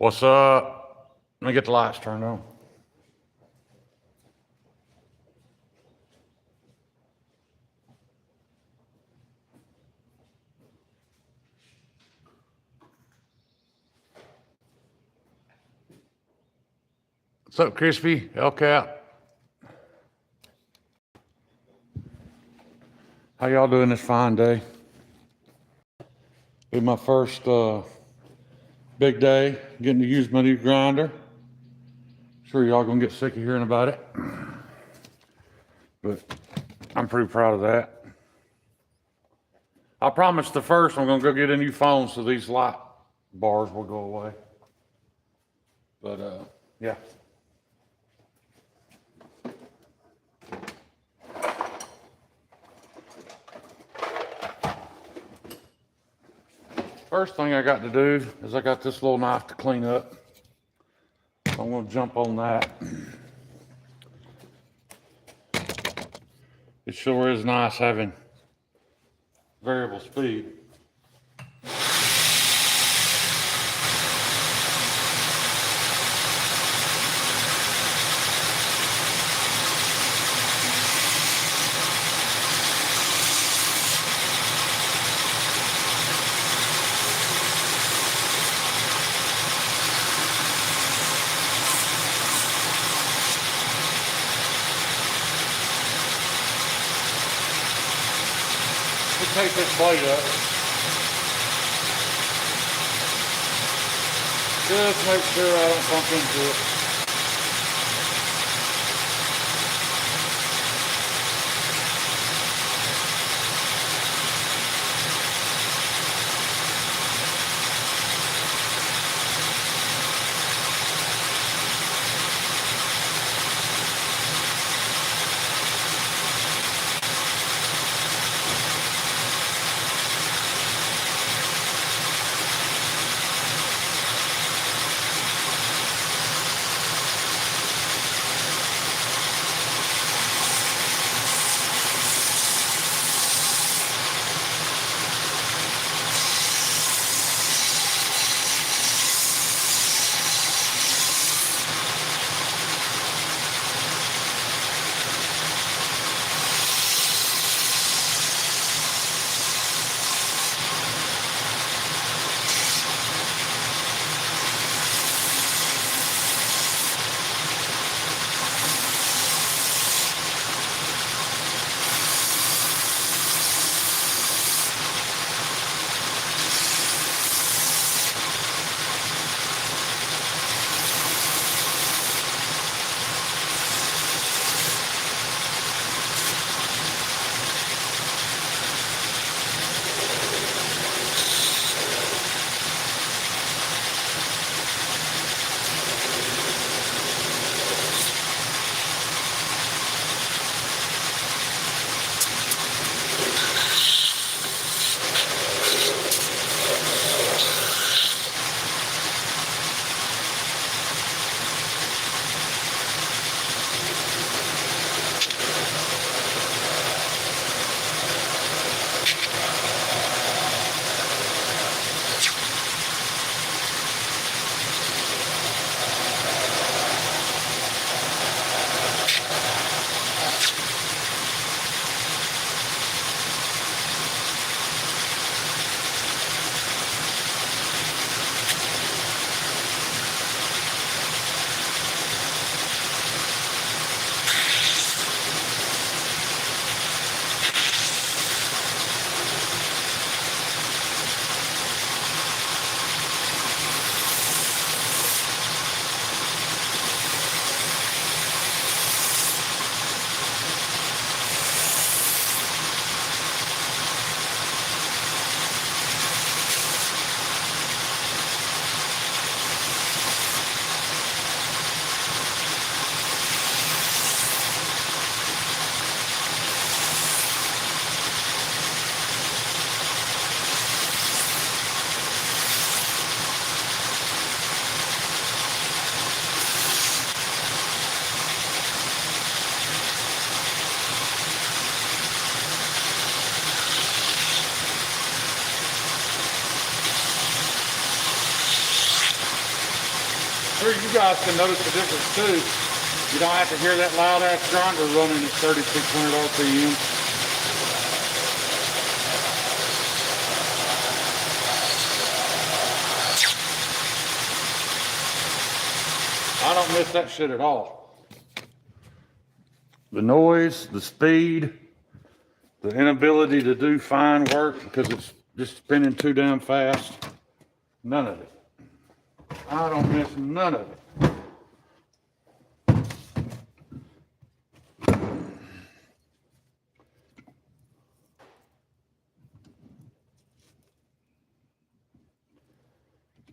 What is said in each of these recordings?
What's up? Let me get the lights turned on. What's up, Crispy? Hellcat? How y'all doing this fine day? Be my first big day getting to use my new grinder. Sure y'all gonna get sick of hearing about it, but I'm pretty proud of that. I promised the first I'm gonna go get a new phone so these light bars will go away. But yeah. First thing I got to do is I got this little knife to clean up. I'm gonna jump on that. It sure is nice having variable speed. Take this blade up. Just make sure I don't bump into it. guys can notice the difference too. You don't have to hear that loud ass grinder running at 3,600 RPM. I don't miss that shit at all. The noise, the speed, the inability to do fine work because it's just spinning too damn fast. None of it. I don't miss none of it.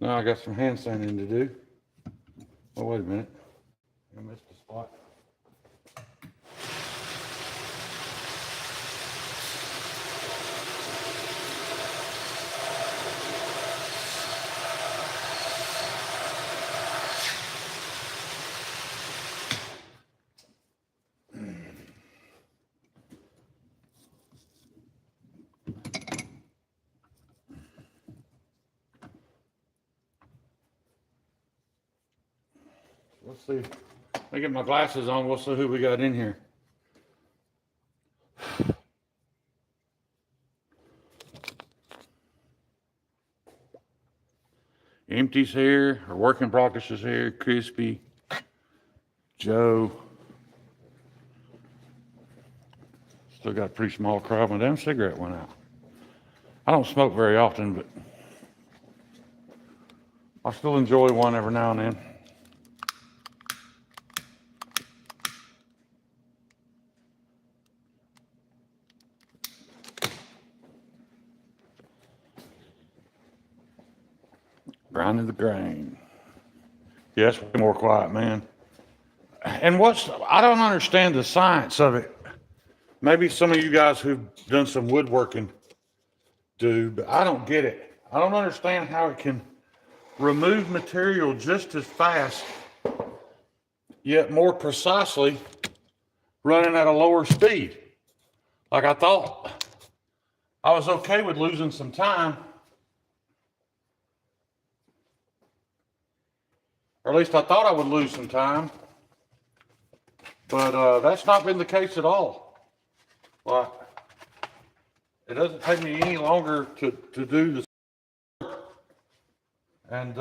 Now I got some hand sanding to do. Oh, wait a minute. I missed a spot. Let's see. Let me get my glasses on. We'll see who we got in here. Empty's here. Our work in progress is here. Crispy. Joe. Still got a pretty small crowd. My damn cigarette went out. I don't smoke very often, but I still enjoy one every now and then. Grinding the grain. Yes, way more quiet, man. And I don't understand the science of it. Maybe some of you guys who've done some woodworking do, but I don't get it. I don't understand how it can remove material just as fast, yet more precisely, running at a lower speed. Like I thought I was okay with losing some time, or at least I thought I would lose some time, but that's not been the case at all. Like, it doesn't take me any longer to do this, and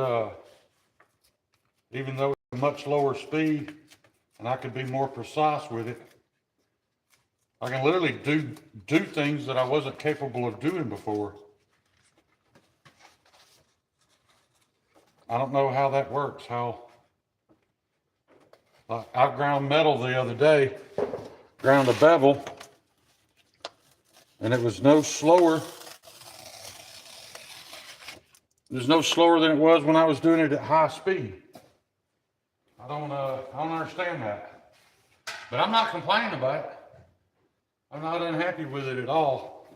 even though it's a much lower speed and I could be more precise with it, I can literally do things that I wasn't capable of doing before. I don't know how that works. I ground metal the other day, ground a bevel, and it was no slower. It was no slower than it was when I was doing it at high speed. I don't understand that, but I'm not complaining about it. I'm not unhappy with it at all.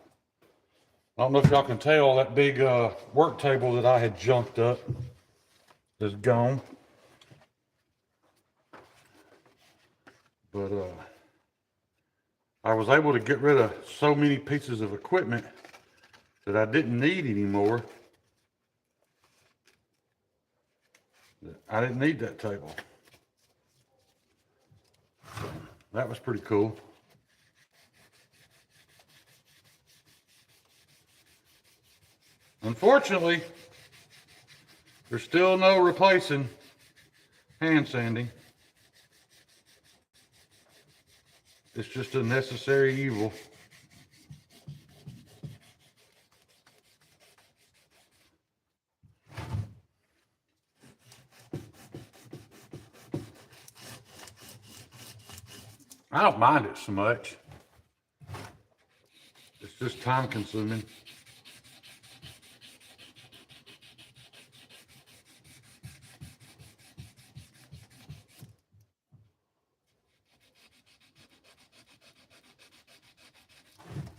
I don't know if y'all can tell, that big work table that I had junked up is gone. But I was able to get rid of so many pieces of equipment that I didn't need anymore. I didn't need that table. That was pretty cool. Unfortunately, there's still no replacing hand sanding. It's just a necessary evil. I don't mind it so much. It's just time consuming.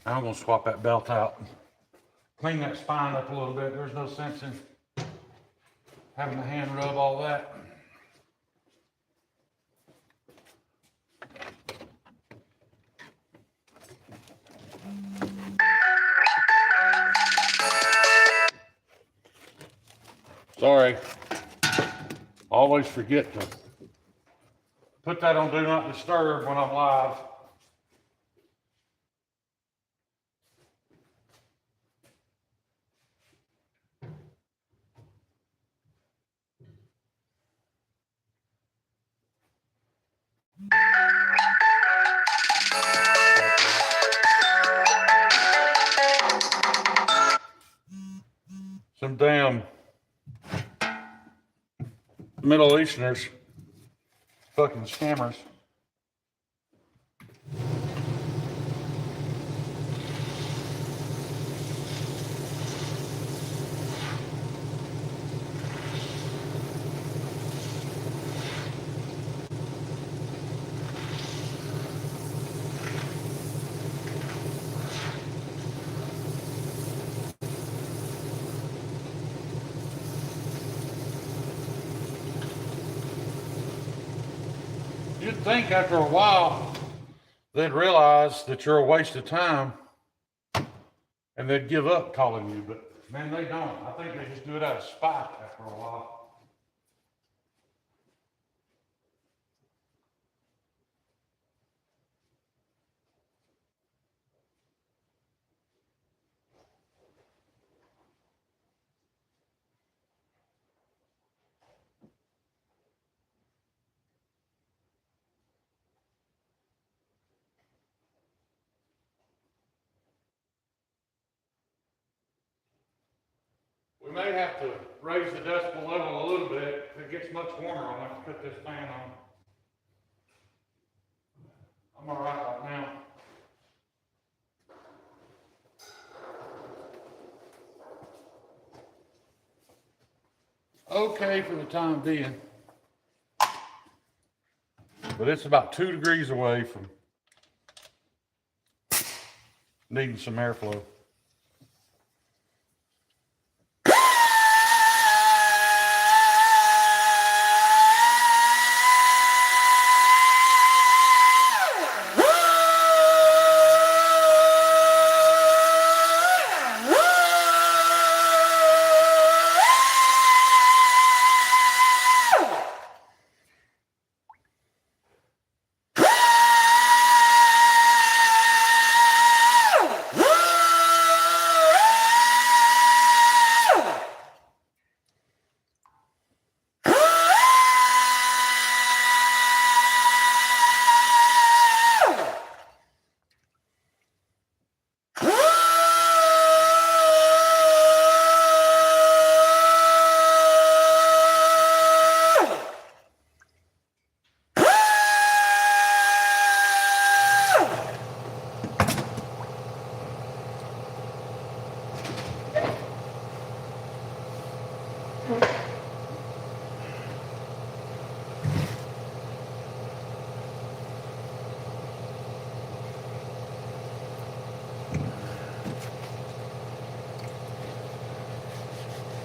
I'm going to swap that belt out. Clean that spine up a little bit. There's no sense in having the hand rub all that. Sorry. Always forget to put that on Do Not Disturb when I'm live. Some damn Middle Easterners, fucking scammers. You'd think after a while they'd realize that you're a waste of time and they'd give up calling you, but man, they don't. I think they just do it out of spite after a while. We may have to raise the decibel level a little bit. If it gets much warmer, I'll have to put this fan on. I'm all right now. Okay for the time being. But it's about 2 degrees away from needing some airflow.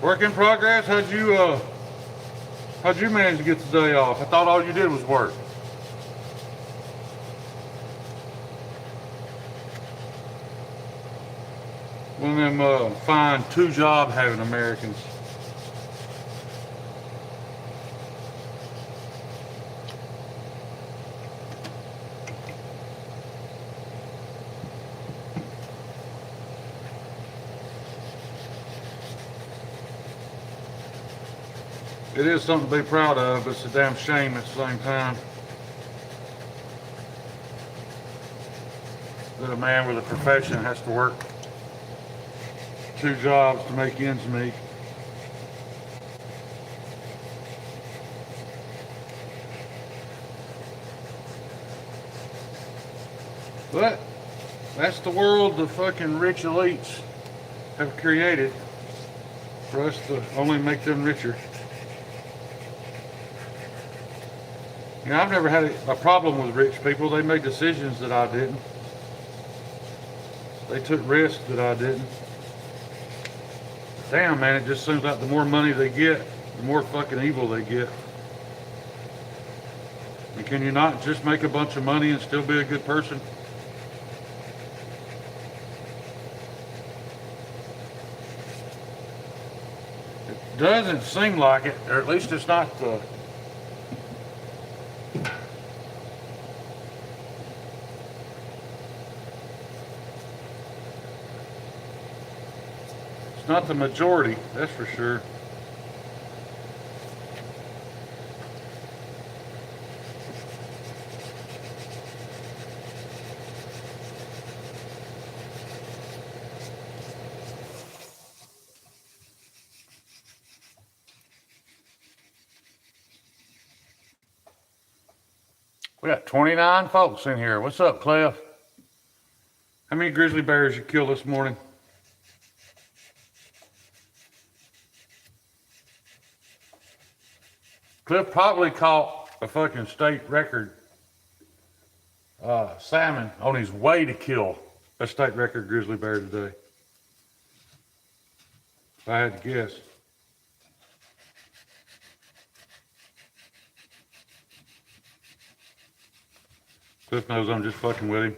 Work in progress. How'd you manage to get the day off? I thought all you did was work. One of them fine 2-job having Americans. It is something to be proud of, but it's a damn shame at the same time that a man with a profession has to work 2 jobs to make ends meet. But that's the world the fucking rich elites have created for us to only make them richer. You know, I've never had a problem with rich people. They made decisions that I didn't. They took risks that I didn't. Damn, man, it just seems like the more money they get, the more fucking evil they get. And can you not just make a bunch of money and still be a good person? It doesn't seem like it, or at least it's not the not the majority, that's for sure. We got 29 folks in here. What's up, Cliff? How many grizzly bears you killed this morning? Cliff probably caught a fucking state record salmon on his way to kill a state record grizzly bear today. If I had to guess. Cliff knows I'm just fucking with him.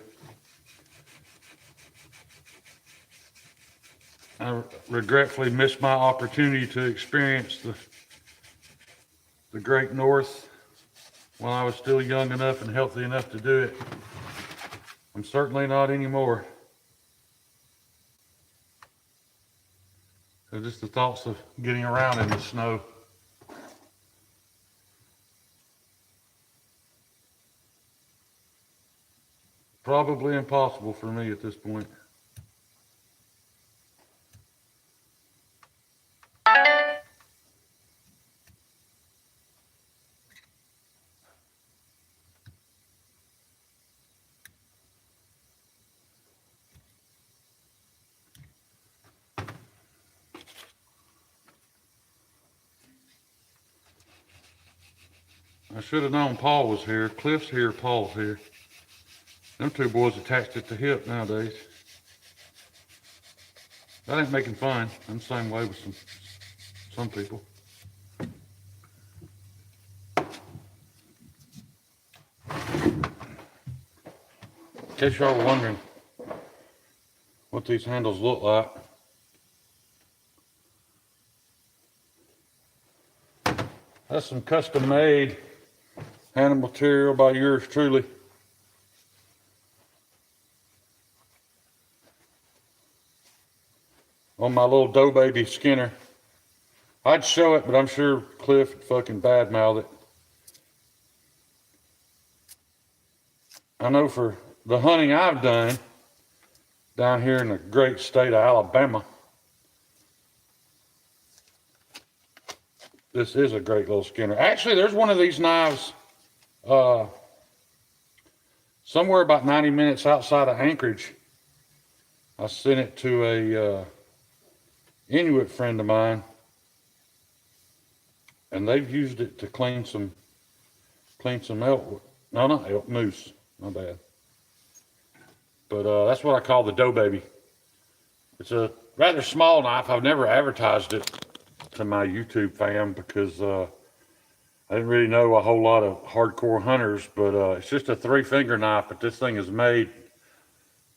I regretfully missed my opportunity to experience the Great North when I was still young enough and healthy enough to do it. I'm certainly not anymore. So just the thoughts of getting around in the snow. Probably impossible for me at this point. I should have known Paul was here. Cliff's here, Paul's here. Them two boys attached at the hip nowadays. That ain't making fun. I'm the same way with some people. In case y'all were wondering what these handles look like. That's some custom made handle material by yours truly. On my little dough baby Skinner. I'd show it, but I'm sure Cliff would fucking badmouth it. I know for the hunting I've done down here in the great state of Alabama, this is a great little Skinner. Actually, there's one of these knives somewhere about 90 minutes outside of Anchorage. I sent it to a Inuit friend of mine, and they've used it to clean some elk. No, not elk, moose. My bad. But that's what I call the dough baby. It's a rather small knife. I've never advertised it to my YouTube fam because I didn't really know a whole lot of hardcore hunters, but it's just a 3-finger knife, but this thing is made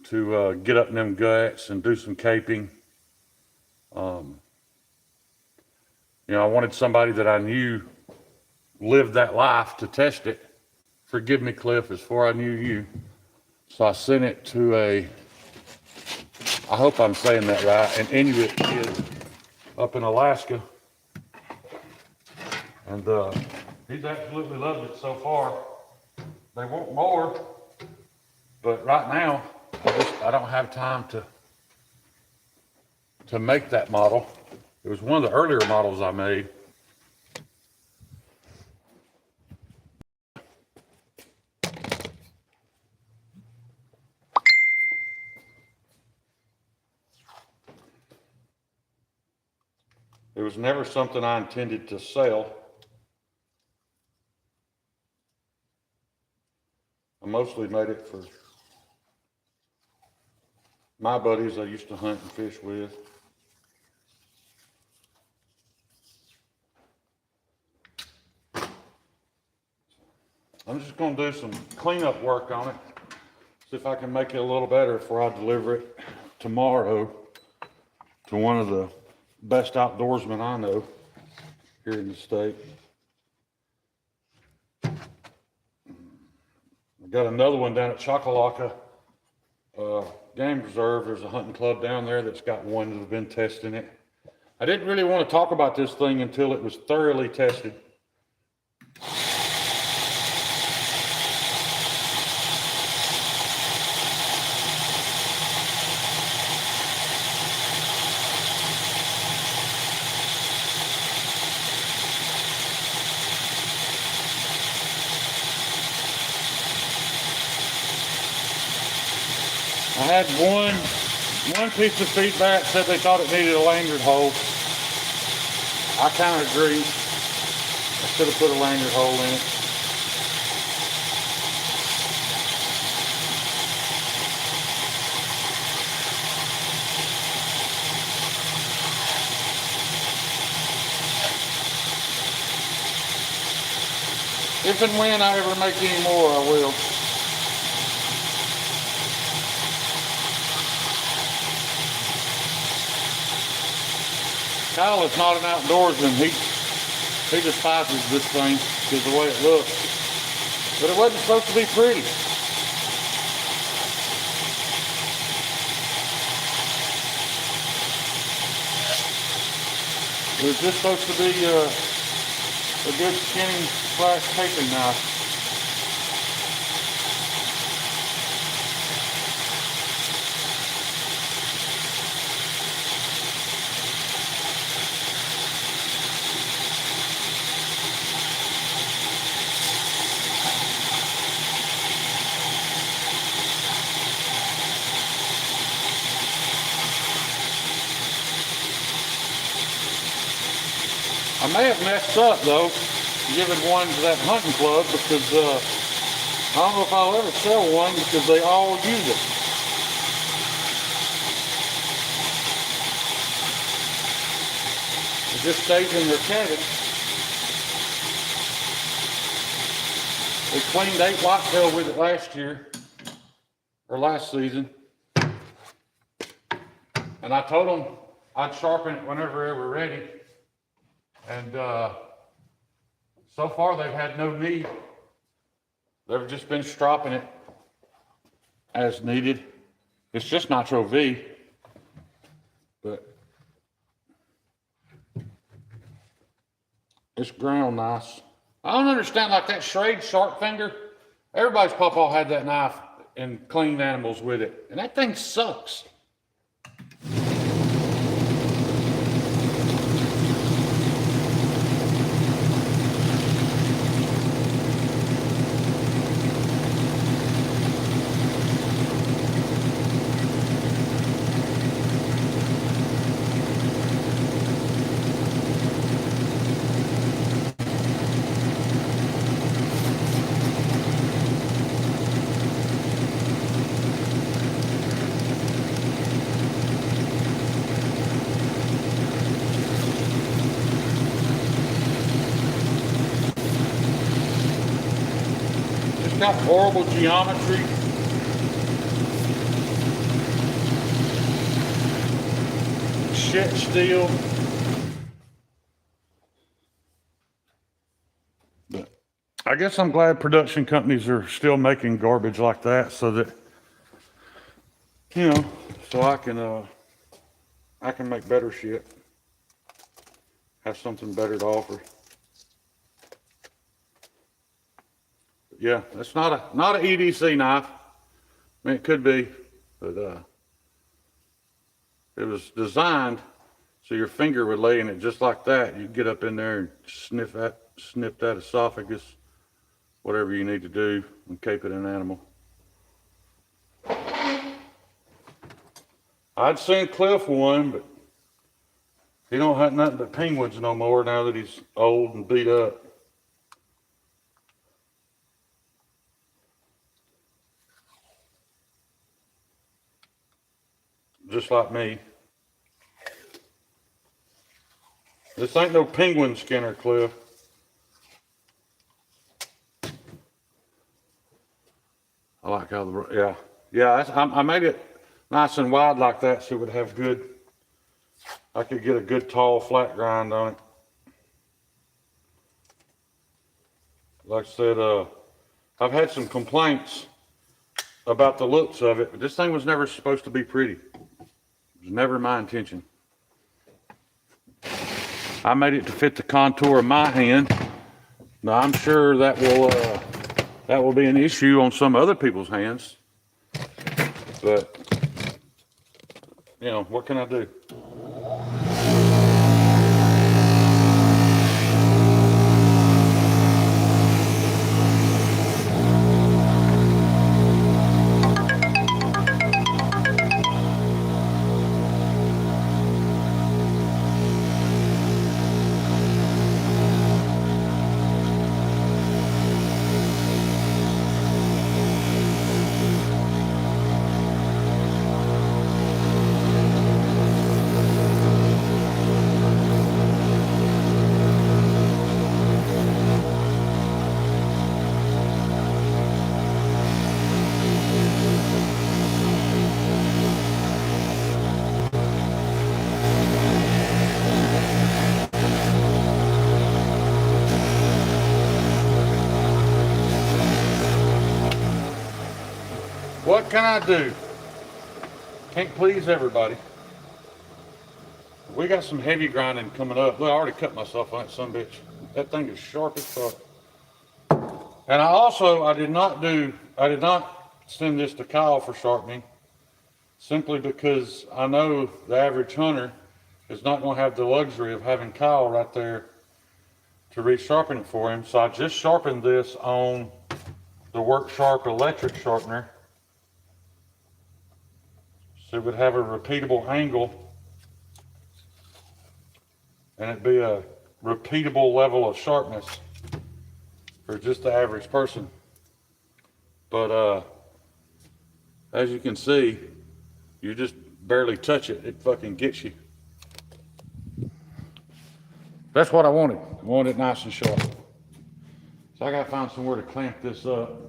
to get up in them guts and do some caping. You know, I wanted somebody that I knew lived that life to test it. Forgive me, Cliff, as far I knew you. So I sent it to I hope I'm saying that right, an Inuit kid up in Alaska. And he's absolutely loved it so far. They want more, but right now, I don't have time to make that model. It was one of the earlier models I made. It was never something I intended to sell. I mostly made it for my buddies I used to hunt and fish with. I'm just going to do some cleanup work on it. See if I can make it a little better before I deliver it tomorrow to one of the best outdoorsmen I know here in the state. I got another one down at Chockalaka Game Reserve. There's a hunting club down there that's got one that have been testing it. I didn't really want to talk about this thing until it was thoroughly tested. I had one piece of feedback said they thought it needed a lanyard hole. I kind of agree. I should have put a lanyard hole in it. If and when I ever make any more, I will. Kyle is not an outdoorsman. He despises this thing because of the way it looks. But it wasn't supposed to be pretty. It was just supposed to be a good skinning / taping knife. I may have messed up though, giving one to that hunting club because I don't know if I'll ever sell one because they all use it. It just stays in their cabin. They cleaned 8 whitetail with it last year, or last season. And I told them I'd sharpen it whenever they were ready. And so far they've had no need. They've just been stropping it as needed. It's just Nitro V, but it's ground nice. I don't understand, like that Schrade shark finger. Everybody's pawpaw had that knife and cleaned animals with it, and that thing sucks. Got horrible geometry. Shit steel. But I guess I'm glad production companies are still making garbage like that so that, you know, so I can make better shit. Have something better to offer. Yeah, it's not a EDC knife. I mean, it could be, but it was designed so your finger would lay in it just like that. You get up in there and snip that esophagus, whatever you need to do, and cape it an animal. I'd seen Cliff one, but he don't hunt nothing but penguins no more now that he's old and beat up. Just like me. This ain't no penguin skinner, Cliff. I like how I made it nice and wide like that so it would have good, I could get a good tall flat grind on it. Like I said, I've had some complaints about the looks of it, but this thing was never supposed to be pretty. It was never my intention. I made it to fit the contour of my hand. Now I'm sure that will be an issue on some other people's hands, but you know, what can I do? What can I do? Can't please everybody. We got some heavy grinding coming up. Look, I already cut myself on that son bitch. That thing is sharp as fuck. And I did not send this to Kyle for sharpening, simply because I know the average hunter is not going to have the luxury of having Kyle right there to resharpen it for him. So I just sharpened this on the Work Sharp electric sharpener, so it would have a repeatable angle and it'd be a repeatable level of sharpness for just the average person. But as you can see, you just barely touch it, it fucking gets you. That's what I wanted. I wanted it nice and sharp. So I gotta find somewhere to clamp this up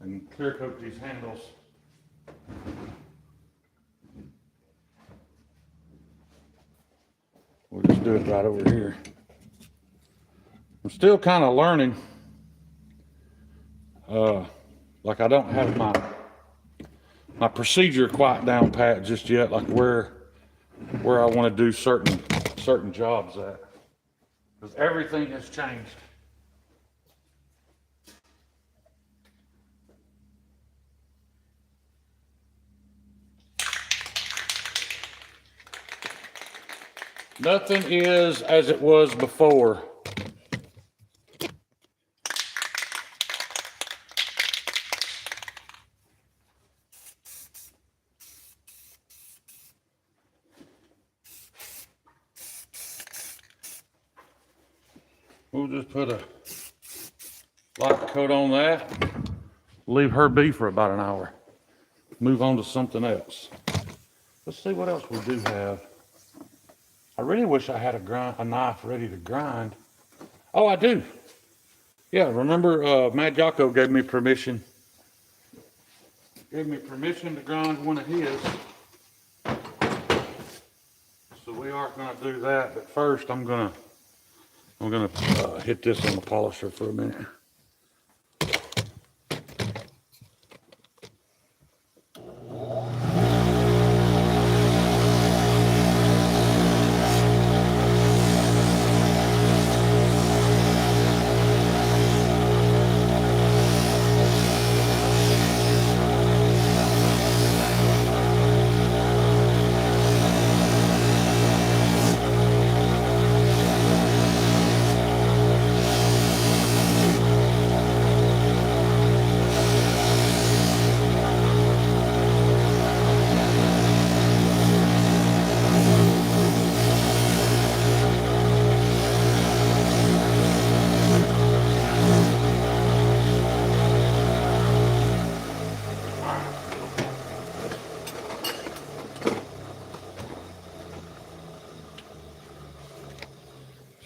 and clear coat these handles. We'll just do it right over here. I'm still kind of learning. Like I don't have my procedure quite down pat just yet, like where I want to do certain jobs at, because everything has changed. Nothing is as it was before. We'll just put a light coat on that, leave her be for about an hour, move on to something else. Let's see what else we do have. I really wish I had a knife ready to grind. Oh, I do. Yeah, remember Mad Jocko gave me permission to grind one of his. So we aren't going to do that, but first I'm gonna hit this on the polisher for a minute.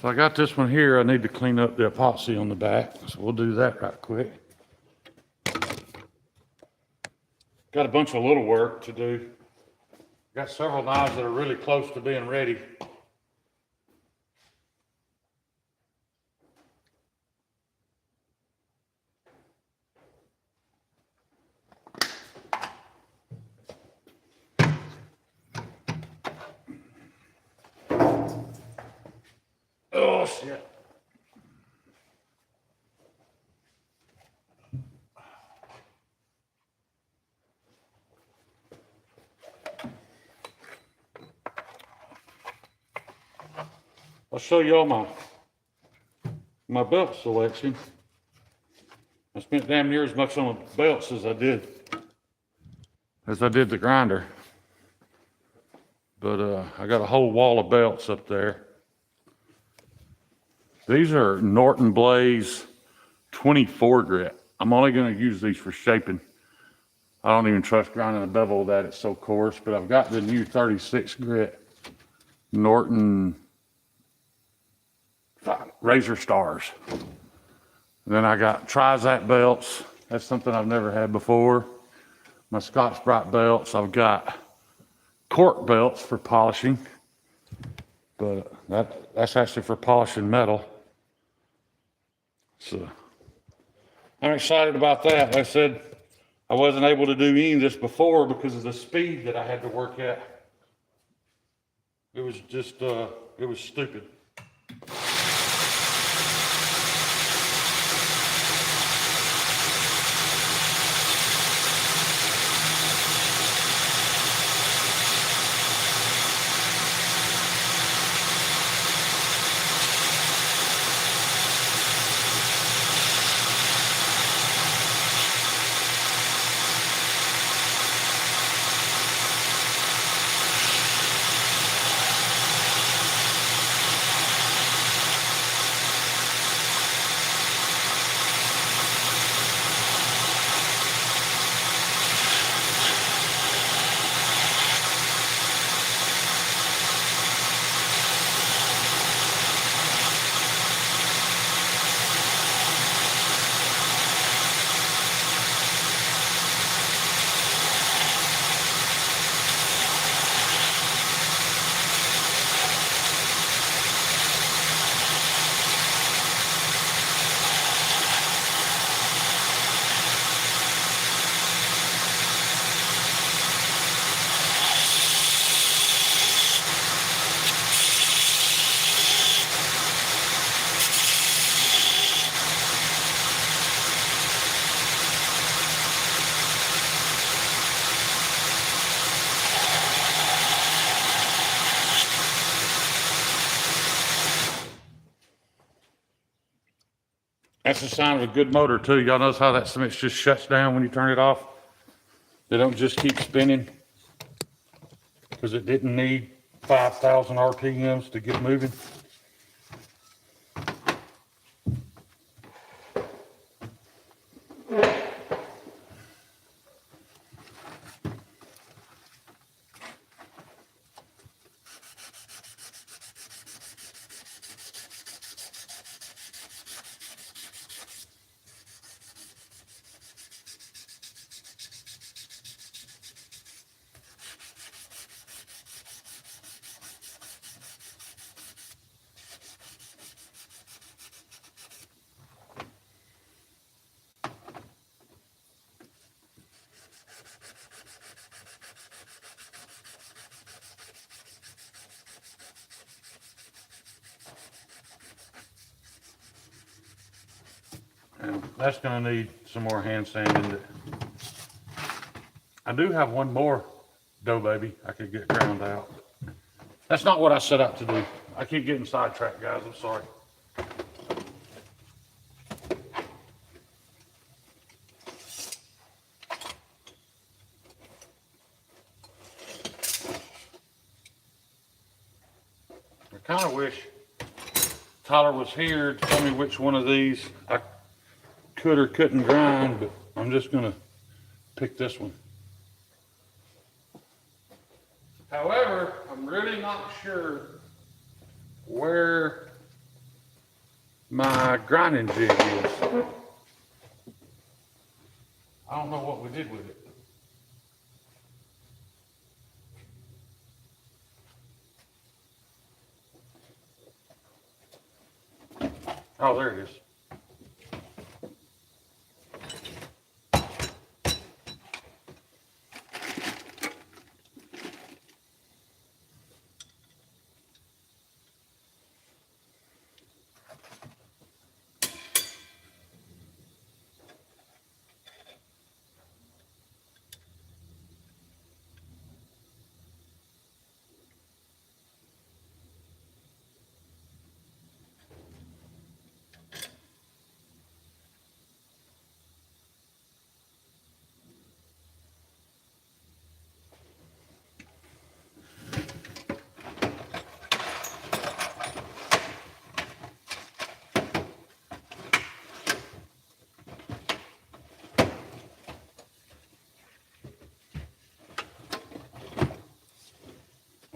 So I got this one here. I need to clean up the epoxy on the back, so we'll do that right quick. Got a bunch of little work to do. Got several knives that are really close to being ready. shit. I'll show y'all my belt selection. I spent damn near as much on the belts as I did the grinder. But I got a whole wall of belts up there. These are Norton Blaze 24 grit. I'm only going to use these for shaping. I don't even trust grinding a bevel with that. It's so coarse. But I've got the new 36 grit Norton Razor Stars. And then I got Trizac belts. That's something I've never had before. My Scotch-Brite belts. I've got cork belts for polishing. But that's actually for polishing metal. So I'm excited about that. Like I said, I wasn't able to do any of this before because of the speed that I had to work at. It was just, it was stupid. That's a sign of a good motor too. Y'all notice how that cement just shuts down when you turn it off? They don't just keep spinning because it didn't need 5,000 RPMs to get moving. And that's going to need some more hand sanding. I do have one more dough baby I could get ground out. That's not what I set out to do. I keep getting sidetracked, guys. I'm sorry. I kind of wish Tyler was here to tell me which one of these I could or couldn't grind, but I'm just going to pick this one. However, I'm really not sure where my grinding jig is. I don't know what we did with it. Oh, there it is.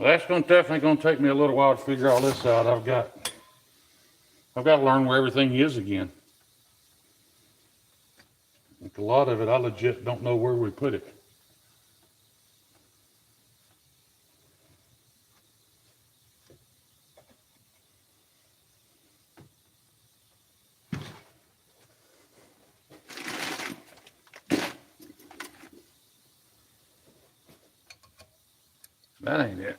Well, that's definitely gonna take me a little while to figure all this out. I've got to learn where everything is again. Like a lot of it, I legit don't know where we put it. That ain't it.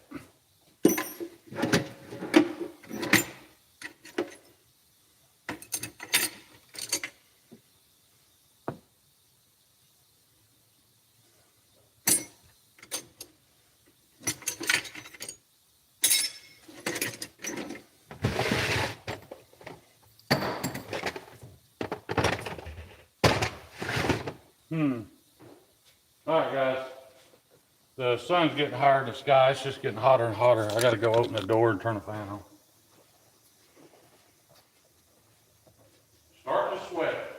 All right, guys. The sun's getting higher in the sky. It's just getting hotter and hotter. I got to go open the door and turn the fan on. Starting to sweat.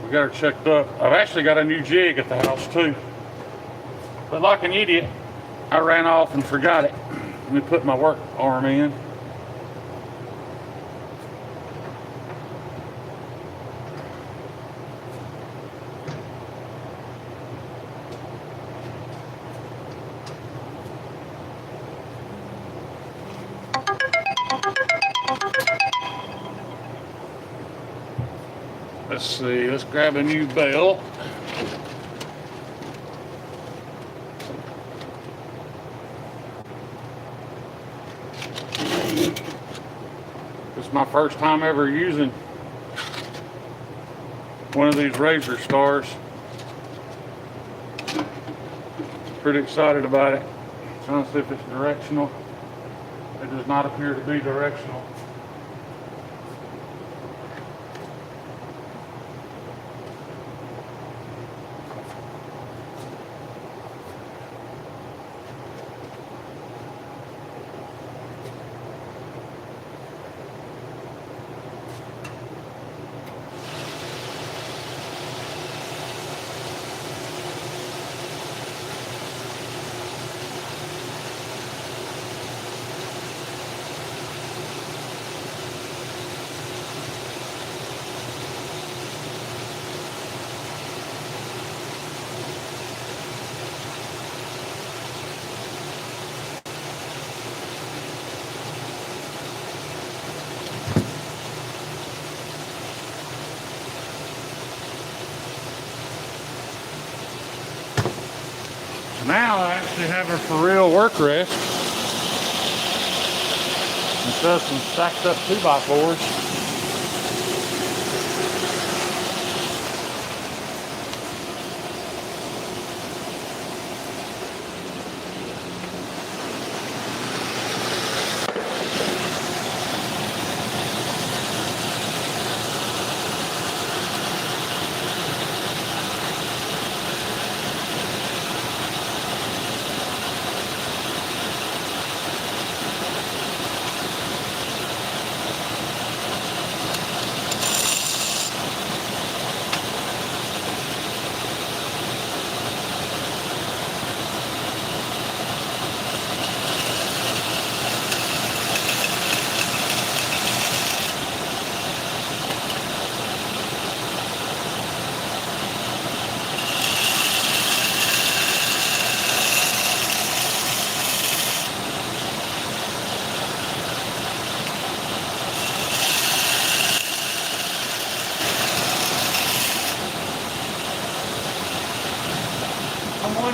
We got her checked up. I've actually got a new jig at the house too. But like an idiot, I ran off and forgot it. Let me put my work arm in. Let's see, let's grab a new belt. This is my first time ever using one of these razor stars. Pretty excited about it. Trying to see if it's directional. It does not appear to be directional. Now I actually have her for real work rest instead of some stacked up 2x4s.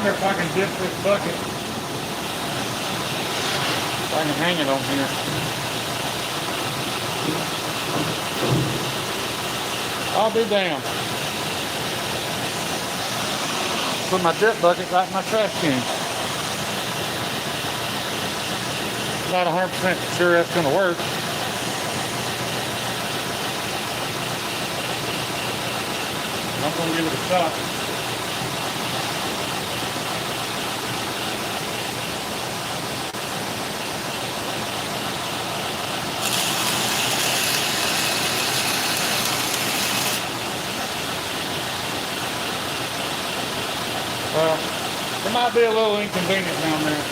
wonder if I can dip this bucket. If I can hang it on here. I'll be damned. Put my dip bucket right in my trash can. Not 100% sure that's going to work. I'm going to give it a shot. Well, it might be a little inconvenient down there.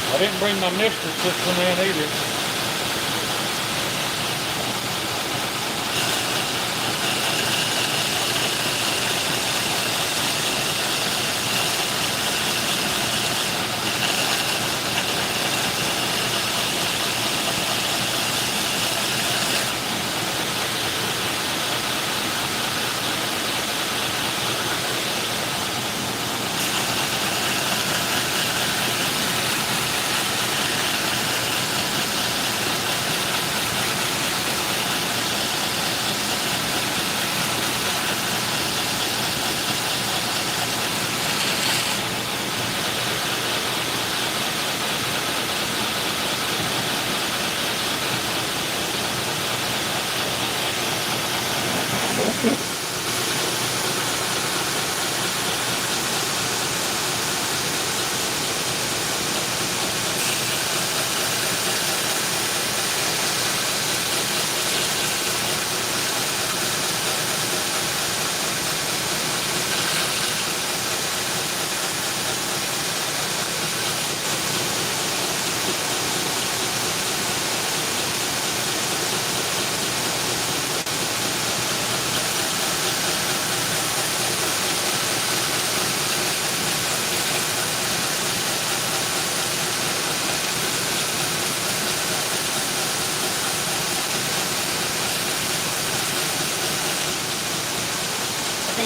I didn't bring my mixer system in either.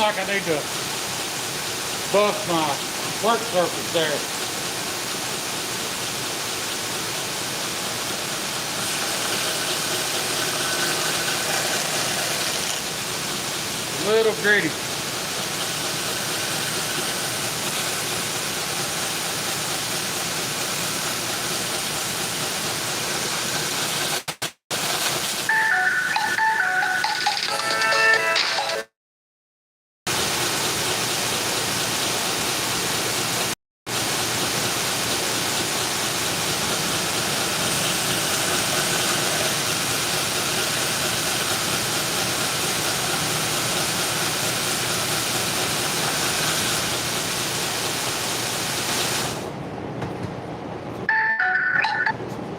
Like I need to buff my work surface there. A little gritty.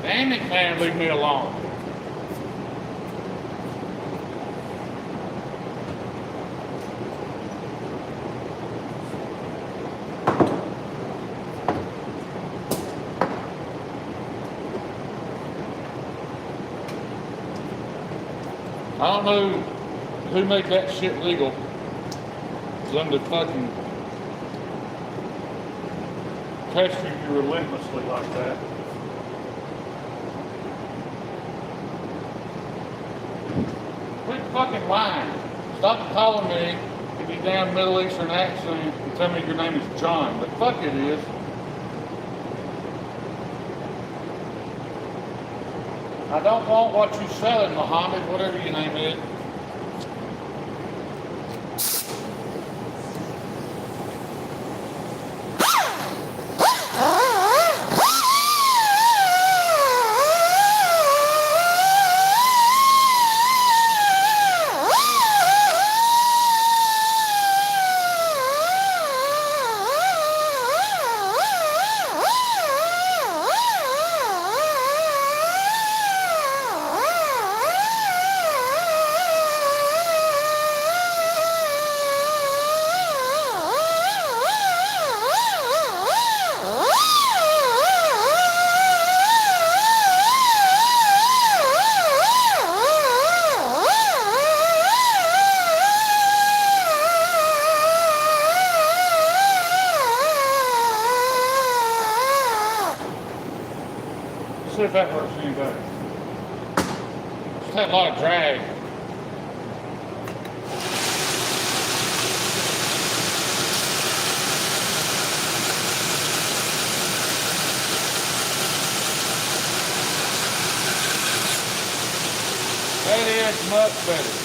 Damn it, man, leave me alone. I don't know who made that shit legal. For them to fucking pester you relentlessly like that. Quit fucking lying. Stop calling me with your damn Middle Eastern accent and tell me your name is John. But fuck it is. I don't want what you're selling, Muhammad, whatever your name is. if that works any better. Just had a lot of drag. That is much better.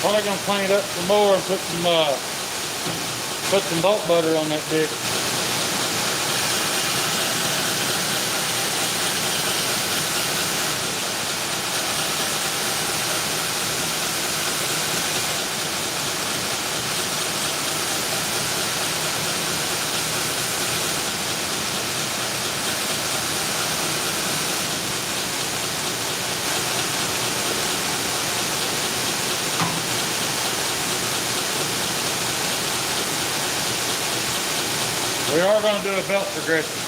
Probably gonna clean it up some more and put some bolt butter on that bitch. We are going to do a belt progression.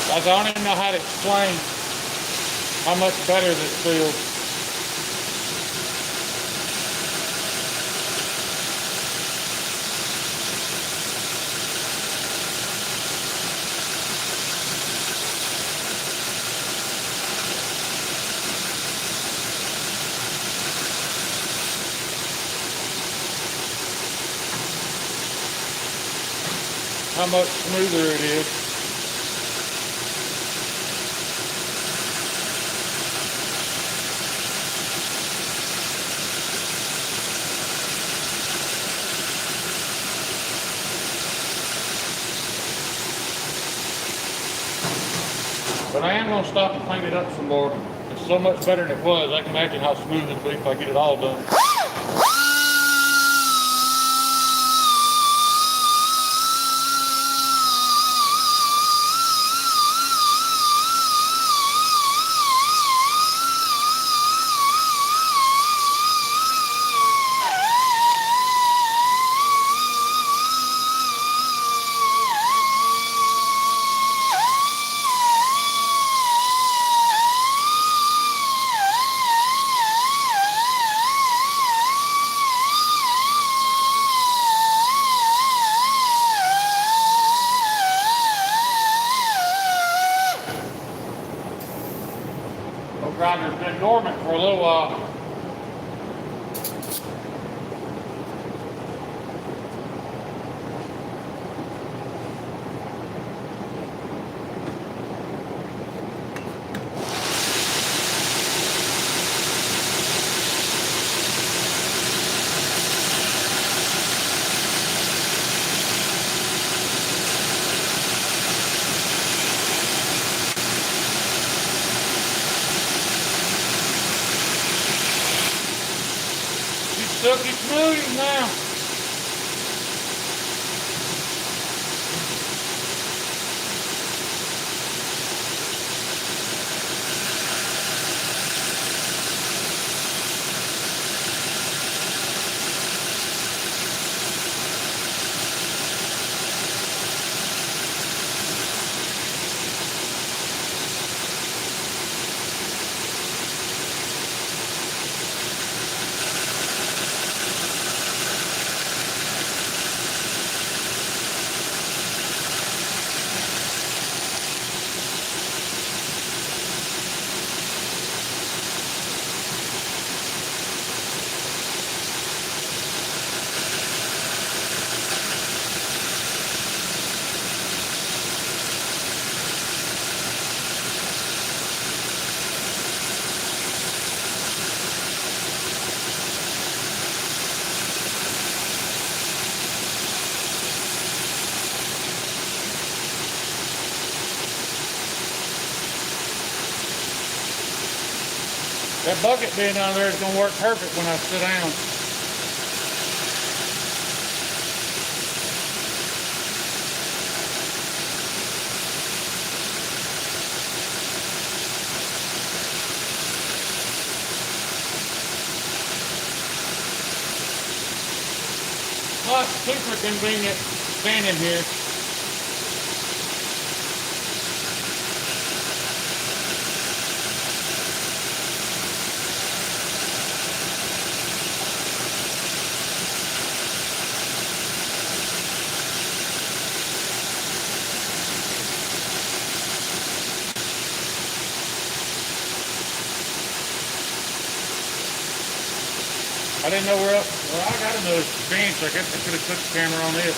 I don't even know how to explain how much better this feels. How much smoother it is. But I am going to stop and clean it up some more. It's so much better than it was. I can imagine how smooth it'll be if I get it all done. Grinder's been dormant for a little while. silky smoothies now. That bucket being down there is going to work perfect when I sit down. Plus, super convenient standing here. I didn't know where else. Well, I got another bench. I guess I could have put the camera on it.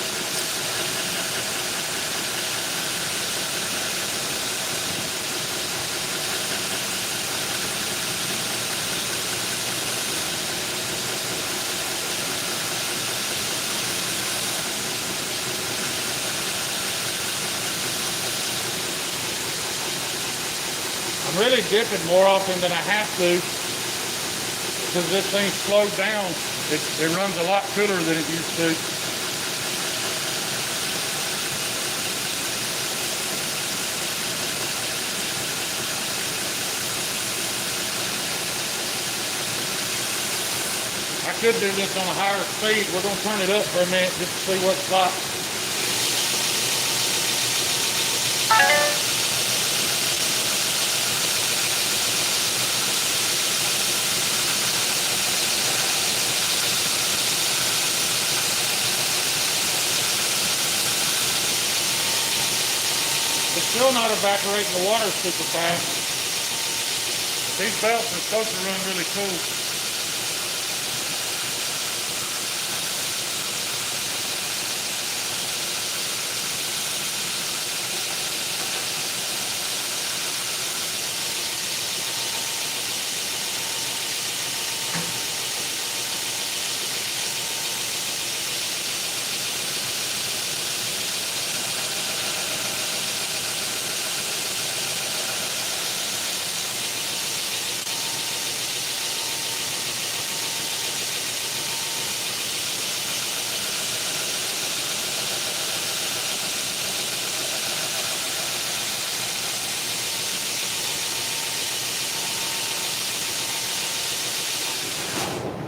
I'm really dipping more often than I have to. Because this thing's slowed down, it runs a lot cooler than it used to. I could do this on a higher speed. We're going to turn it up for a minute just to see what it's like. It's still not evaporating the water super fast. These belts are supposed to run really cool.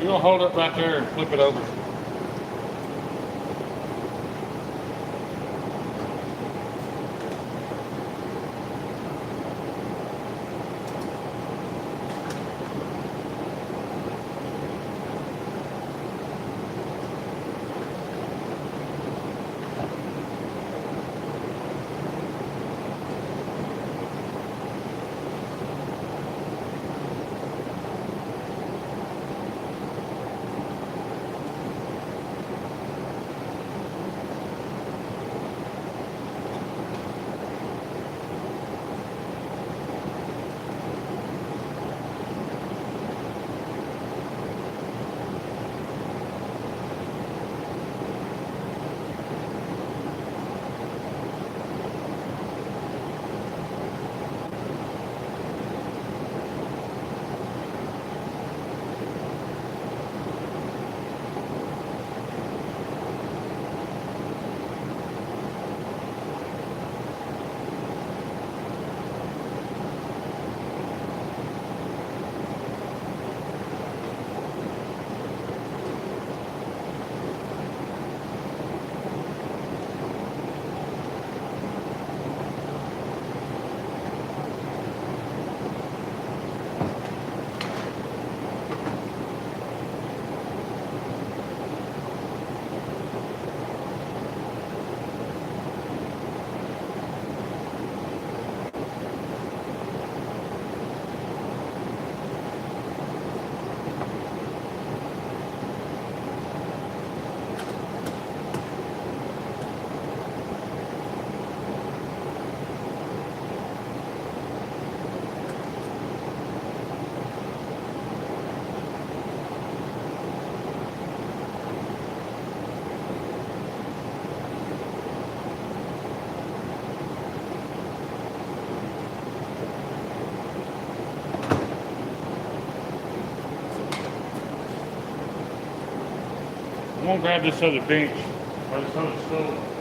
You're going to hold it right there and flip it over. gonna grab this other bench or this other stool.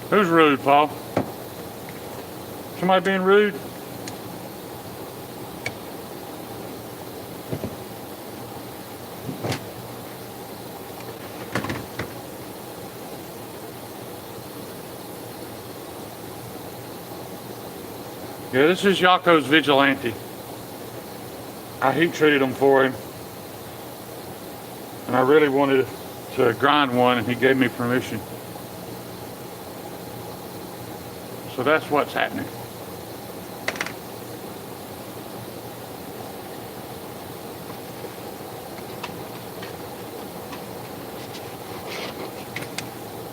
Who's rude, Paul? Somebody being rude? Yeah, this is Yako's Vigilante. I heat treated him for him. And I really wanted to grind one, and he gave me permission. So that's what's happening.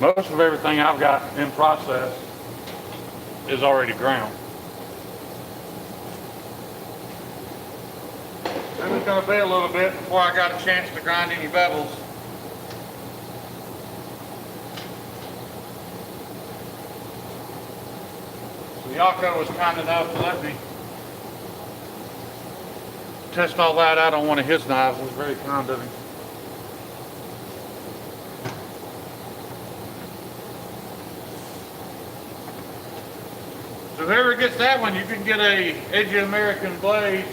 Most of everything I've got in process is already ground. It's going to be a little bit before I got a chance to grind any bevels. So Yako was kind enough to let me test all that out on one of his knives. It was very kind of him. So whoever gets that one, you can get a Edgy American Blades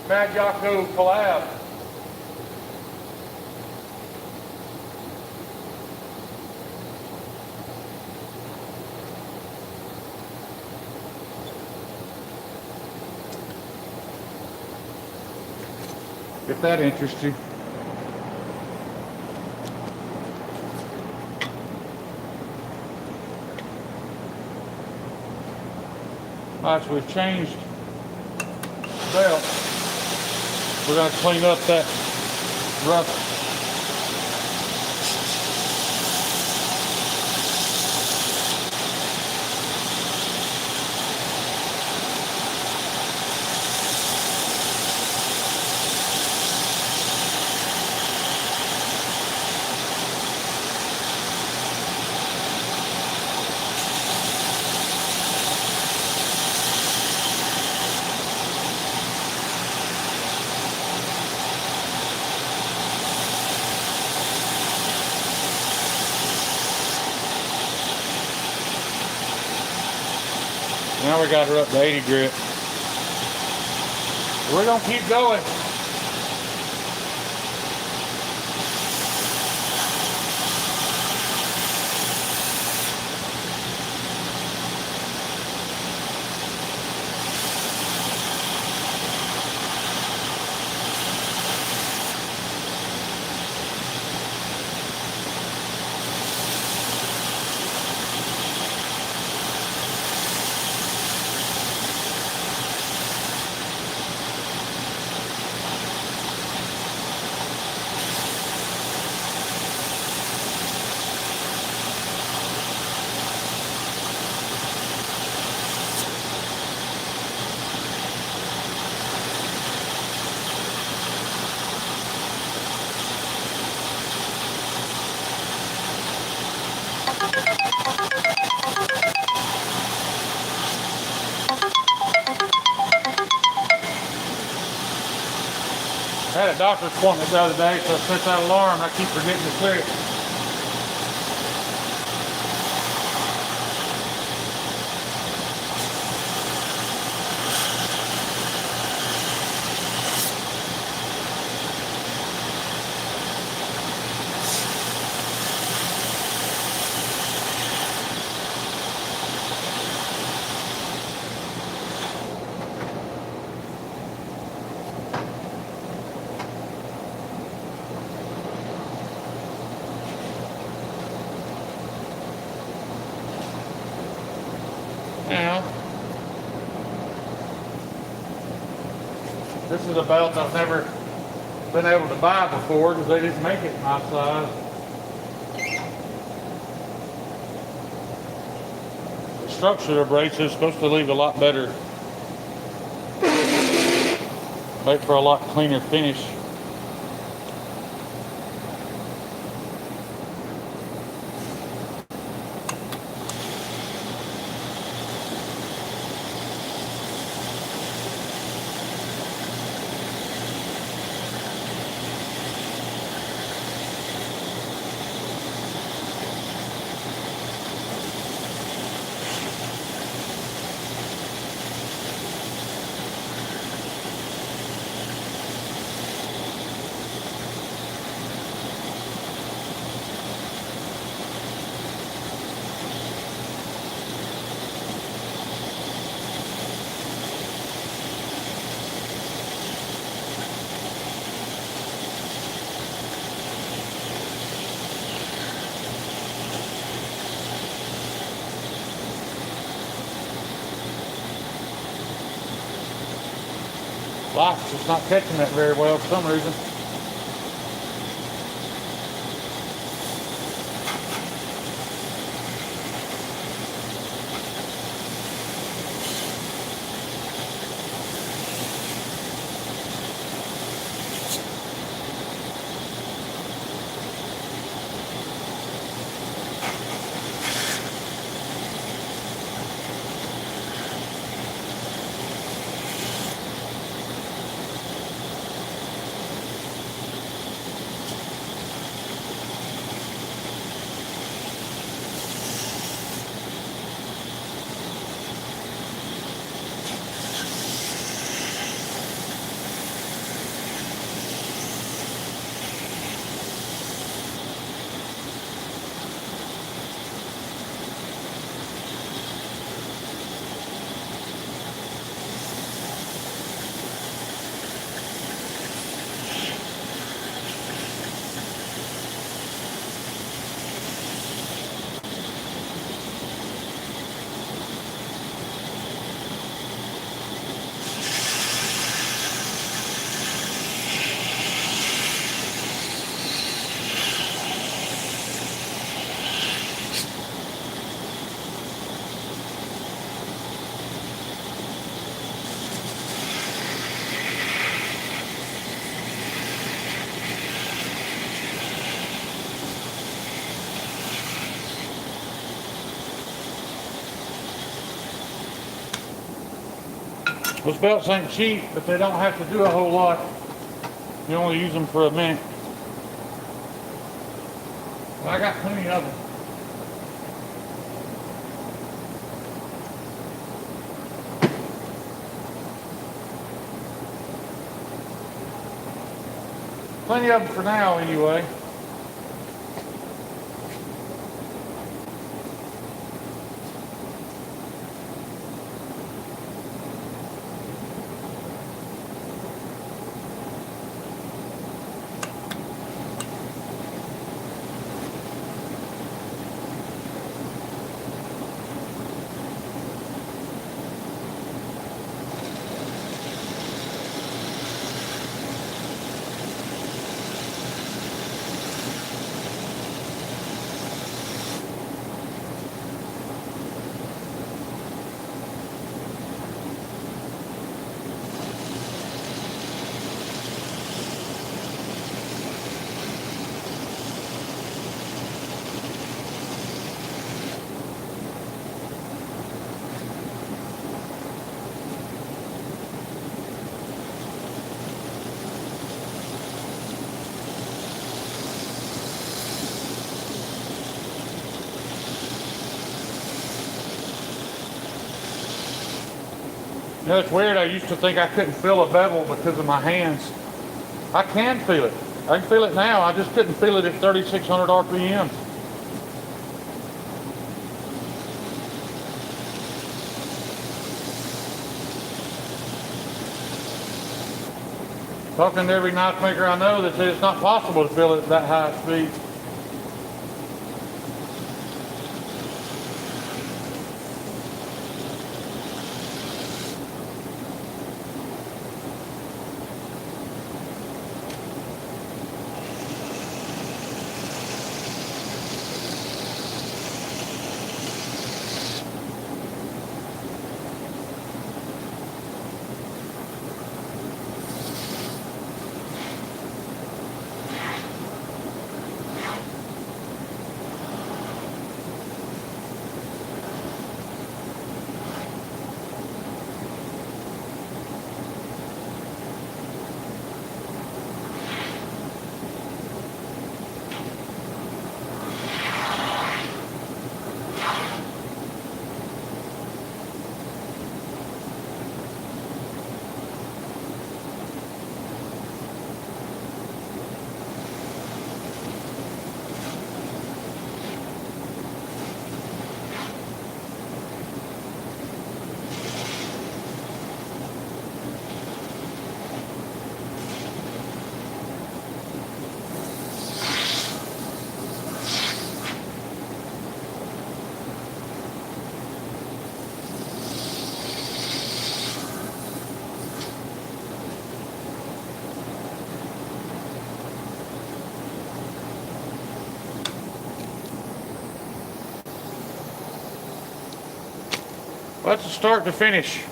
Mad Yako collab. If that interests you. Alright, so we've changed the belt. We're going to clean up that rough. Now we got her up to 80 grit. We're going to keep going. I had a doctor's appointment the other day, so I set that alarm and I keep forgetting to clear it. Now, this is a belt I've never been able to buy before because they didn't make it my size. The structure of the brace is supposed to leave a lot better, make for a lot cleaner finish. Light's just not catching that very well for some reason. Those belts ain't cheap, but they don't have to do a whole lot. You only use them for a minute. But I got plenty of them. Plenty of them for now, anyway. You know, it's weird. I used to think I couldn't feel a bevel because of my hands. I can feel it. I can feel it now. I just couldn't feel it at 3,600 RPMs. Talking to every knife maker I know that says it's not possible to feel it at that high speed. Let's start to finish.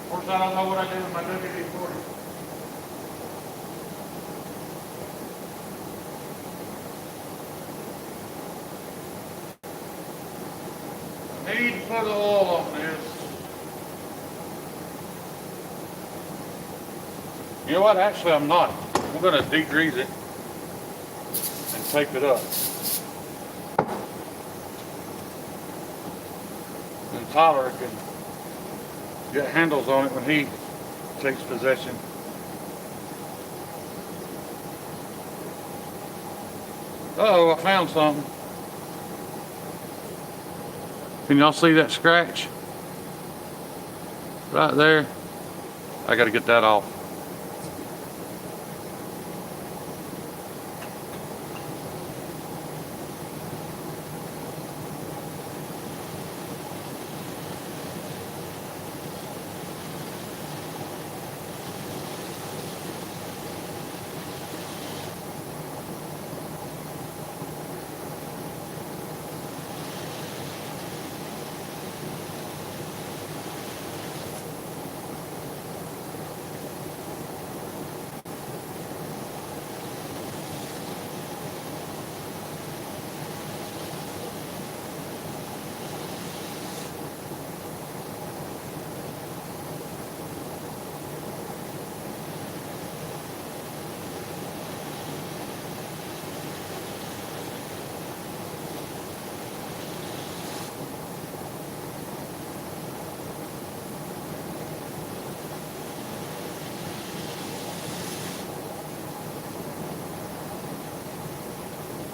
Of course, I don't know what I did with my WD-40. I need to put oil on this. You know what? Actually, I'm not. I'm going to degrease it and tape it up. And Tyler can get handles on it when he takes possession. Uh-oh, I found something. Can y'all see that scratch? Right there. I got to get that off.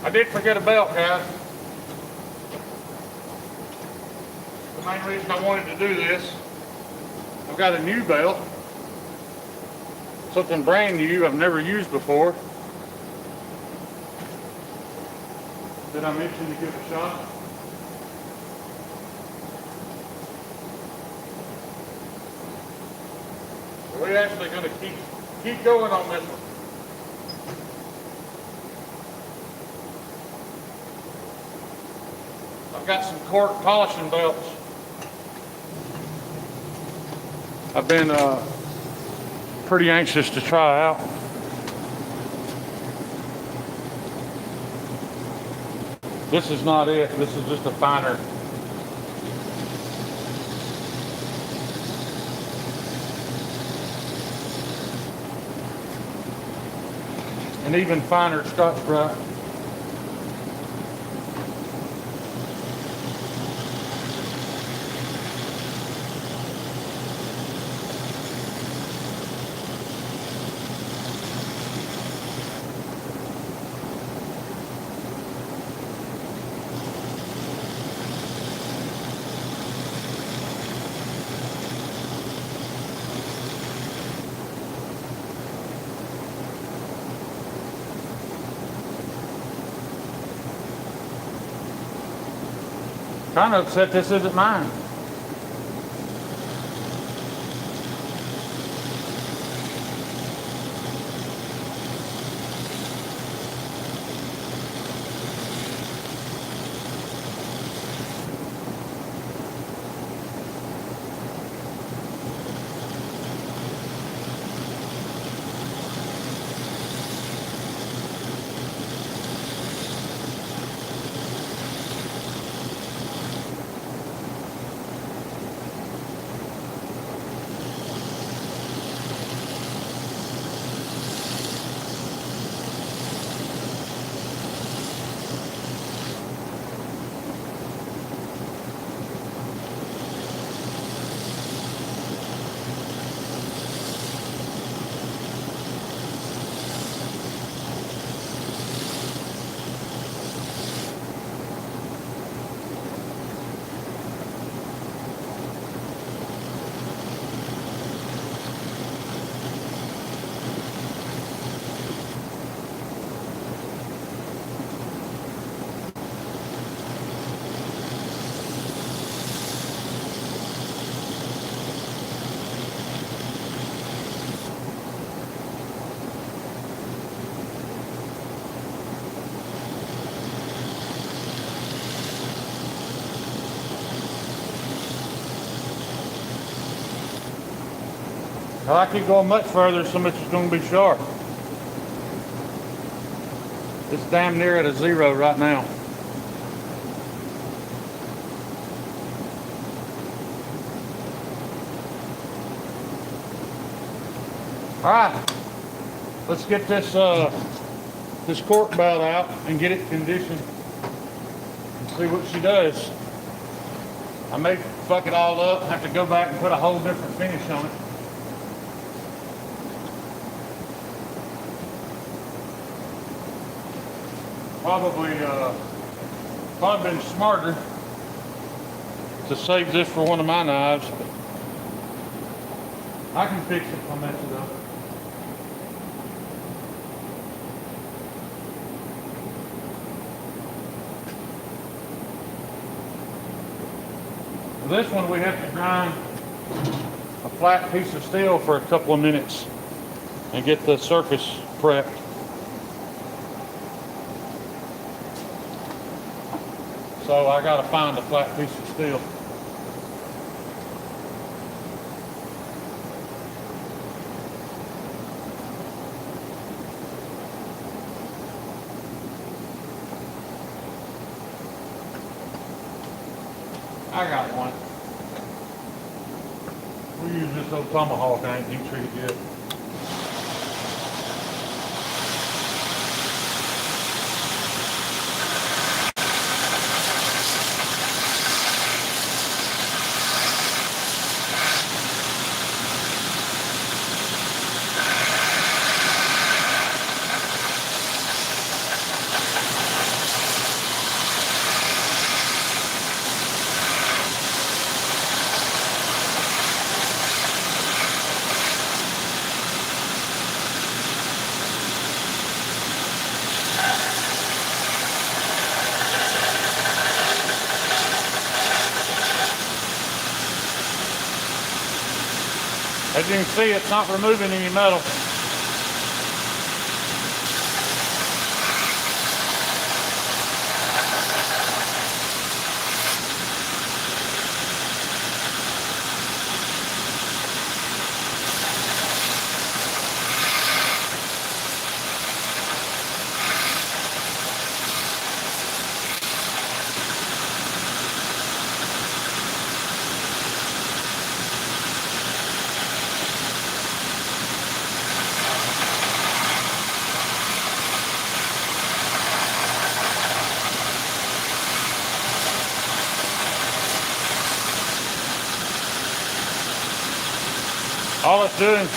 I did forget a belt, guys. The main reason I wanted to do this, I've got a new belt. Something brand new I've never used before. Did I mention to give it a shot? We're actually going to keep going on this one. I've got some cork polishing belts. I've been pretty anxious to try out. This is not it. This is just a finer. An even finer Scotch-Brite. Kind of upset this isn't mine. If I keep going much further, so much is going to be sharp. It's damn near at a 0 right now. All right, let's get this this cork belt out and get it conditioned and see what she does. I may fuck it all up, have to go back and put a whole different finish on it. Probably been smarter to save this for one of my knives, but I can fix it if I mess it up. This one we have to grind a flat piece of steel for a couple of minutes and get the surface prepped. So I gotta find a flat piece of steel. I got one. We use this old tomahawk, I ain't even treated yet. As you can see, it's not removing any metal. All it's doing is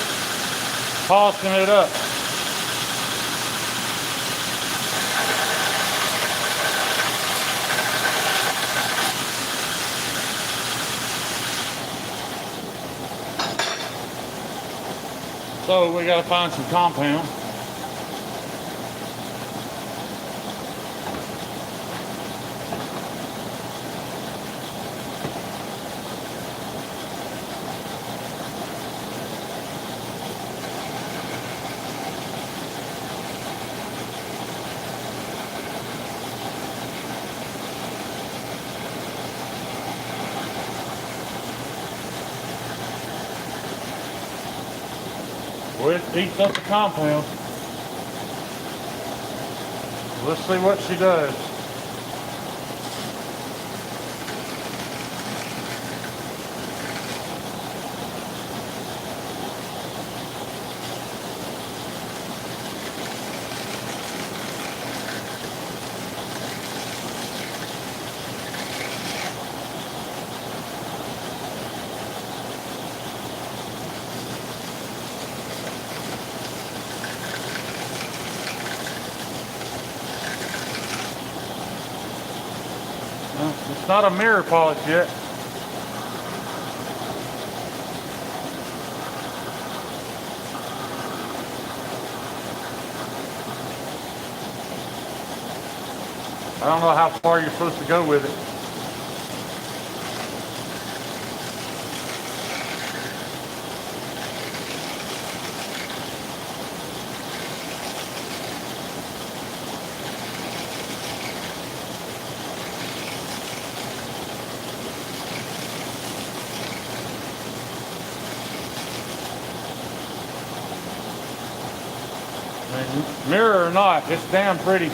polishing it up. So we gotta find some compound. Well, it eats up the compound. Let's see what she does. It's not a mirror polish yet. I don't know how far you're supposed to go with it. Mirror or not, it's damn pretty.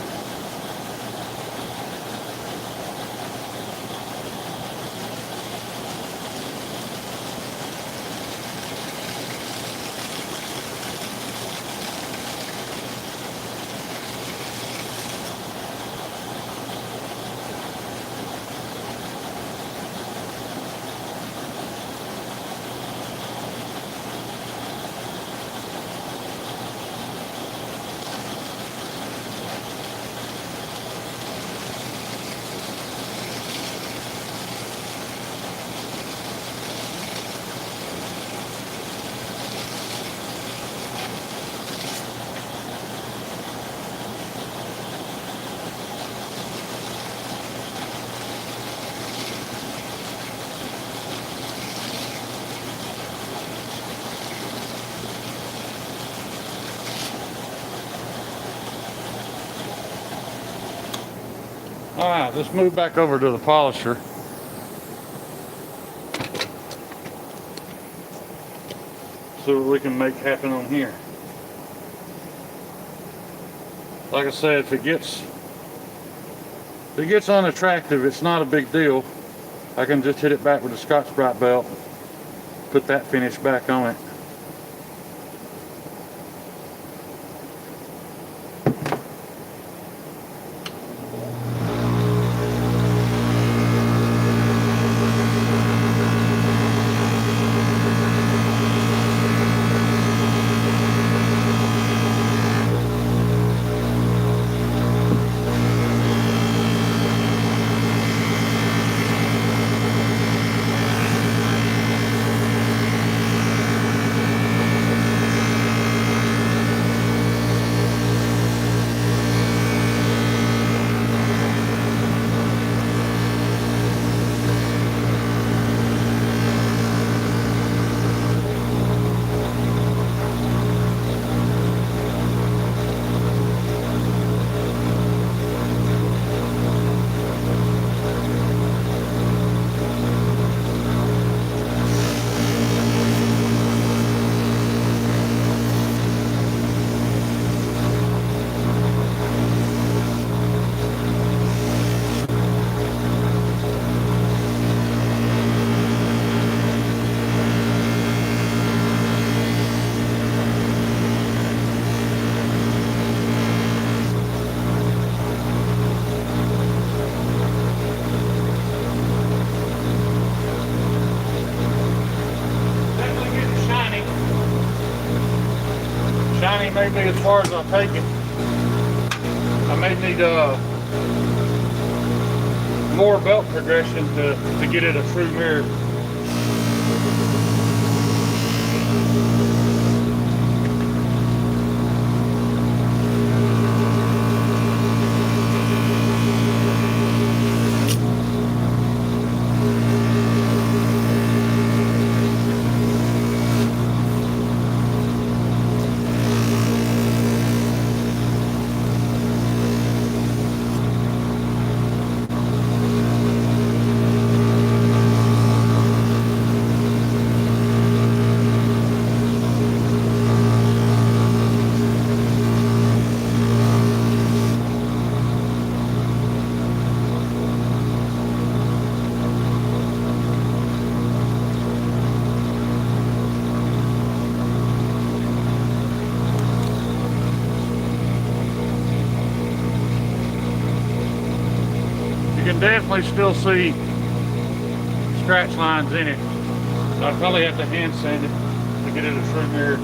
All right, let's move back over to the polisher. See what we can make happen on here. Like I said, if it gets unattractive, it's not a big deal. I can just hit it back with a Scotch-Brite belt, put that finish back on it. Shiny may be as far as I'll take it. I may need more belt progression to get it a true mirror. You can definitely still see scratch lines in it. I'd probably have to hand sand it to get it a true mirror.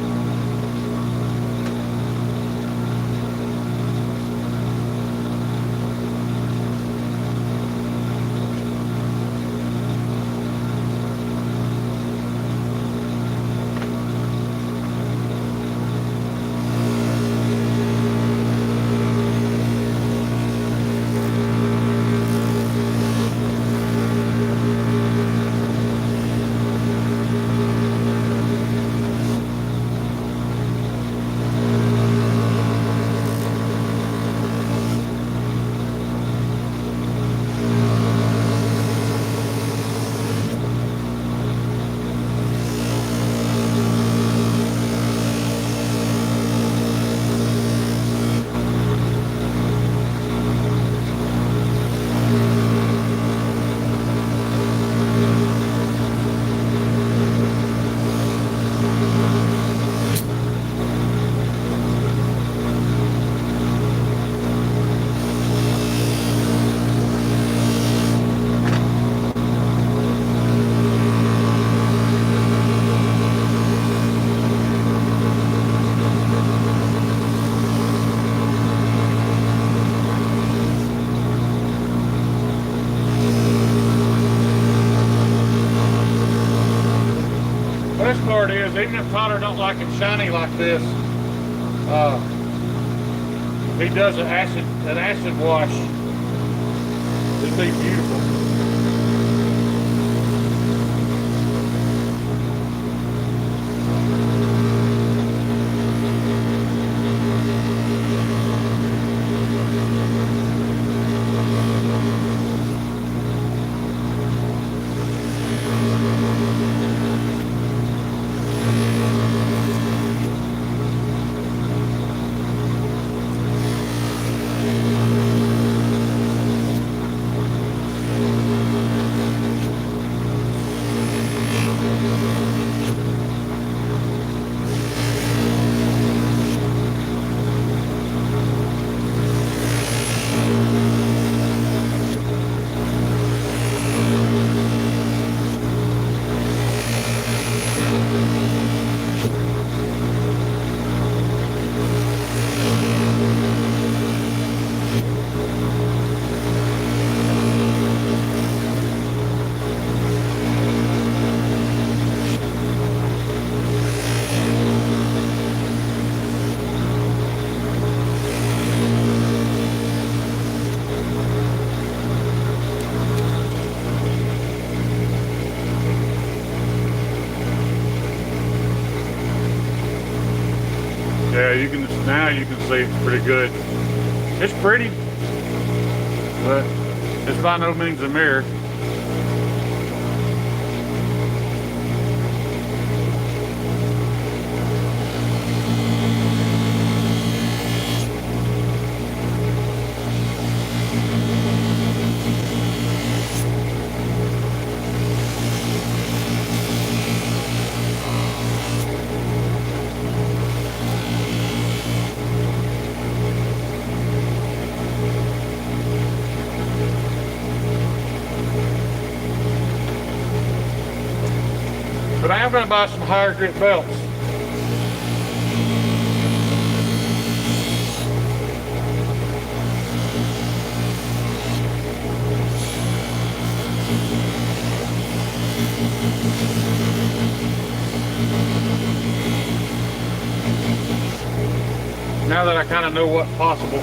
part is, even if Tyler don't like it shiny like this, he does an acid wash. It'd be beautiful. Yeah, now you can see it's pretty good. It's pretty, but it's by no means a mirror. But I am going to buy some higher grip belts. Now that I kind of know what's possible.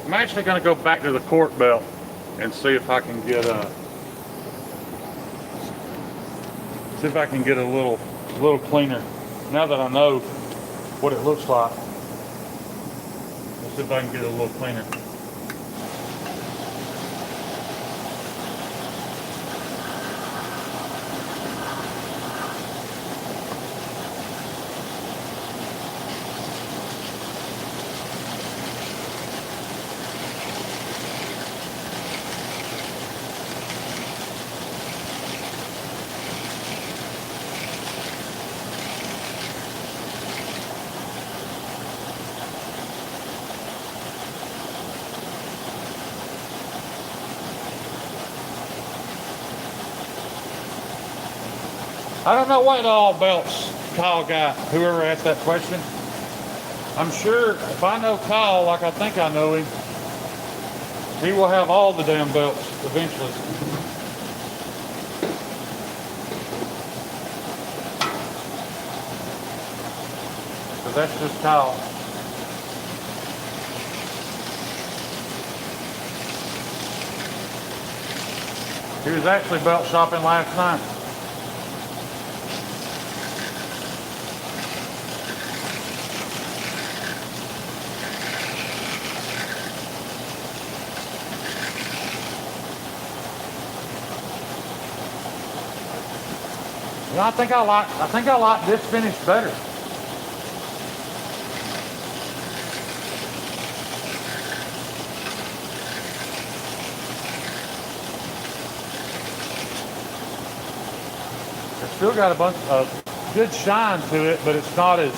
I'm actually going to go back to the cork belt and see if I can get a little cleaner. Now that I know what it looks like, let's see if I can get it a little cleaner. I don't know what all belts Kyle got, whoever asked that question. I'm sure if I know Kyle like I think I know him, he will have all the damn belts eventually. But that's just Kyle. He was actually belt shopping last night. You know, I think I like this finish better. It's still got a bunch of good shine to it, but it's not as,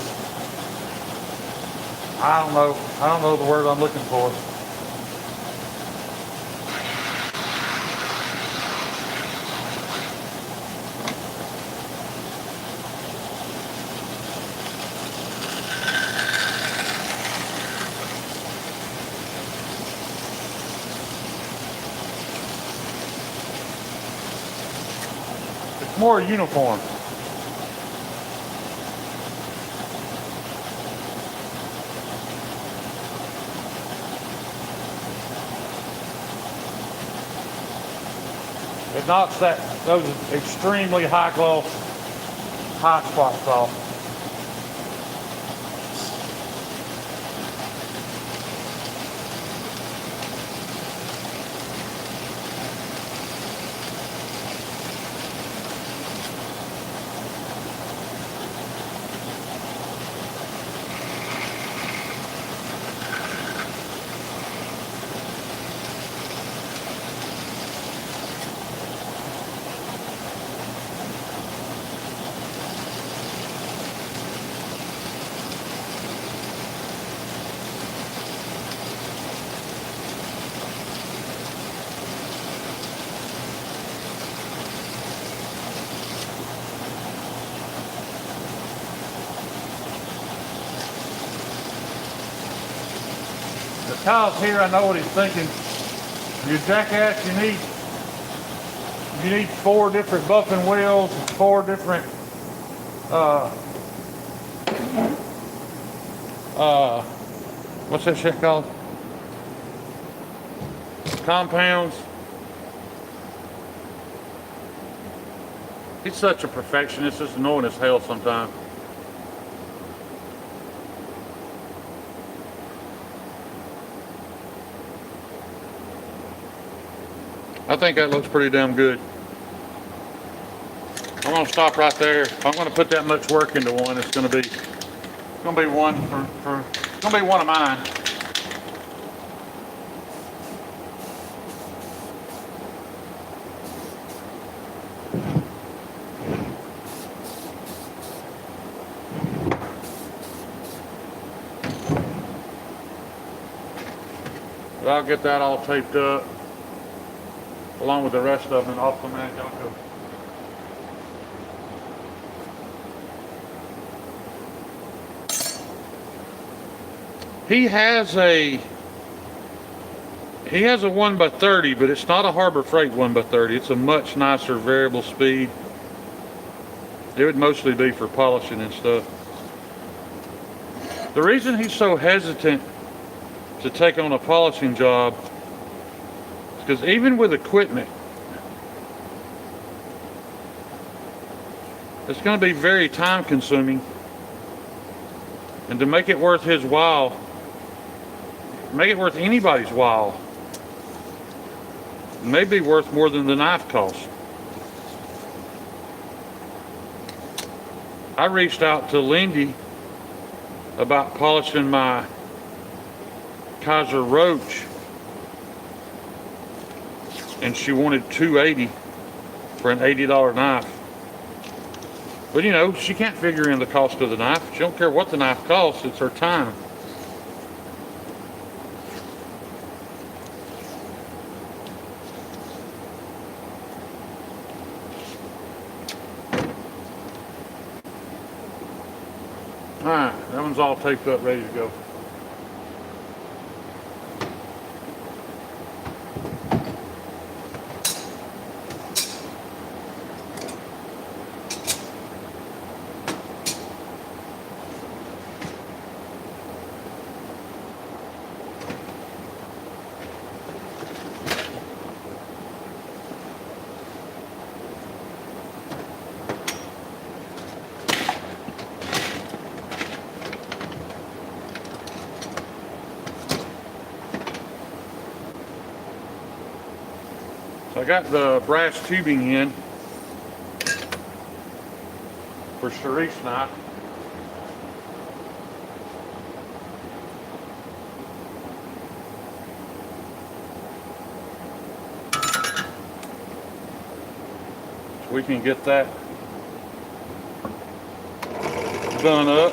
I don't know the word I'm looking for. It's more uniform. It knocks those extremely high gloss, high spots off. Kyle's here, I know what he's thinking. You jackass, you need 4 different buffing wheels, 4 different what's that shit called? Compounds. He's such a perfectionist, it's annoying as hell sometimes. I think that looks pretty damn good. I'm gonna stop right there. If I'm gonna put that much work into one, it's gonna be one it's gonna be one of mine. But I'll get that all taped up along with the rest of them off the Manjunko. He has a 1x30, but it's not a Harbor Freight 1x30. It's a much nicer variable speed. It would mostly be for polishing and stuff. The reason he's so hesitant to take on a polishing job is because even with equipment, it's going to be very time consuming. And to make it worth his while, make it worth anybody's while, it may be worth more than the knife costs. I reached out to Lindy about polishing my Kaiser Roach, and she wanted $280 for an $80 knife. But you know, she can't figure in the cost of the knife. She don't care what the knife costs, it's her time. All right, that one's all taped up, ready to go. So I got the brass tubing in for Sharice and I. So we can get that done up.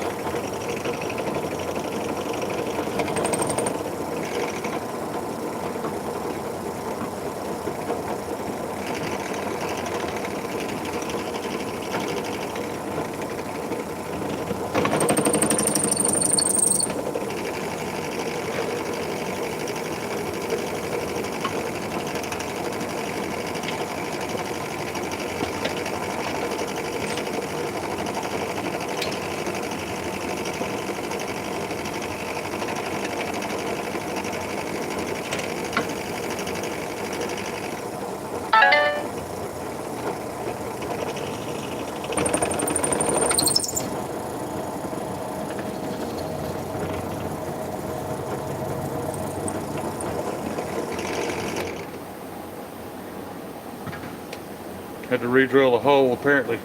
Had to re-drill the hole. Apparently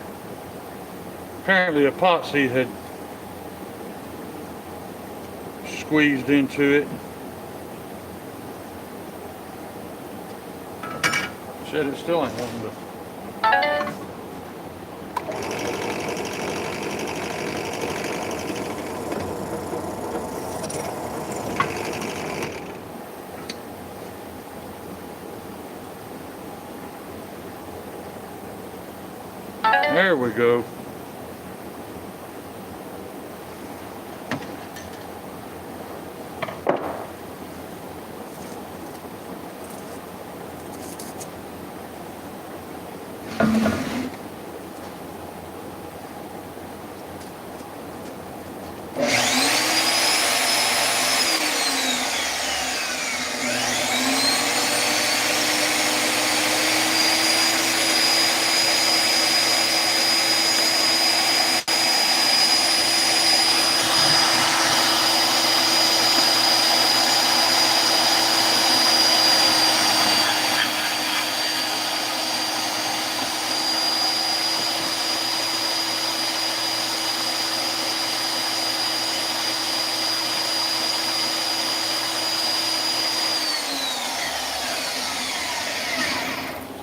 epoxy had squeezed into it. Shit, it still ain't wanting to. There we go.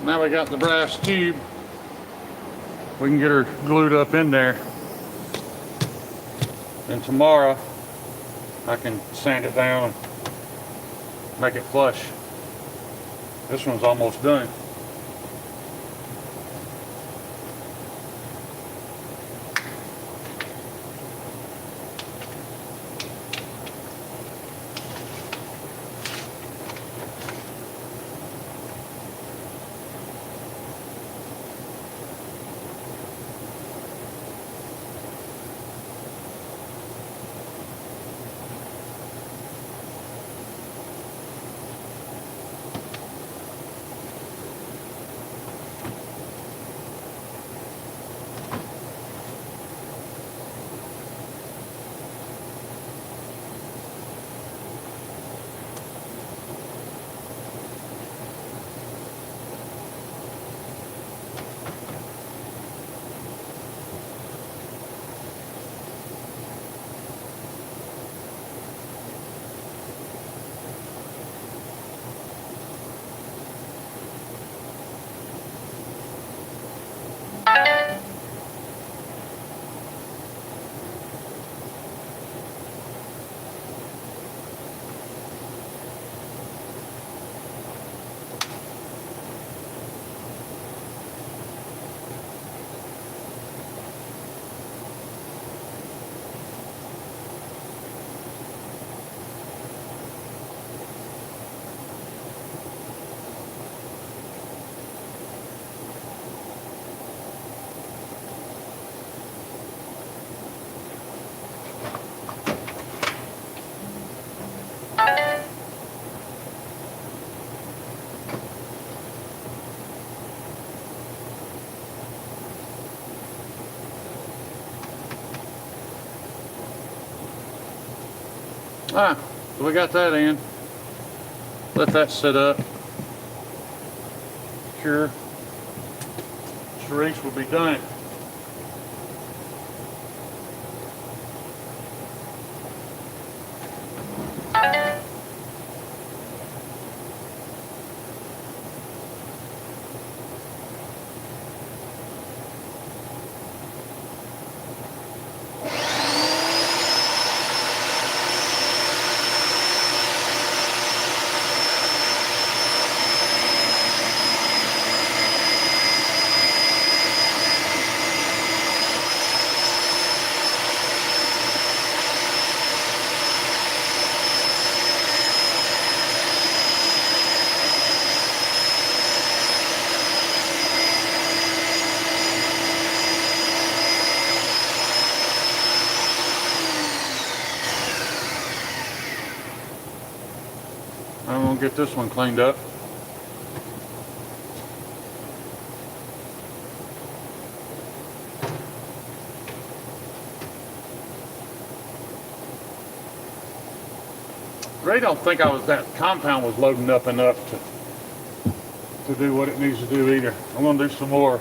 Now we got the brass tube. We can get her glued up in there. And tomorrow I can sand it down and make it flush. This one's almost done. Ah, so we got that in. Let that sit up. Sure. Sharice will be done. I'm gonna get this one cleaned up. Ray don't think that compound was loading up enough to do what it needs to do either. I'm gonna do some more.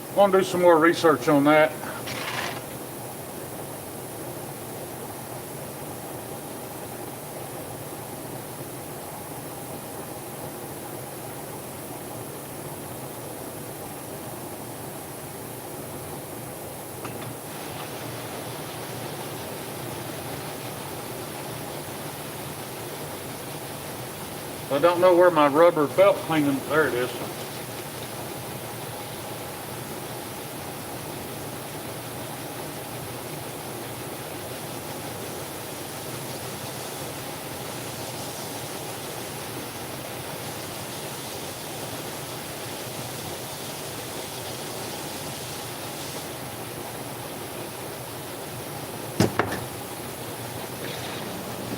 I'm gonna do some more research on that. I don't know where my rubber belt cleaning, there it is.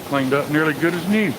Cleaned up nearly good as new.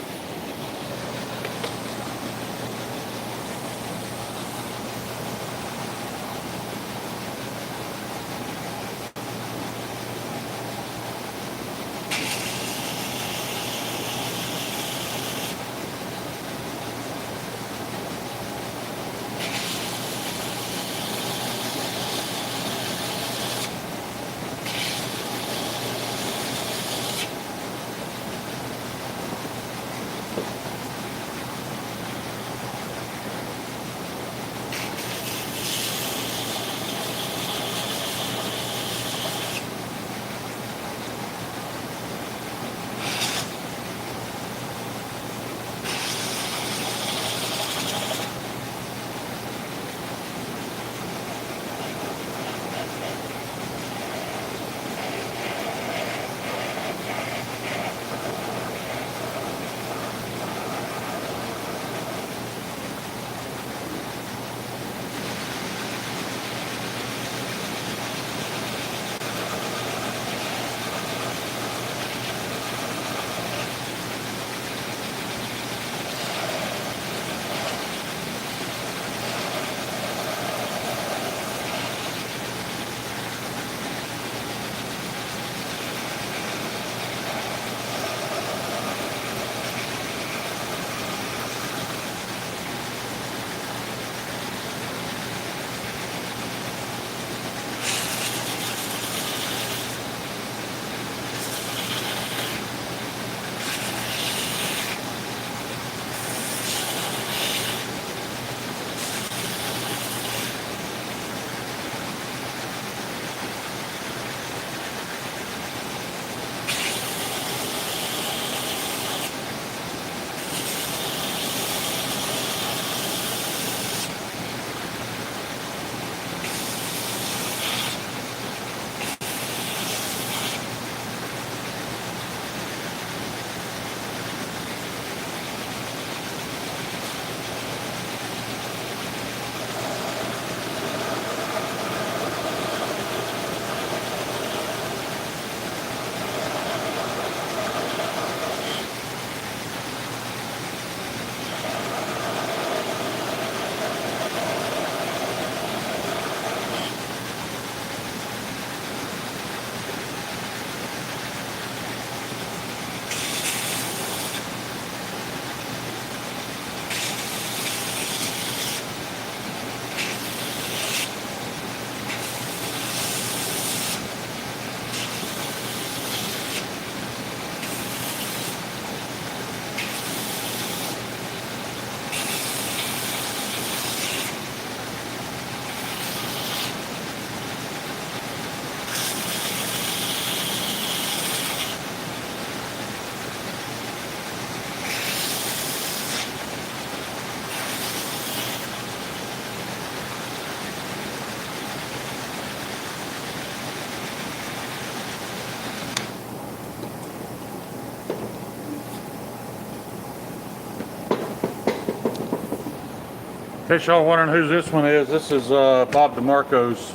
In case y'all wondering who this one is, this is Bob DeMarco's.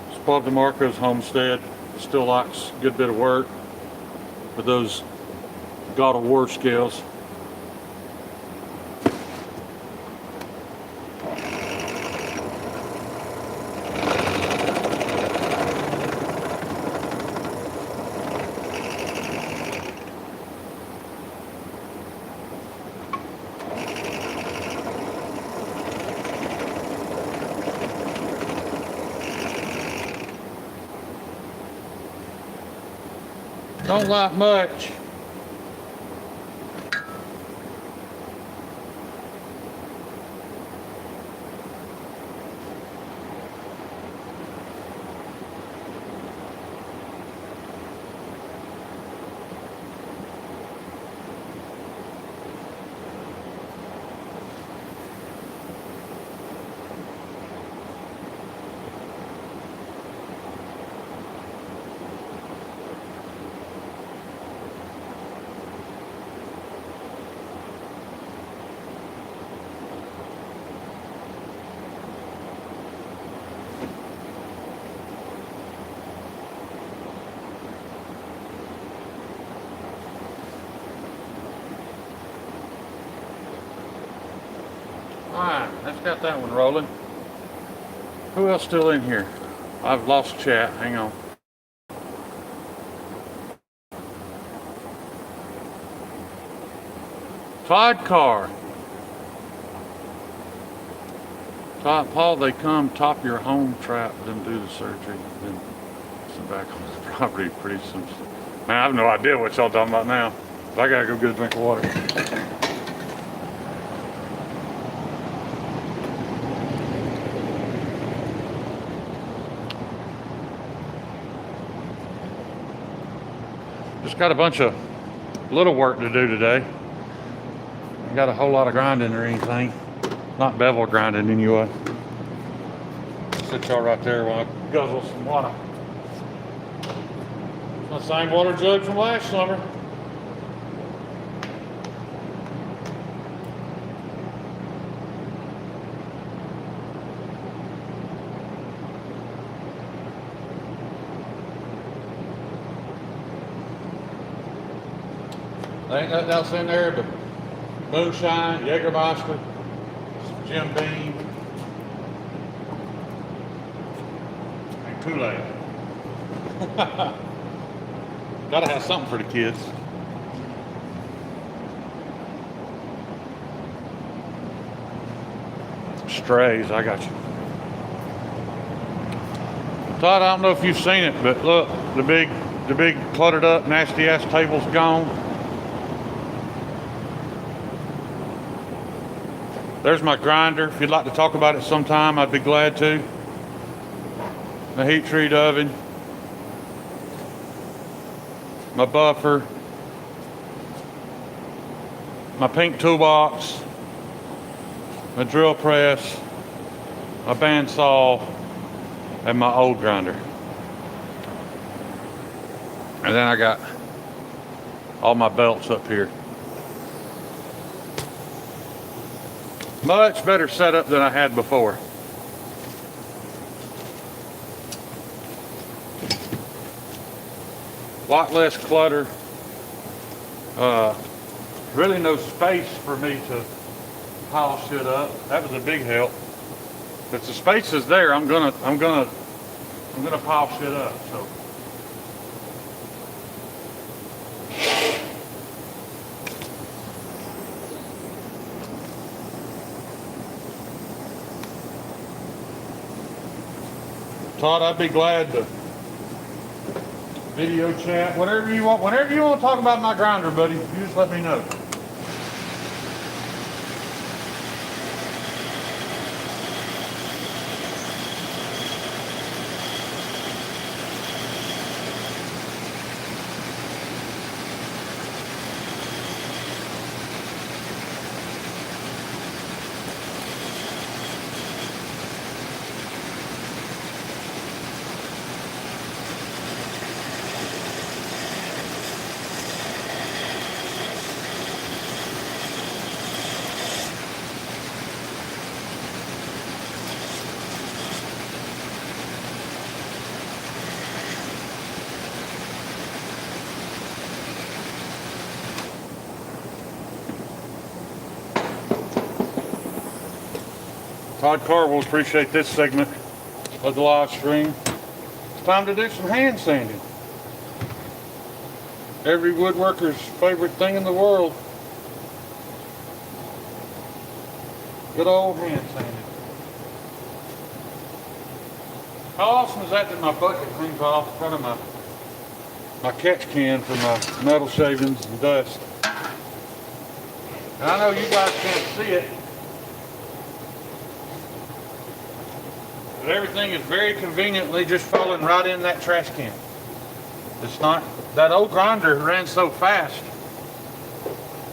It's Bob DeMarco's homestead. Still likes a good bit of work with those God of War scales. Don't like much. Alright, that's got that one rolling. Who else still in here? I've lost chat. Hang on. Todd Carr. Todd, Paul, they come top your home trap, then do the surgery, then some back on the property pretty soon. Man, I have no idea what y'all talking about now. But I gotta go get a drink of water. Just got a bunch of little work to do today. Got a whole lot of grinding or anything. Not bevel grinding anyway. Sit y'all right there while I guzzle some water. It's my same water jug from last summer. There ain't nothing else in there but moonshine, Jägermeister, Jim Beam, and Kool-Aid. Gotta have something for the kids. Strays, I got you. Todd, I don't know if you've seen it, but look, the big cluttered up, nasty ass table's gone. There's my grinder. If you'd like to talk about it sometime, I'd be glad to. My heat treat oven. My buffer. My pink toolbox. My drill press. My bandsaw. And my old grinder. And then I got all my belts up here. Much better setup than I had before. Lot less clutter. Really no space for me to pile shit up. That was a big help. If the space is there, I'm gonna pile shit up. So. Todd, I'd be glad to video chat, whatever you want. Whenever you want to talk about my grinder, buddy, you just let me know. Todd Carr will appreciate this segment of the live stream. It's time to do some hand sanding. Every woodworker's favorite thing in the world. Good old hand sanding. How awesome is that my bucket cleans off in front of my catch can for my metal shavings and dust. And I know you guys can't see it, but everything is very conveniently just falling right in that trash can. It's not, that old grinder ran so fast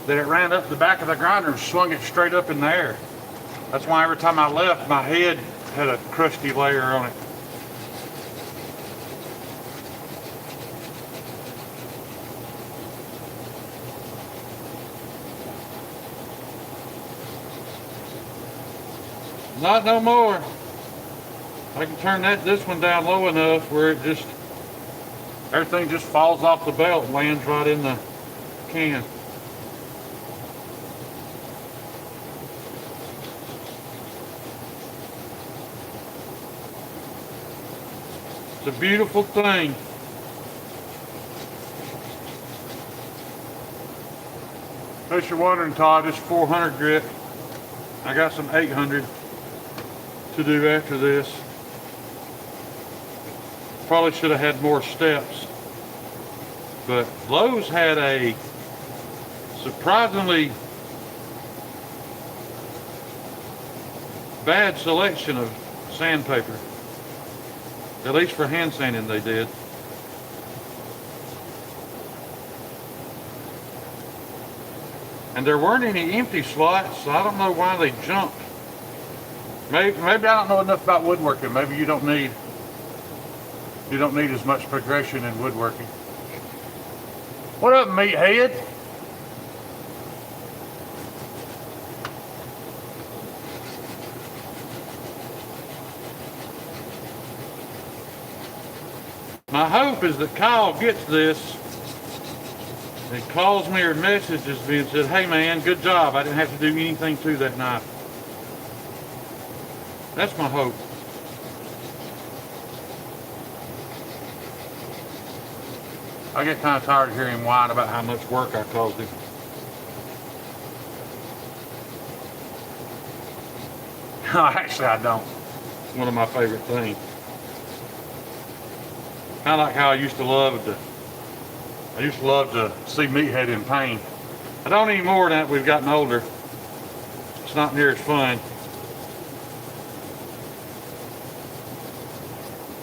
that it ran up the back of the grinder and swung it straight up in the air. That's why every time I left, my head had a crusty layer on it. Not no more. I can turn this one down low enough where it just, everything just falls off the belt and lands right in the can. It's a beautiful thing. In case you're wondering, Todd, this 400 grit. I got some 800 to do after this. Probably should have had more steps, but Lowe's had a surprisingly bad selection of sandpaper. At least for hand sanding they did. And there weren't any empty slots, so I don't know why they jumped. Maybe I don't know enough about woodworking. Maybe you don't need as much progression in woodworking. What up, meathead? My hope is that Kyle gets this and calls me or messages me and said, hey man, good job. I didn't have to do anything to that knife. That's my hope. I get kind of tired of hearing him whine about how much work I caused him. No, actually I don't. It's one of my favorite things. Kind of like how I used to love to see Meathead in pain. I don't anymore now that we've gotten older. It's not near as fun.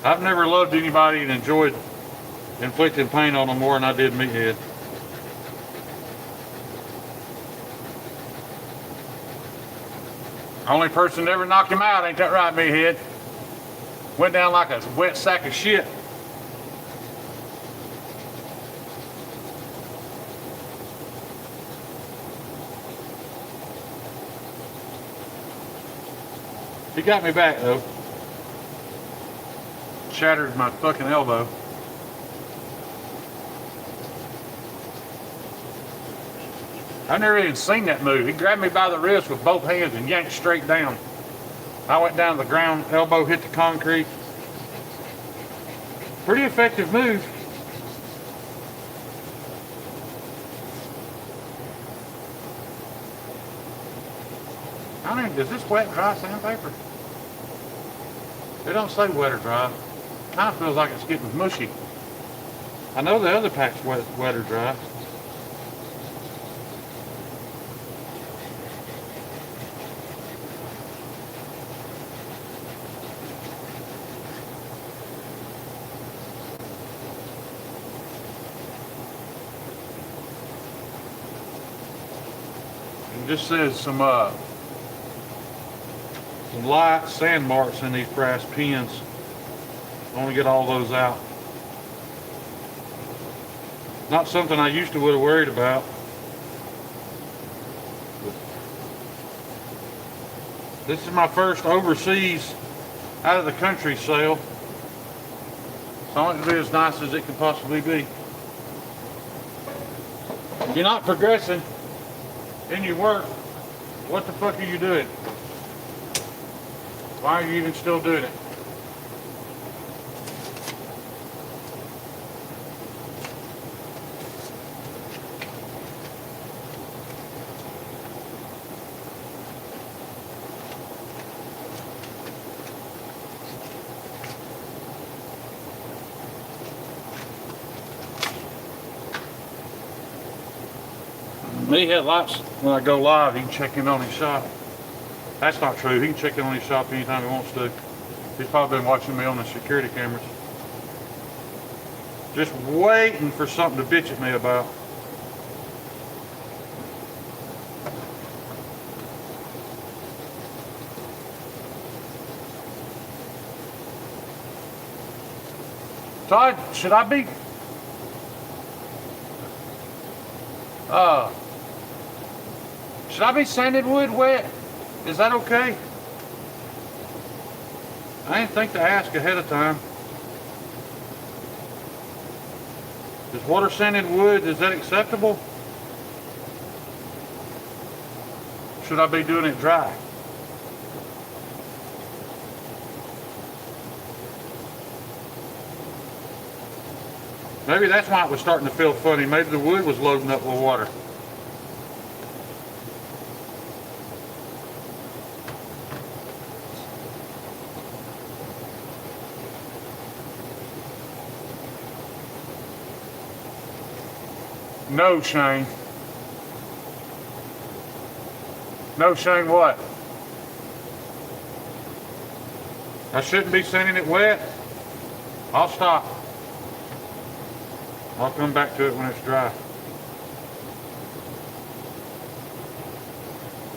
I've never loved anybody and enjoyed inflicting pain on them more than I did Meathead. Only person that ever knocked him out, ain't that right, Meathead? Went down like a wet sack of shit. He got me back though. Shattered my fucking elbow. I've never even seen that move. He grabbed me by the wrist with both hands and yanked straight down. I went down to the ground, elbow hit the concrete. Pretty effective move. I mean, is this wet, dry sandpaper? It don't say wet or dry. Kind of feels like it's getting mushy. I know the other pack's wet or dry. It just says some light sand marks in these brass pins. I want to get all those out. Not something I used to would have worried about. This is my first overseas out of the country sale. So I want it to be as nice as it can possibly be. If you're not progressing in your work, what the fuck are you doing? Why are you even still doing it? Me headlights, when I go live, he can check in on his shop. That's not true. He can check in on his shop anytime he wants to. He's probably been watching me on the security cameras. Just waiting for something to bitch at me about. Todd, should I be... should I be sanding wood wet? Is that okay? I didn't think to ask ahead of time. Is water sanded wood, is that acceptable? Should I be doing it dry? Maybe that's why it was starting to feel funny. Maybe the wood was loading up with water. No, Shane. No, Shane, what? I shouldn't be sanding it wet? I'll stop. I'll come back to it when it's dry.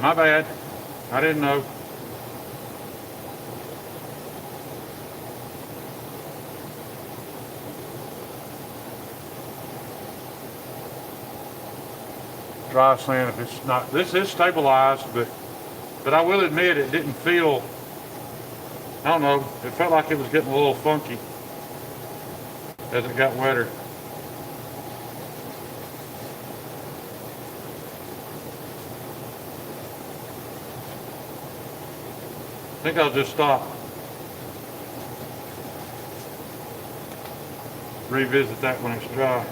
My bad. I didn't know. Dry sand if it's not. This is stabilized, but I will admit it didn't feel, I don't know, it felt like it was getting a little funky as it got wetter. I think I'll just stop. Revisit that when it's dry.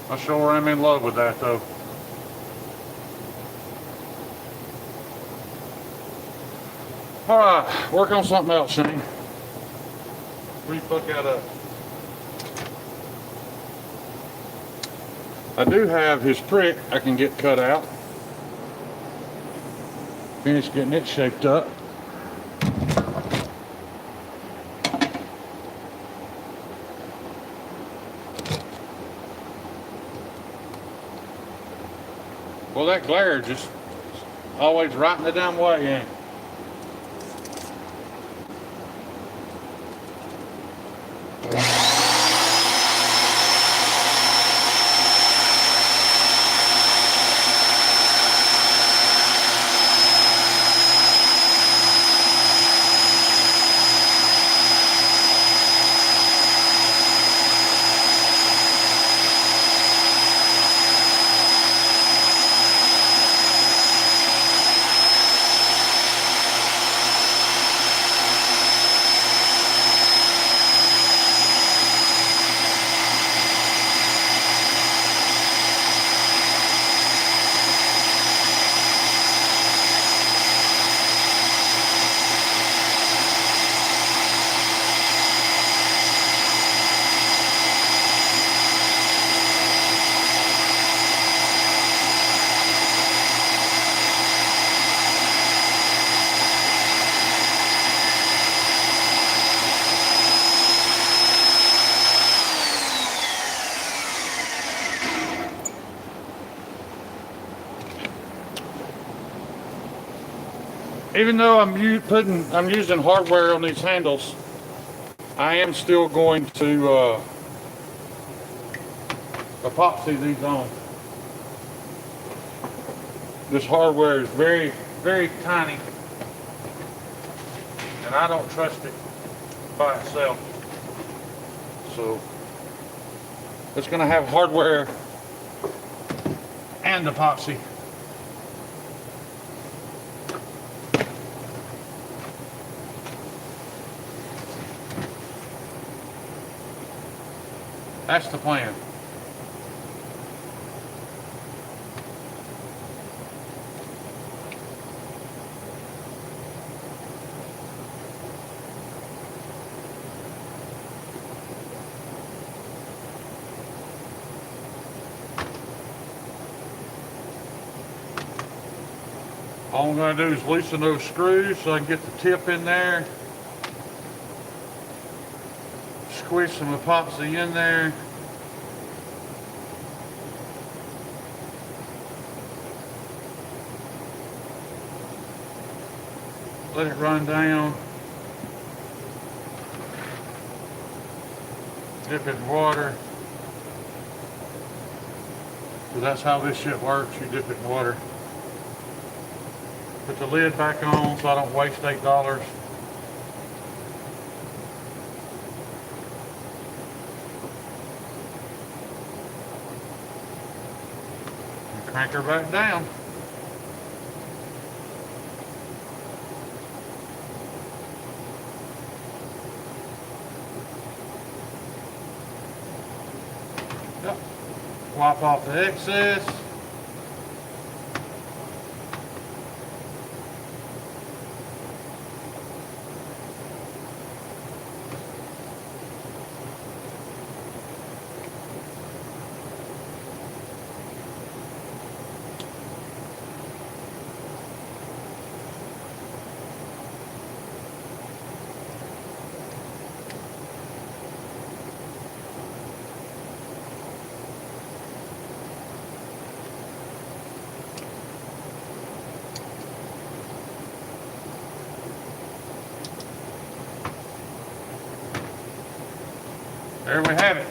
I sure am in love with that though. Alright, work on something else, Shane. Re-fuck that up. I do have his prick I can get cut out. Finish getting it shaped up. Well, that glare just always right in the damn way, ain't it? Even though I'm using hardware on these handles, I am still going to epoxy these on. This hardware is very, very tiny, and I don't trust it by itself. So it's going to have hardware and epoxy. That's the plan. All I'm going to do is loosen those screws so I can get the tip in there. Squish some epoxy in there. Let it run down. Dip it in water. So that's how this shit works. You dip it in water. Put the lid back on so I don't waste $8. And crank her back down. Yep. Wipe off the excess. There we have it.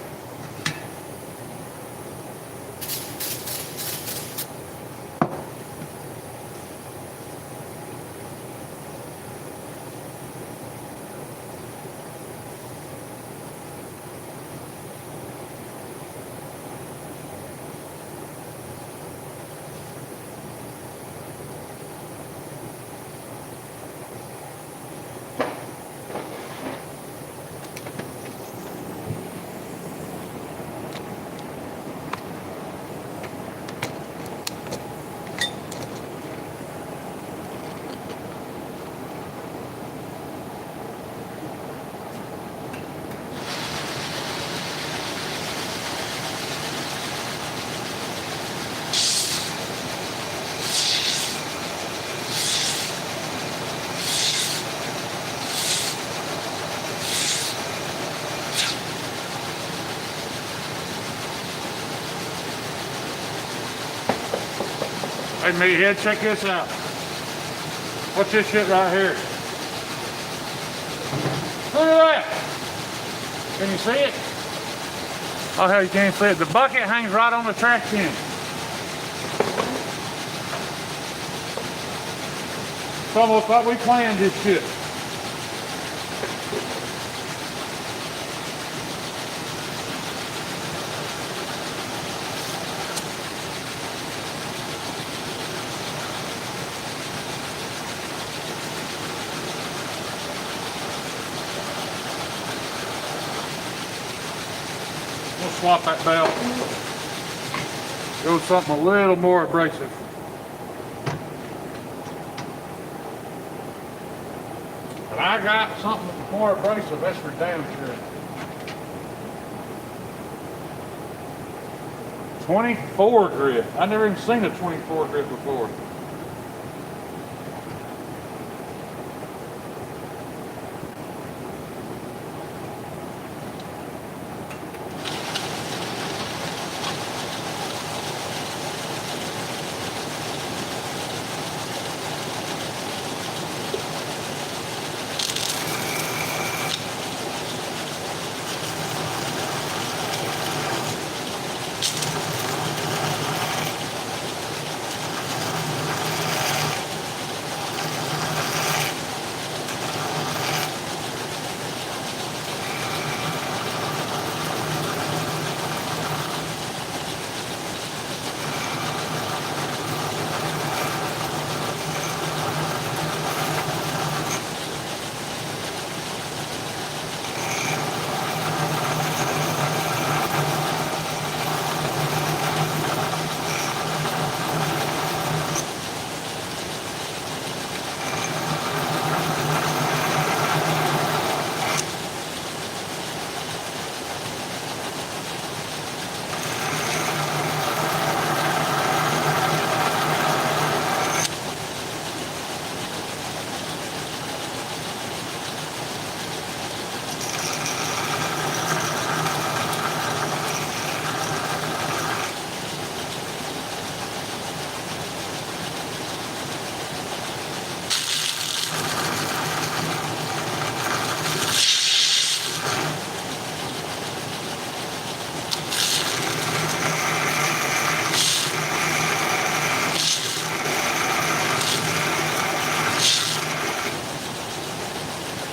Hey, meathead, check this out. What's this shit right here? Look at that. Can you see it? Oh, hell, you can't see it. The bucket hangs right on the trash can. It's almost like we planned this shit. We'll swap that belt. Go something a little more abrasive. But I got something more abrasive, that's for damn sure. 24 grit. I've never even seen a 24 grit before.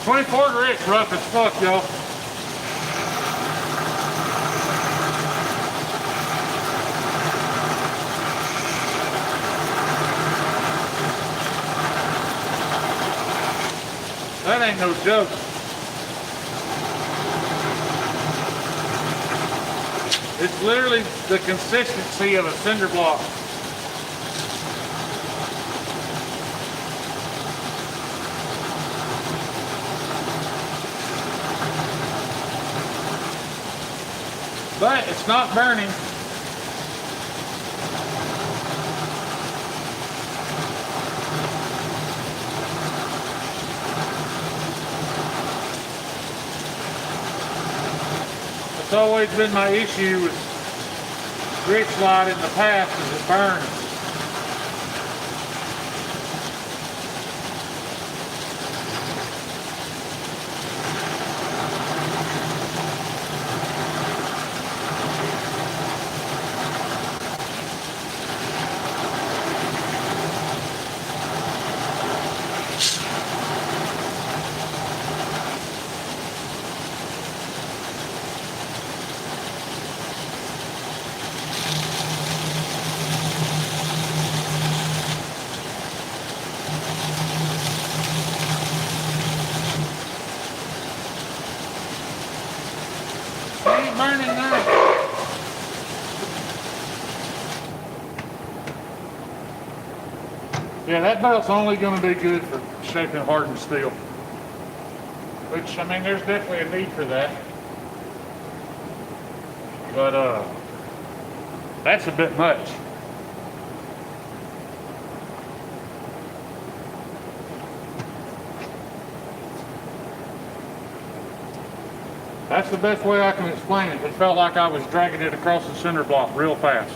24 grit's rough as fuck, y'all. That ain't no joke. It's literally the consistency of a cinder block. But it's not burning. It's always been my issue with grit slide in the past is it burns. It ain't burning now. Yeah, that belt's only going to be good for shaping hardened steel. Which, I mean, there's definitely a need for that. But, that's a bit much. That's the best way I can explain it. It felt like I was dragging it across the cinder block real fast.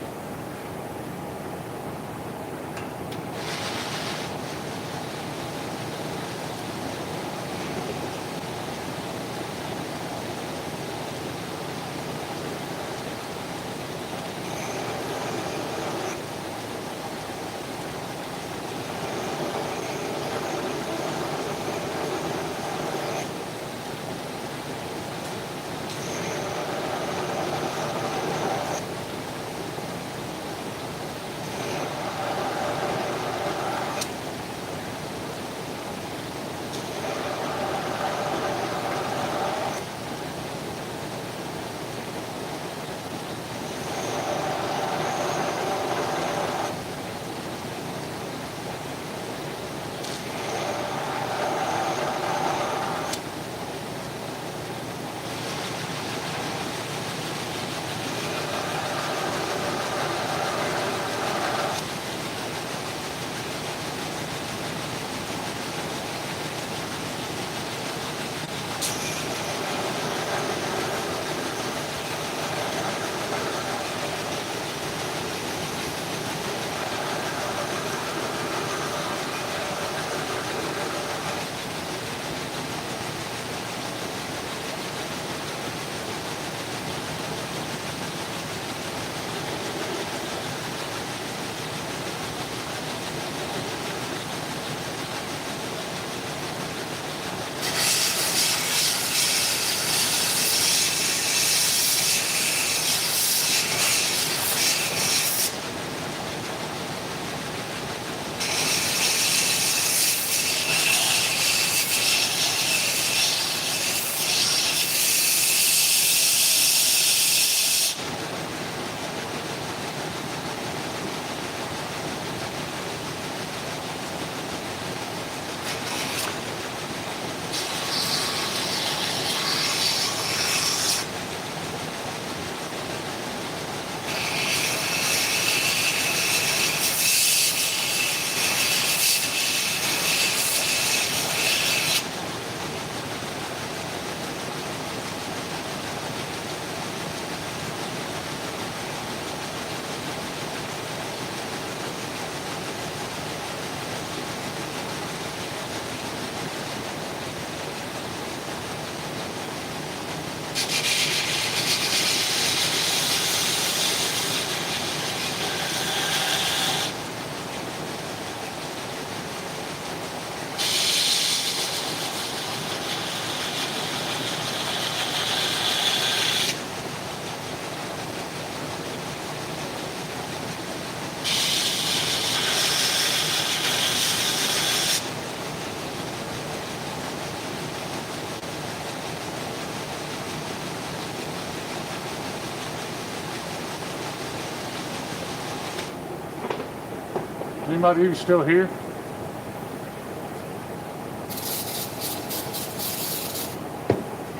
Anybody who's still here?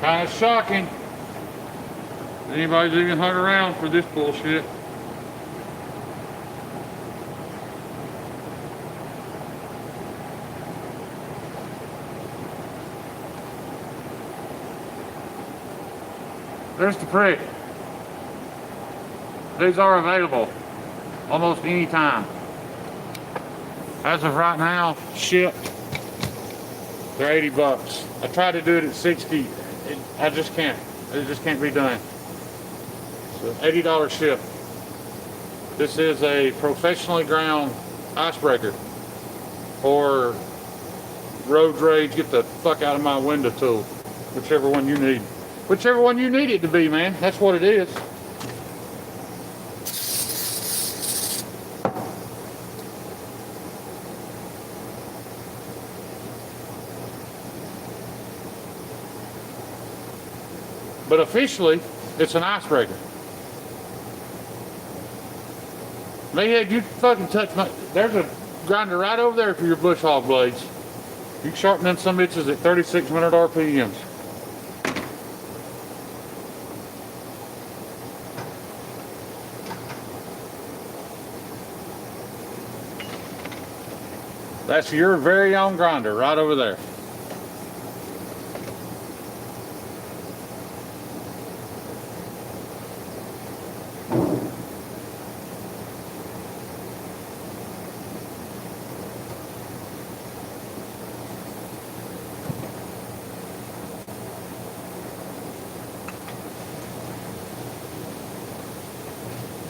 Kind of shocking. Anybody's even hung around for this bullshit. There's the prick. These are available almost any time. As of right now, shipped. They're 80 bucks. I tried to do it at 60. I just can't. It just can't be done. So $80 ship. This is a professionally ground icebreaker or road rage, get the fuck out of my window tool. Whichever one you need. Whichever one you need it to be, man. That's what it is. But officially, it's an icebreaker. Mayhead, you fucking touch my... There's a grinder right over there for your bush hog blades. You can sharpen them some bitches at 3,600 RPMs. That's your very own grinder right over there.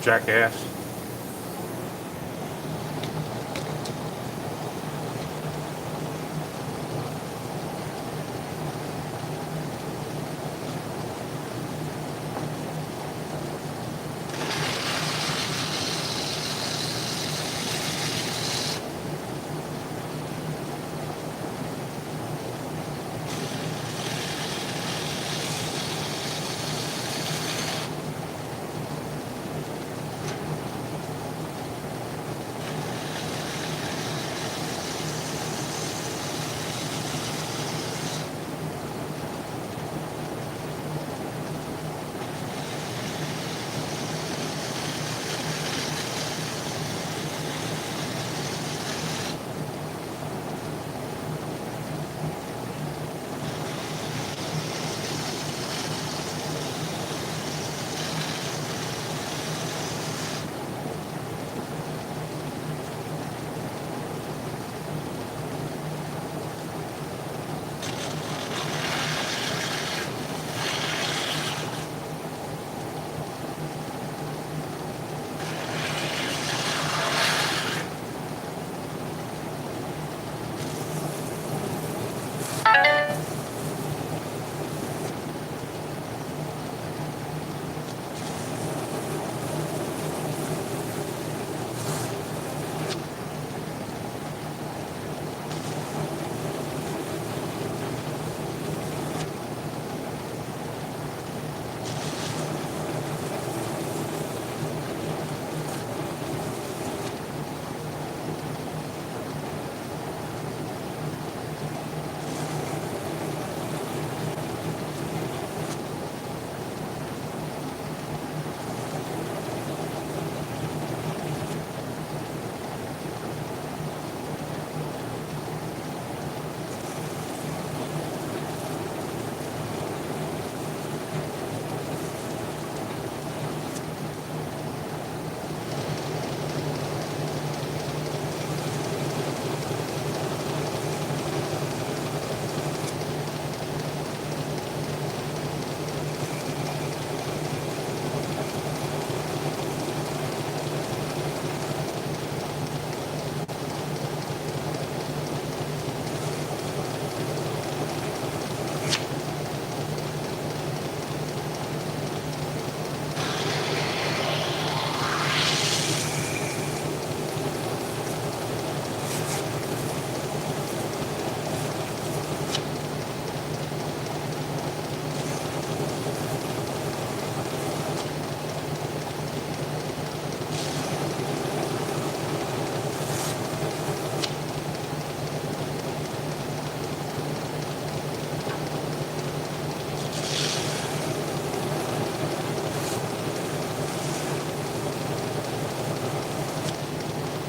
Jackass.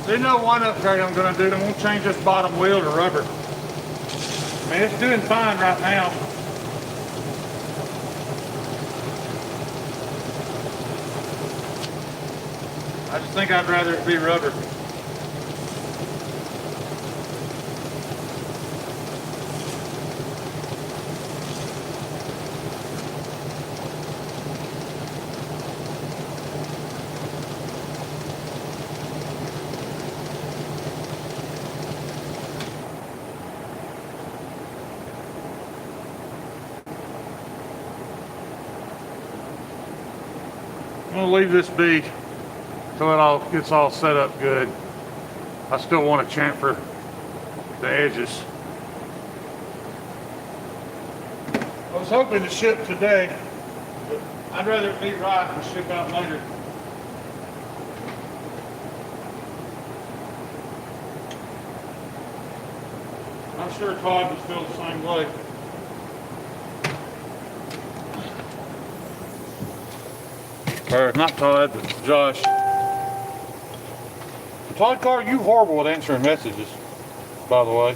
There's no one upgrade I'm gonna do. I'm gonna change this bottom wheel to rubber. Man, it's doing fine right now. I just think I'd rather it be rubber. I'm gonna leave this be till it all gets all set up good. I still want to chamfer the edges. I was hoping to ship today, but I'd rather it be right and ship out later. I'm sure Todd was feel the same way. Or not Todd, but Josh. Todd Carter, you horrible at answering messages, by the way.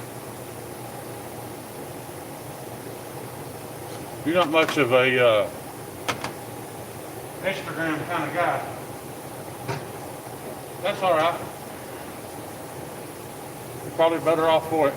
You're not much of a Instagram kind of guy. That's all right. You're probably better off for it.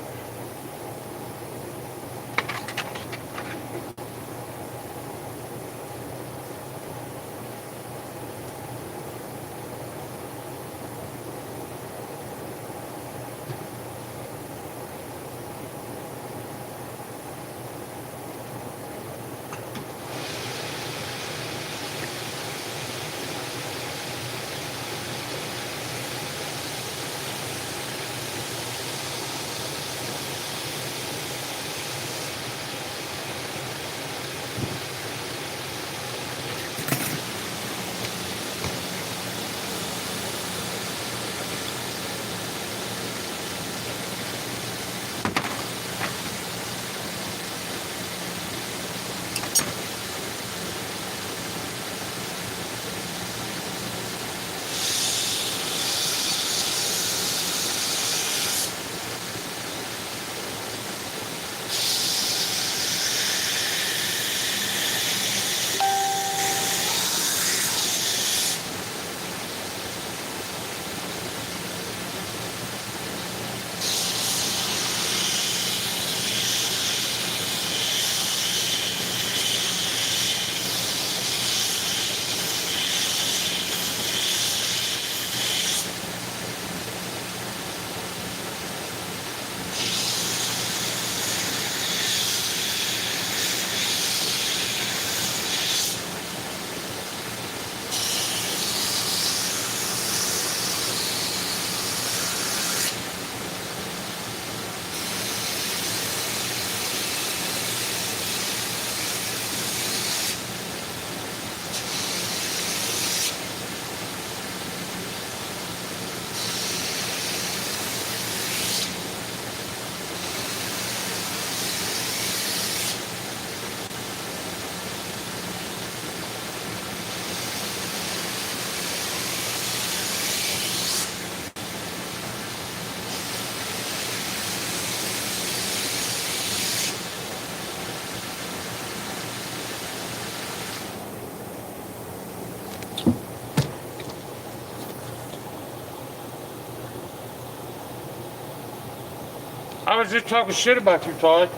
I was just talking shit about you, Todd.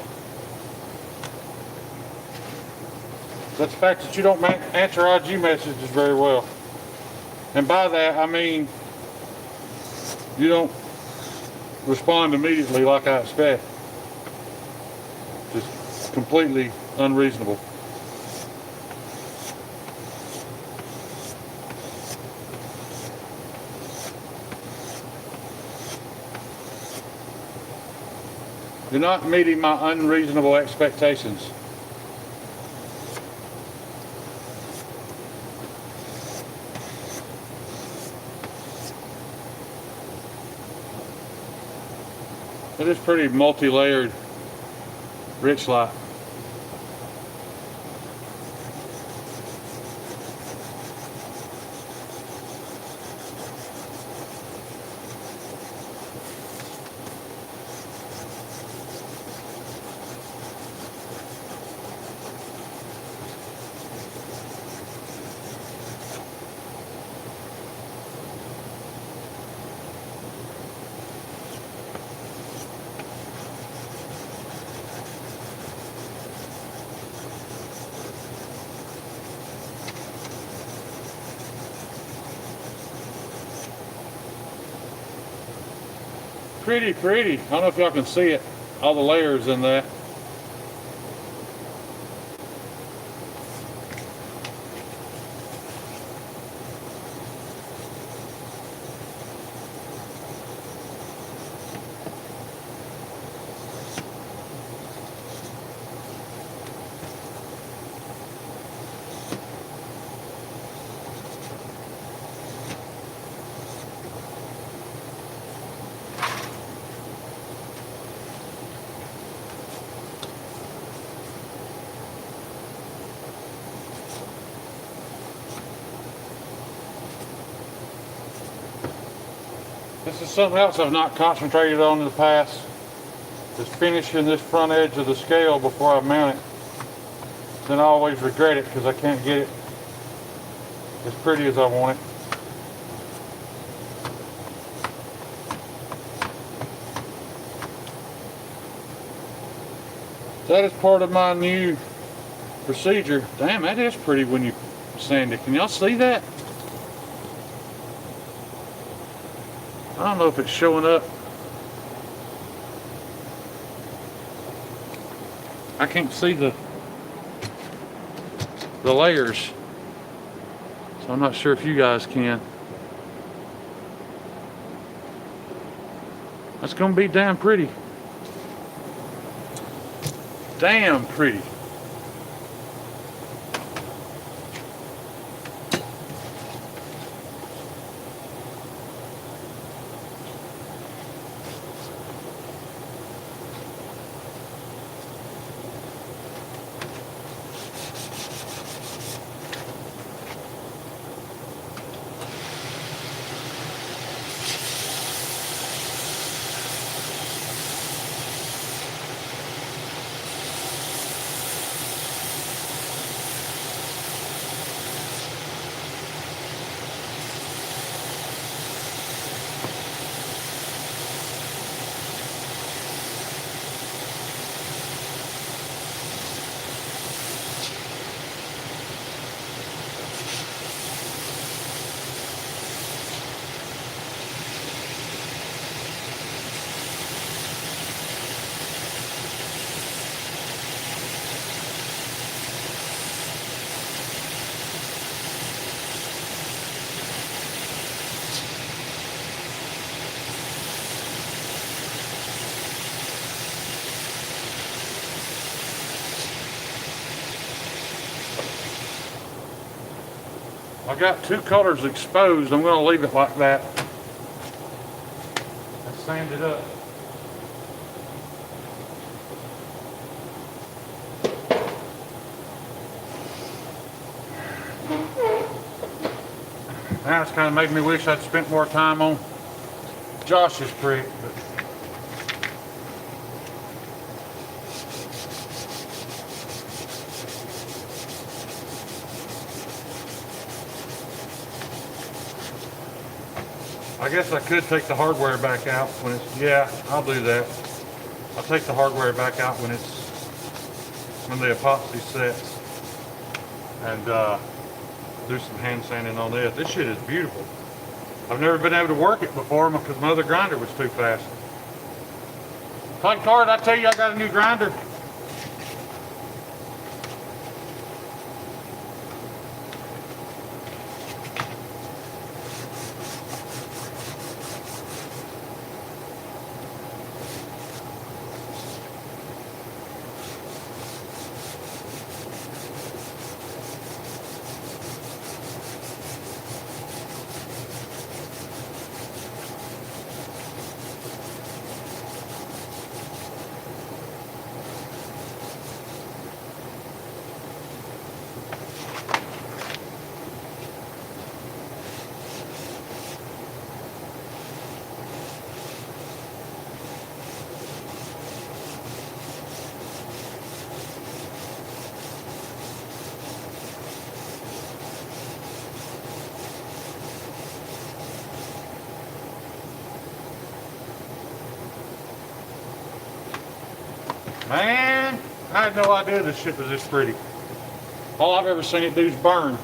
That's the fact that you don't answer IG messages very well. And by that, I mean you don't respond immediately like I expect. Just completely unreasonable. You're not meeting my unreasonable expectations. It is pretty multi-layered, rich life. pretty, pretty. I don't know if y'all can see it. All the layers in that. This is something else I've not concentrated on in the past, is finishing this front edge of the scale before I mount it. Then I always regret it because I can't get it as pretty as I want it. That is part of my new procedure. Damn, that is pretty when you sand it. Can y'all see that? I don't know if it's showing up. I can't see the layers, so I'm not sure if you guys can. That's gonna be damn pretty. Damn pretty. I got two colors exposed. I'm going to leave it like that. I sand it up. Now it's kind of making me wish I'd spent more time on Josh's prick, but I guess I could take the hardware back out when it's, yeah, I'll do that. I'll take the hardware back out when the epoxy sets and do some hand sanding on it. This shit is beautiful. I've never been able to work it before because my other grinder was too fast. Todd Card, I tell you I got a new grinder. Man, I had no idea this shit was this pretty. All I've ever seen it do is burn.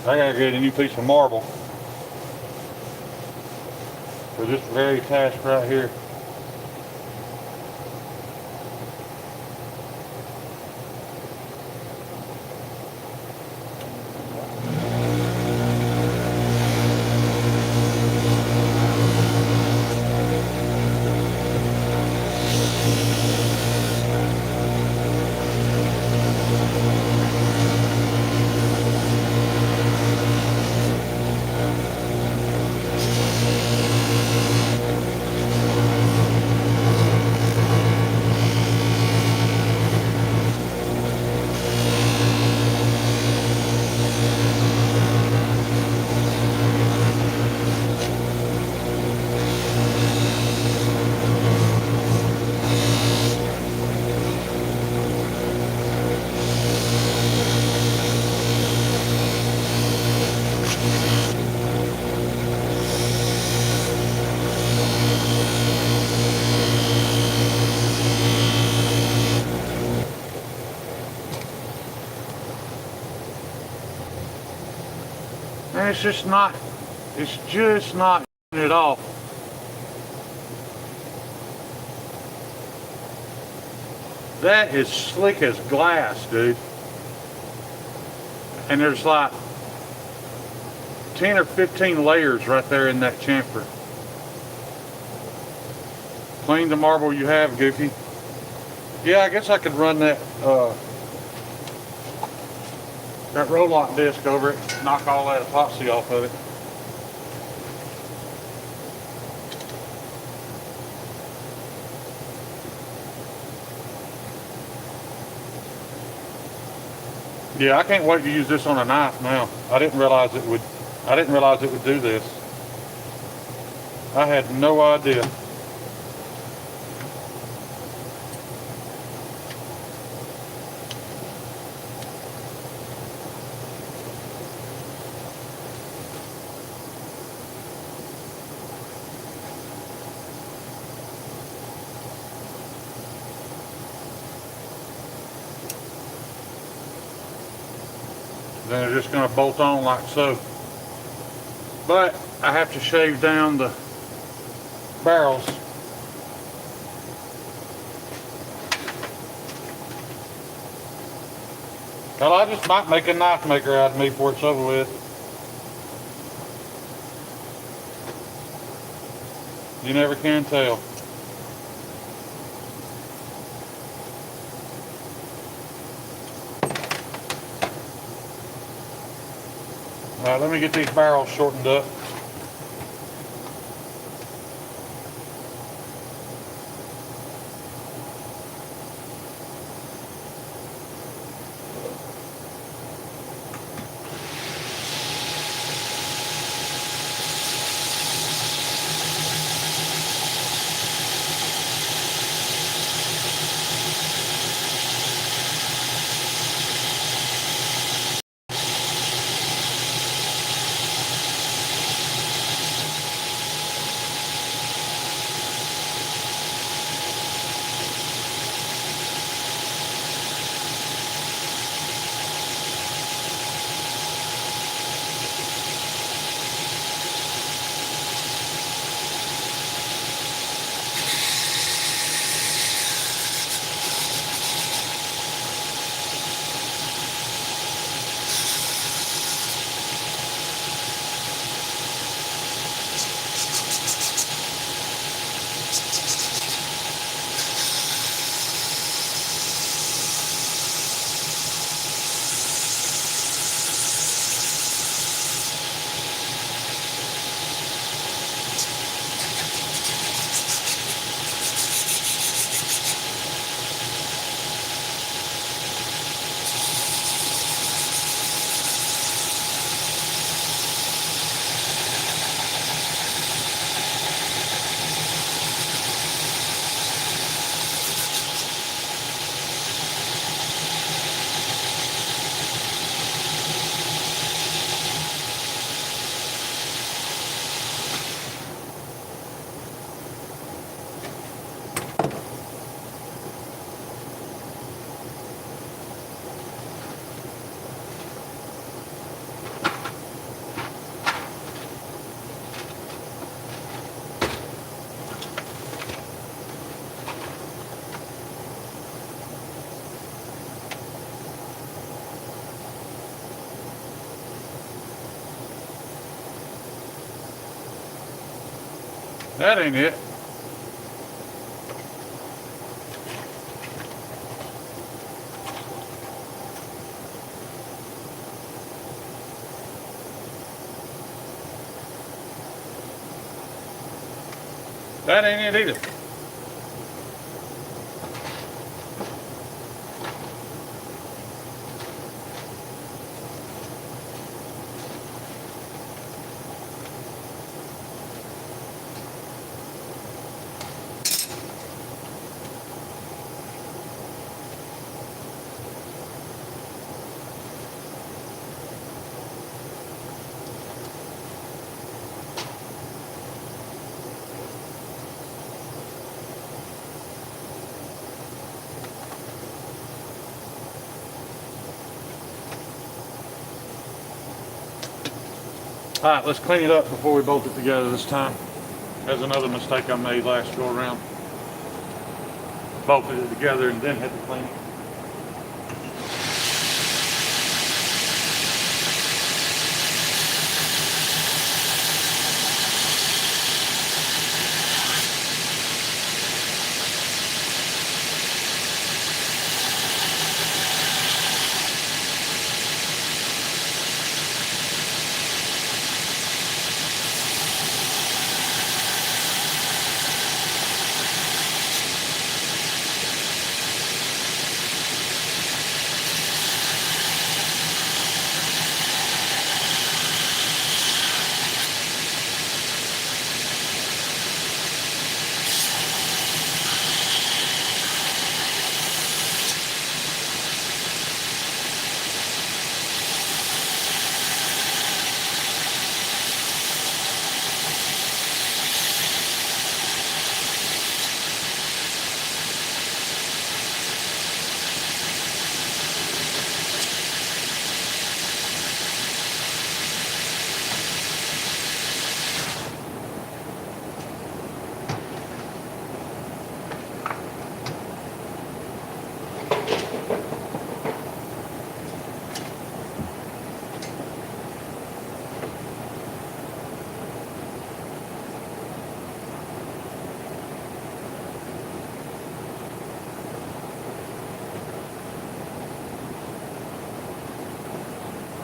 I gotta get a new piece of marble for this very task right here. And it's just not it off. That is slick as glass, dude. And there's like 10 or 15 layers right there in that chamfer. Clean the marble you have, Goofy. Yeah, I guess I could run that roll-lock disc over it, knock all that epoxy off of it. Yeah, I can't wait to use this on a knife now. I didn't realize it would do this. I had no idea. Then they're just going to bolt on like so. But I have to shave down the barrels. Well, I just might make a knife maker out of me before it's over with. You never can tell. All right, let me get these barrels shortened up. That ain't it. That ain't it either. All right, let's clean it up before we bolt it together this time. That's another mistake I made last go around. Bolted it together and then had to clean it.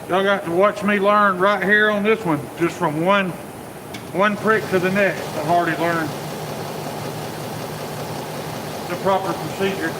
Y'all got to watch me learn right here on this one, just from one prick to the next. I've already learned the proper procedure.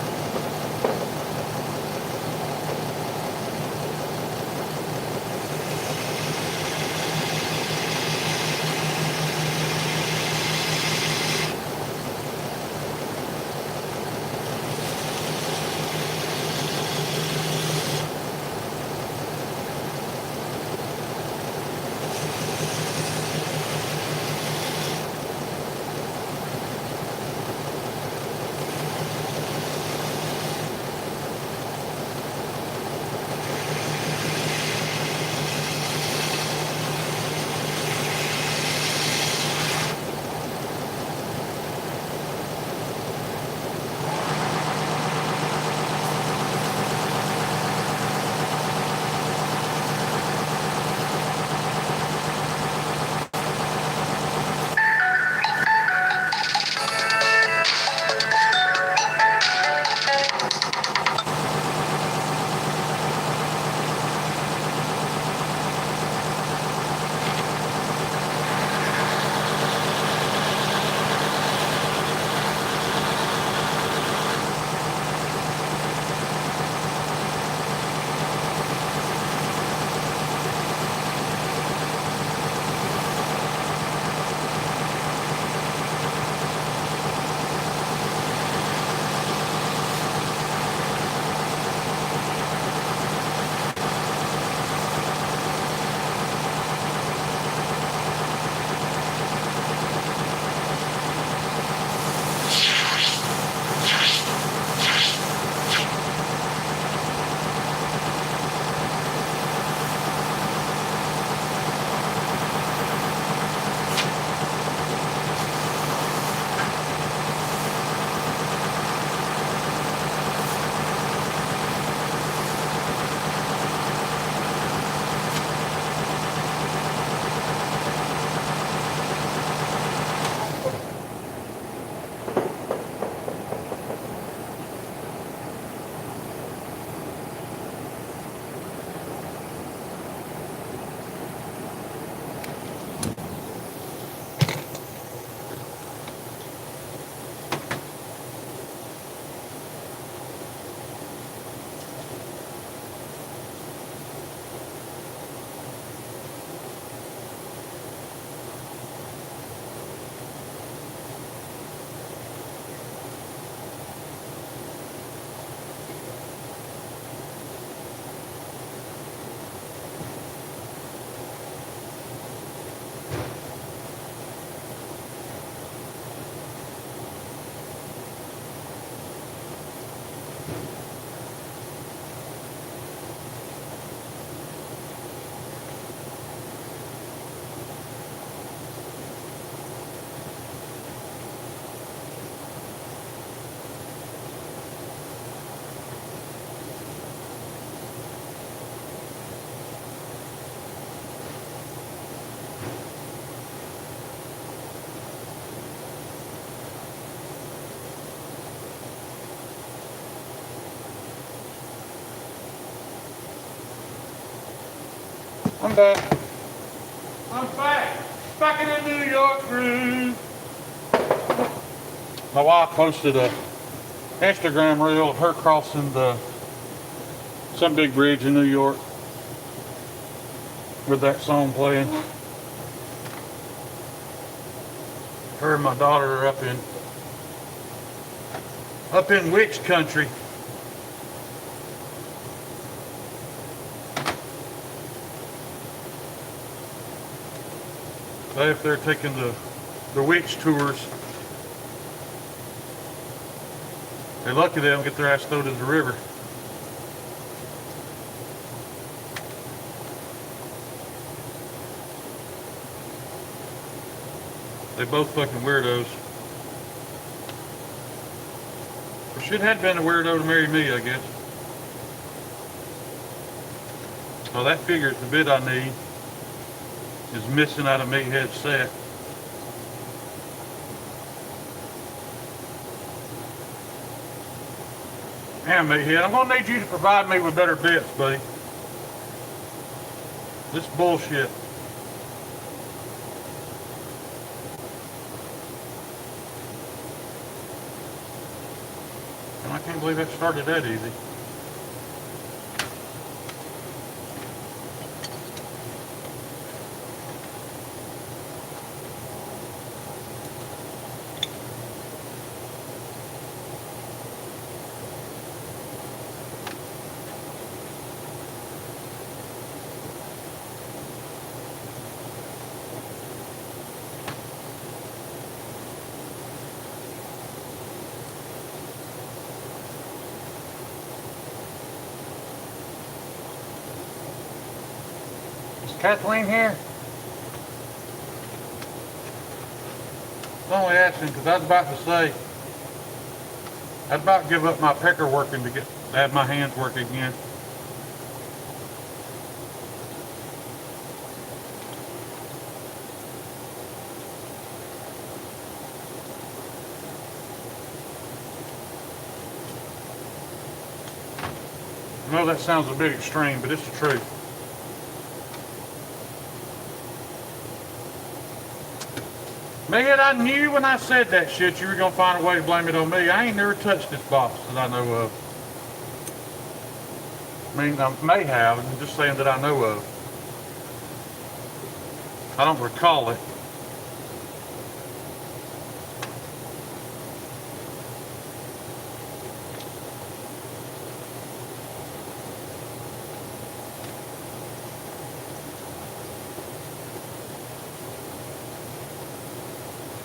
I'm back. I'm back. Back in the New York groove. My wife posted a Instagram reel of her crossing some big bridge in New York with that song playing. Her and my daughter are up in witch country. If they're taking the witch tours, they're lucky they don't get their ass thrown in the river. They both fucking weirdos. Well, shit had been a weirdo to marry me, I guess. Well, that figures the bit I need is missing out of Meathead set. Damn, Meathead, I'm gonna need you to provide me with better bits, buddy. This bullshit. And I can't believe that started that easy. Kathleen here? I'm only asking because I was about to say, I'd about give up my pecker working to have my hands work again. I know that sounds a bit extreme, but it's the truth. Man, I knew when I said that shit you were going to find a way to blame it on me. I ain't never touched this box that I know of. I mean, I may have, I'm just saying that I know of. I don't recall it.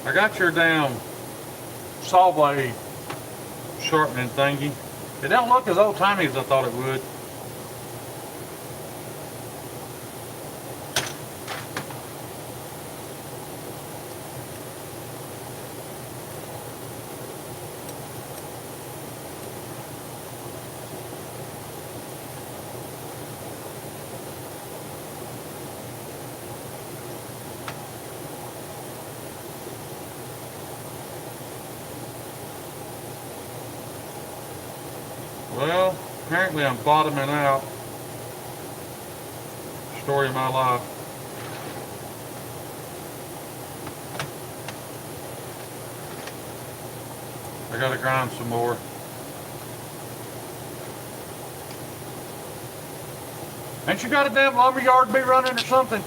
I got your damn saw blade sharpening thingy. It don't look as old-timey as I thought it would. Well, apparently I'm bottoming out. Story of my life. I gotta grind some more. Ain't you got a damn lumber yard to be running or something?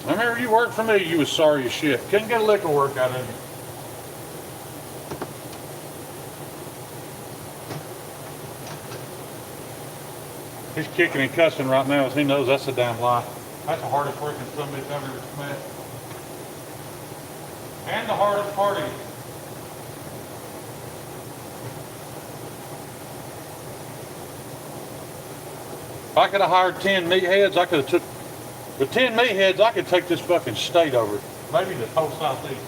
I remember you worked for me, you was sorry as shit. Couldn't get a lick of work out of you. He's kicking and cussing right now as he knows that's a damn lie. That's the hardest working somebody I've ever met. And the hardest party. If I could have hired 10 meatheads, I could have took... With 10 meatheads, I could take this fucking state over. Maybe the whole southeast.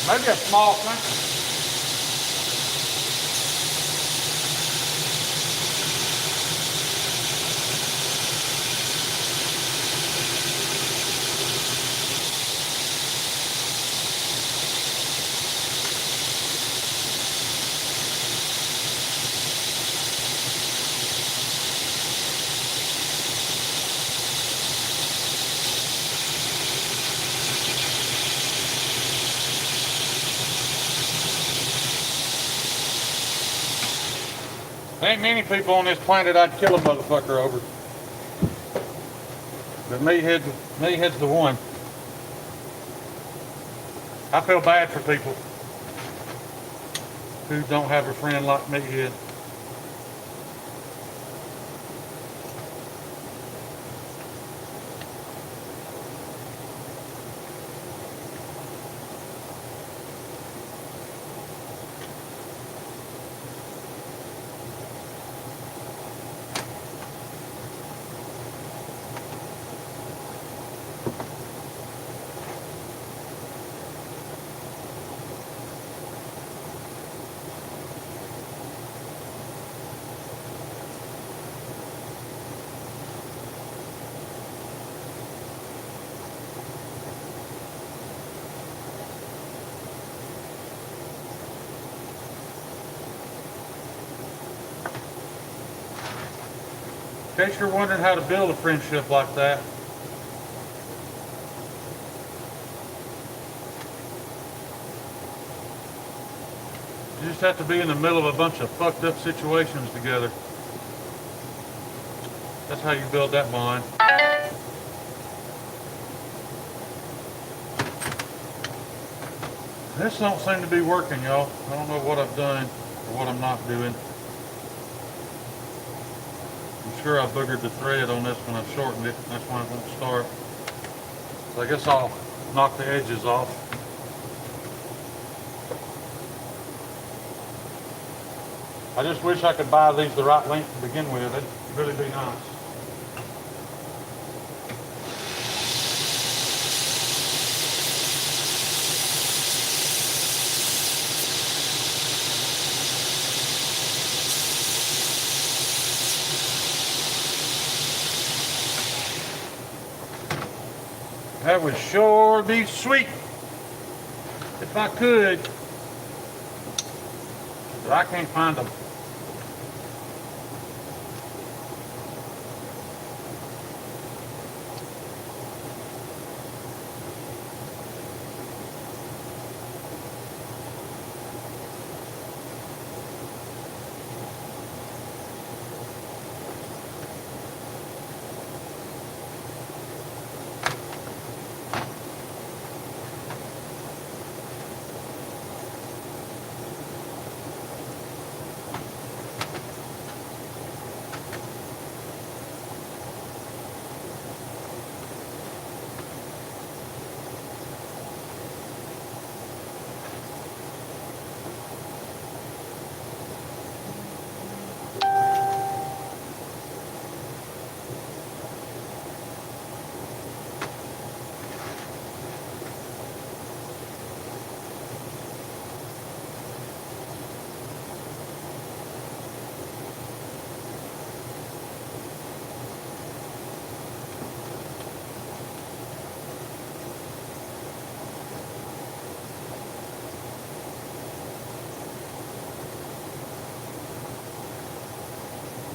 Maybe a small thing. There ain't many people on this planet I'd kill a motherfucker over. But meathead's the one. I feel bad for people who don't have a friend like meathead. In case you're wondering how to build a friendship like that, you just have to be in the middle of a bunch of fucked up situations together. That's how you build that bond. This don't seem to be working, y'all. I don't know what I've done or what I'm not doing. I'm sure I boogered the thread on this when I shortened it. That's why it won't start. So I guess I'll knock the edges off. I just wish I could buy these the right length to begin with. It'd really be nice. That would sure be sweet if I could, but I can't find them.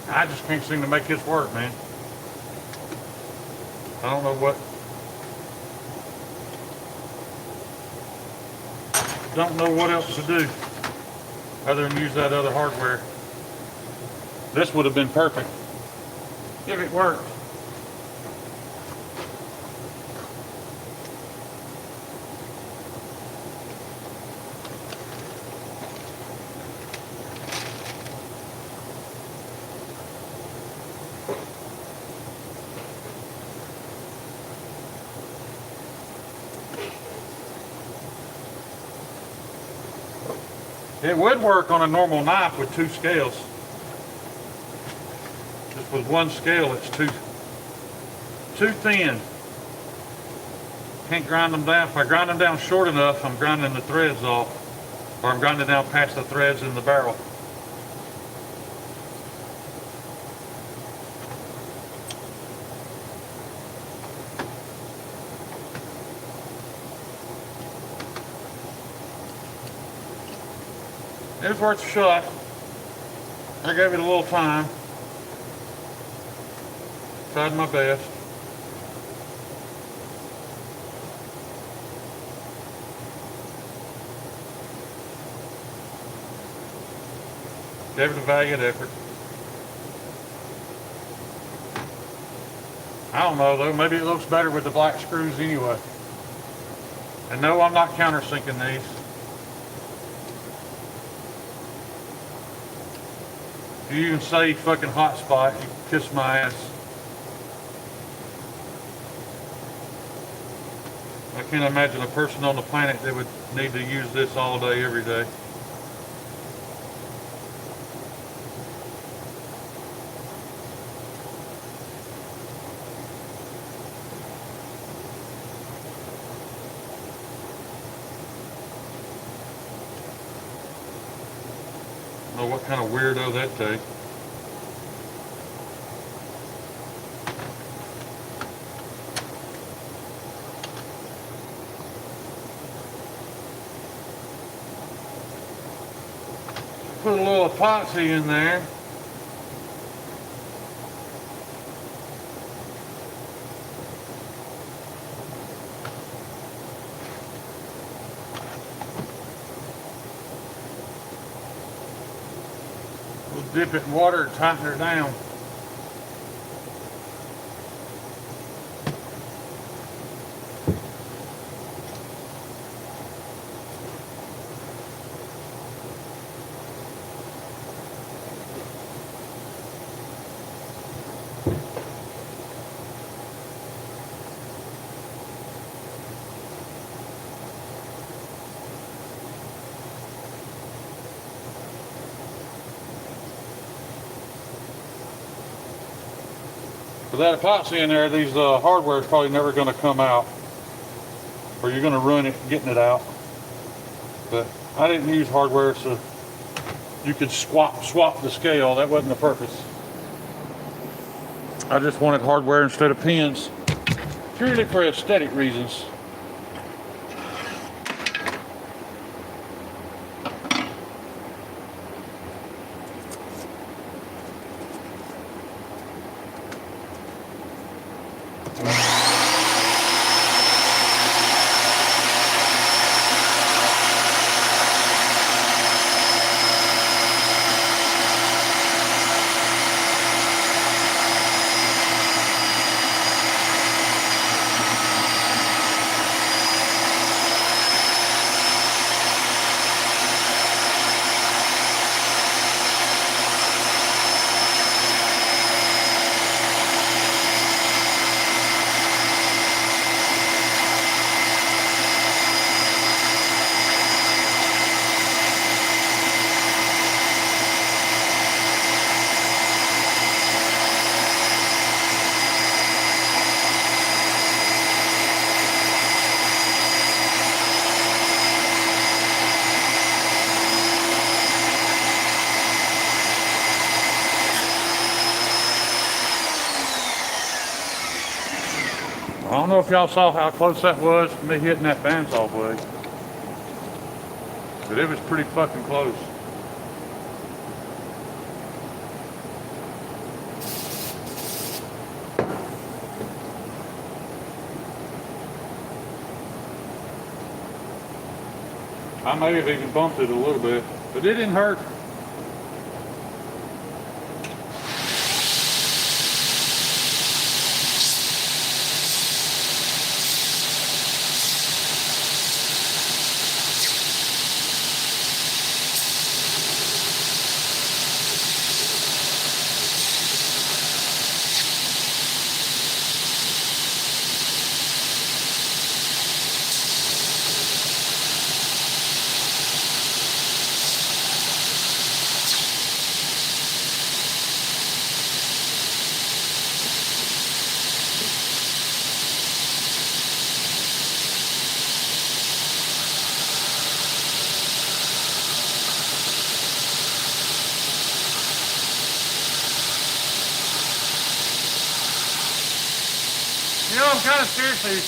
I just can't seem to make this work, man. I don't know what. Don't know what else to do other than use that other hardware. This would have been perfect if it worked. It would work on a normal knife with 2 scales. Just with 1 scale, it's too thin. Can't grind them down. If I grind them down short enough, I'm grinding the threads off, or I'm grinding down past the threads in the barrel. It was worth a shot. I gave it a little time. Tried my best. Gave it a valiant effort. I don't know though, maybe it looks better with the black screws anyway. And no, I'm not countersinking these. If you even say fucking hotspot, you kiss my ass. I can't imagine a person on the planet that would need to use this all day, every day. I don't know what kind of weirdo that takes. Put a little epoxy in there. We'll dip it in water and tighten her down. With that epoxy in there, these hardware is probably never going to come out, or you're going to ruin it getting it out. But I didn't use hardware so you could swap the scale. That wasn't the purpose. I just wanted hardware instead of pins, purely for aesthetic reasons. I don't know if y'all saw how close that was to me hitting that bandsaw blade, but it was pretty fucking close. I may have even bumped it a little bit, but it didn't hurt. You know, I'm kind of seriously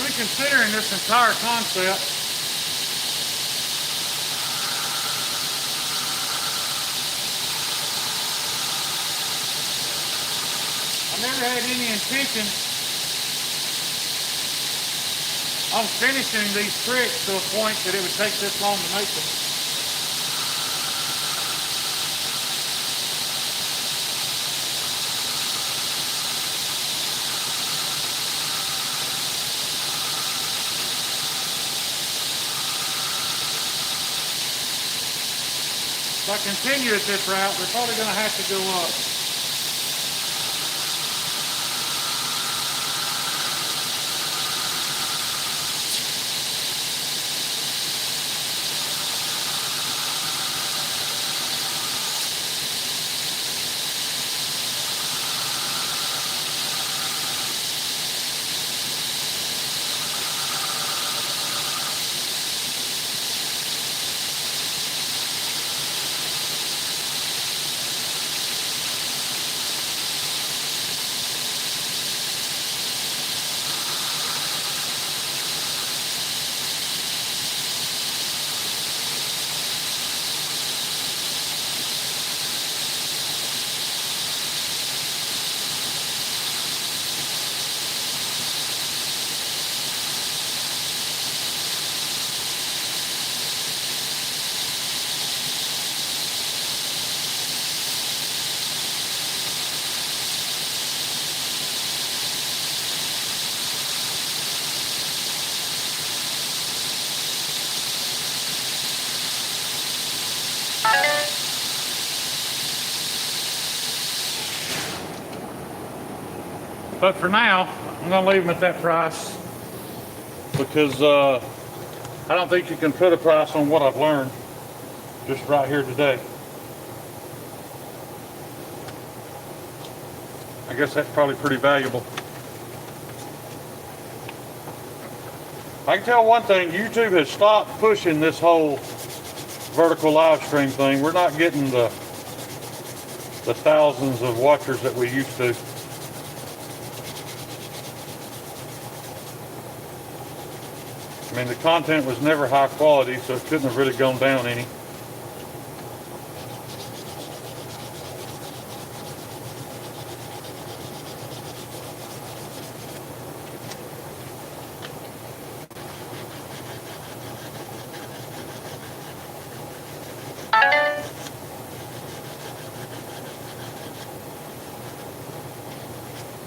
reconsidering this entire concept. I never had any intention on finishing these tricks to a point that it would take this long to make them. If I continue at this route, we're probably going to have to go up. But for now, I'm going to leave them at that price because I don't think you can put a price on what I've learned just right here today. I guess that's probably pretty valuable. I can tell one thing, YouTube has stopped pushing this whole vertical live stream thing. We're not getting the thousands of watchers that we used to. I mean, the content was never high quality, so it couldn't have really gone down any.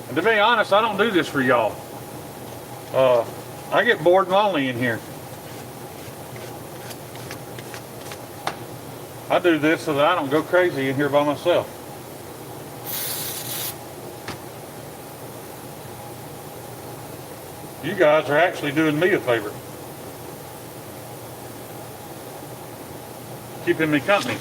And to be honest, I don't do this for y'all. I get bored and lonely in here. I do this so that I don't go crazy in here by myself. You guys are actually doing me a favor. Keeping me company.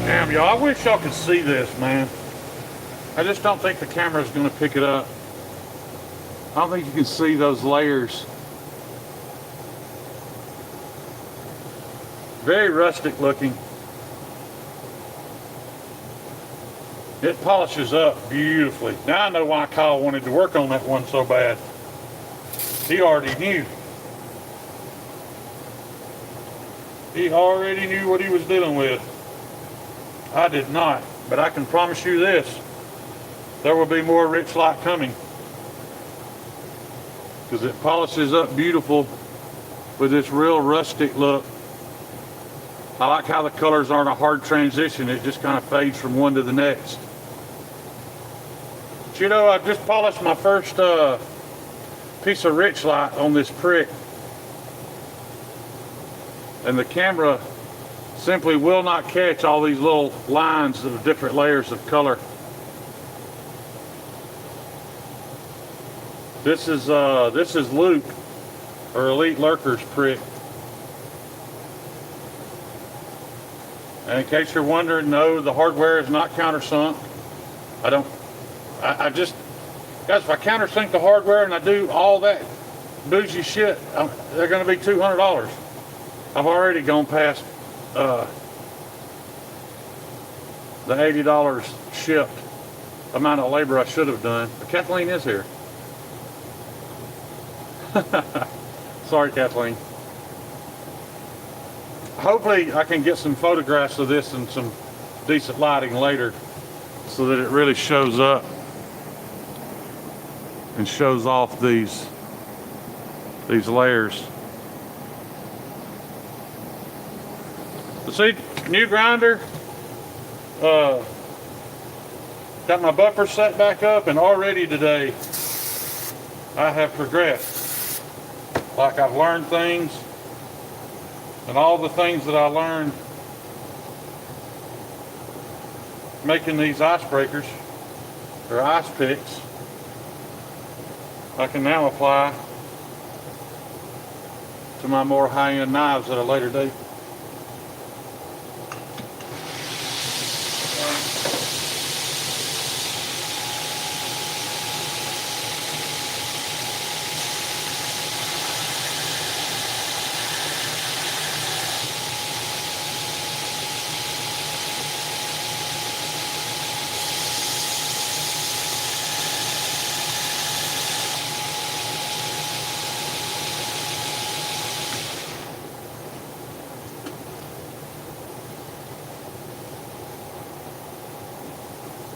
Damn, y'all, I wish y'all could see this, man. I just don't think the camera's gonna pick it up. I don't think you can see those layers. Very rustic looking. It polishes up beautifully. Now I know why Kyle wanted to work on that one so bad. He already knew. He already knew what he was dealing with. I did not, but I can promise you this. There will be more rich light coming. Because it polishes up beautiful with this real rustic look. I like how the colors aren't a hard transition. It just kind of fades from one to the next. Cheeto, I just polished my first piece of rich light on this prick. And the camera simply will not catch all these little lines of different layers of color. This is Luke, or Elite Lurker's prick. And in case you're wondering, no, the hardware is not countersunk. I just, guys, if I countersink the hardware and I do all that bougie shit, they're going to be $200. I've already gone past the $80 shipped amount of labor I should have done. But Kathleen is here. Sorry, Kathleen. Hopefully I can get some photographs of this and some decent lighting later so that it really shows up and shows off these layers. So see, new grinder, got my buffer set back up, and already today I have progressed. Like I've learned things, and all the things that I learned making these icebreakers or ice picks, I can now apply to my more high-end knives at a later date.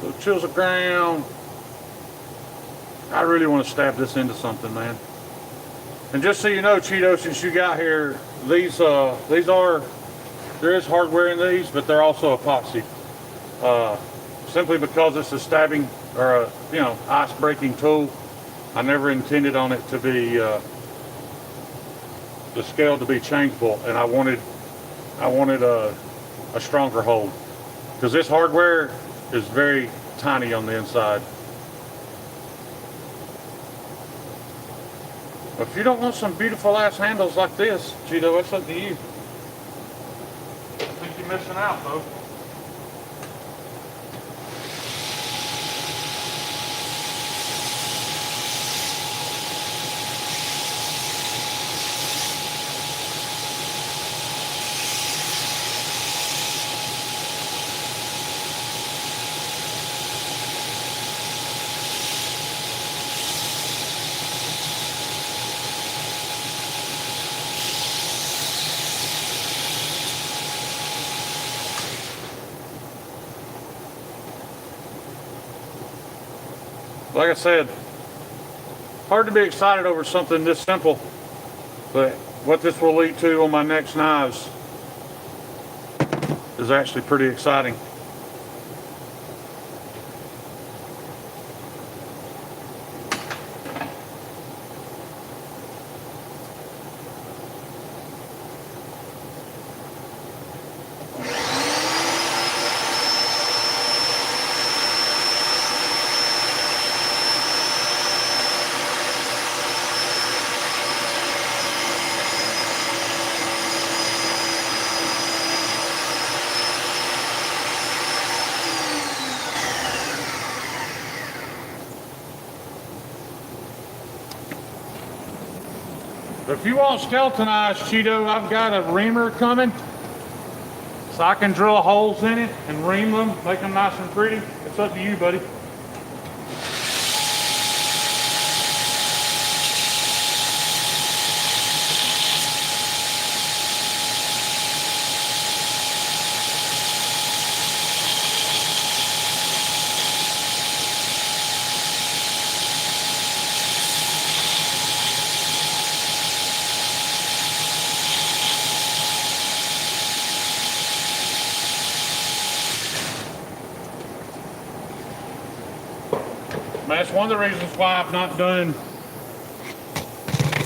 So chisel ground. I really want to stab this into something, man. And just so you know, Cheeto, since you got here, there is hardware in these, but they're also epoxy. Simply because it's a stabbing or a ice breaking tool. I never intended on it to be the scale to be changeable, and I wanted a stronger hold, because this hardware is very tiny on the inside. But if you don't want some beautiful ass handles like this, Cheeto, it's up to you. I think you're missing out, though. Like I said, hard to be excited over something this simple, but what this will lead to on my next knives is actually pretty exciting. If you want skeletonized, Cheeto, I've got a reamer coming, so I can drill holes in it and ream them, make them nice and pretty. It's up to you, buddy. That's one of the reasons why I've not done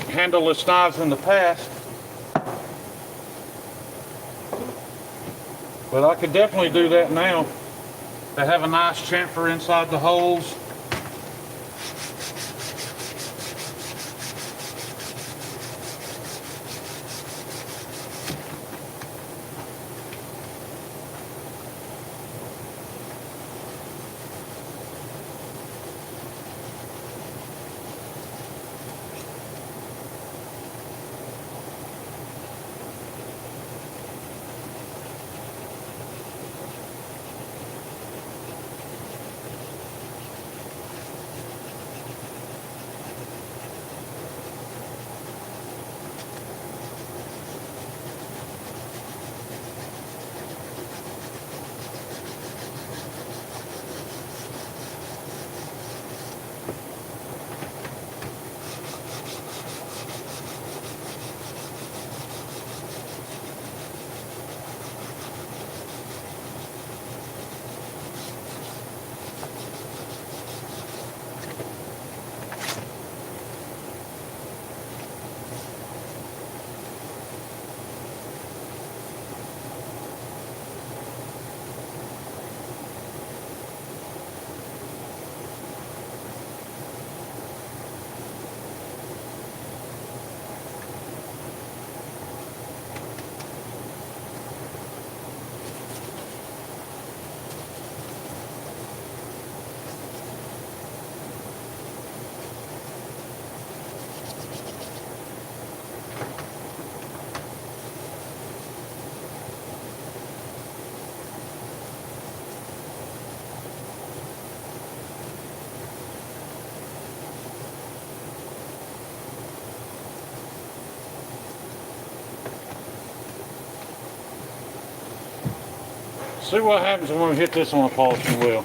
handleless knives in the past. But I could definitely do that now. They have a nice chamfer inside the holes. See what happens when we hit this on a polishing wheel.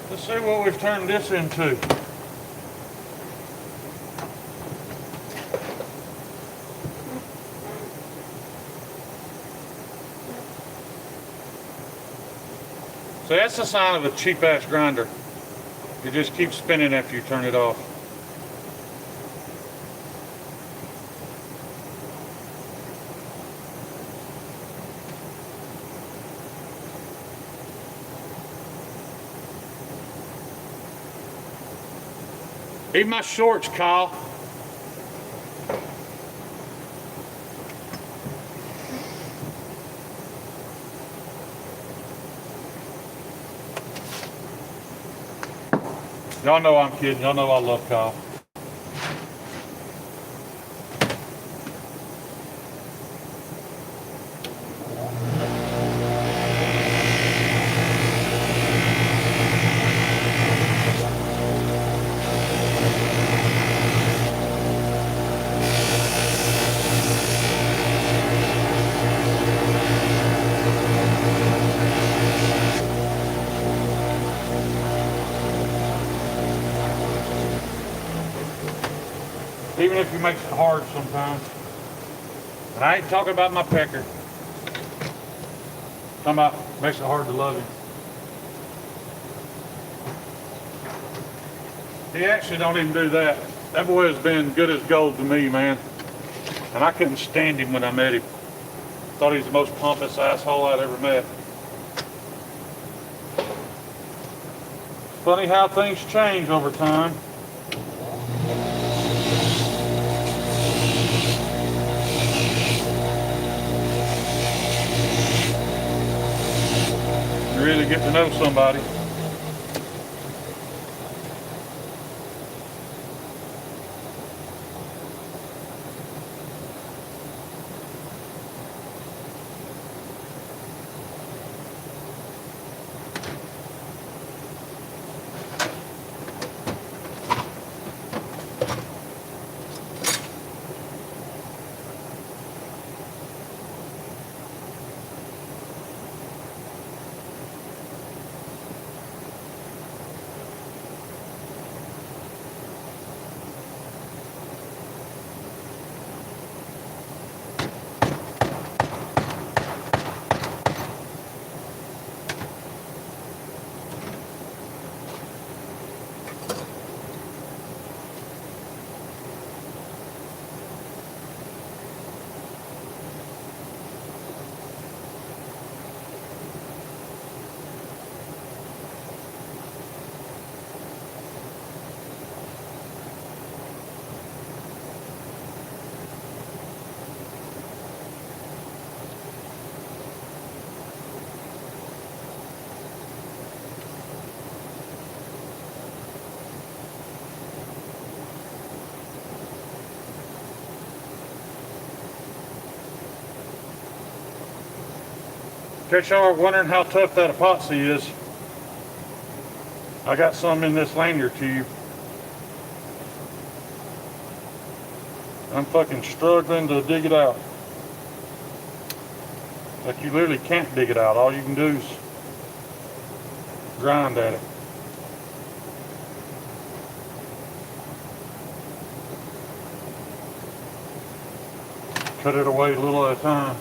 Let's see what we've turned this into. So that's the sign of a cheap ass grinder. It just keeps spinning after you turn it off. Eat my shorts, Kyle. Y'all know I'm kidding. Y'all know I love Kyle. Even if he makes it hard sometimes. And I ain't talking about my pecker. I'm talking about makes it hard to love him. He actually don't even do that. That boy has been good as gold to me, man. And I couldn't stand him when I met him. Thought he was the most pompous asshole I'd ever met. Funny how things change over time. You really get to know somebody. In case y'all are wondering how tough that epoxy is, I got some in this lanyard tube. I'm fucking struggling to dig it out. Like you literally can't dig it out. All you can do is grind at it. Cut it away a little at a time.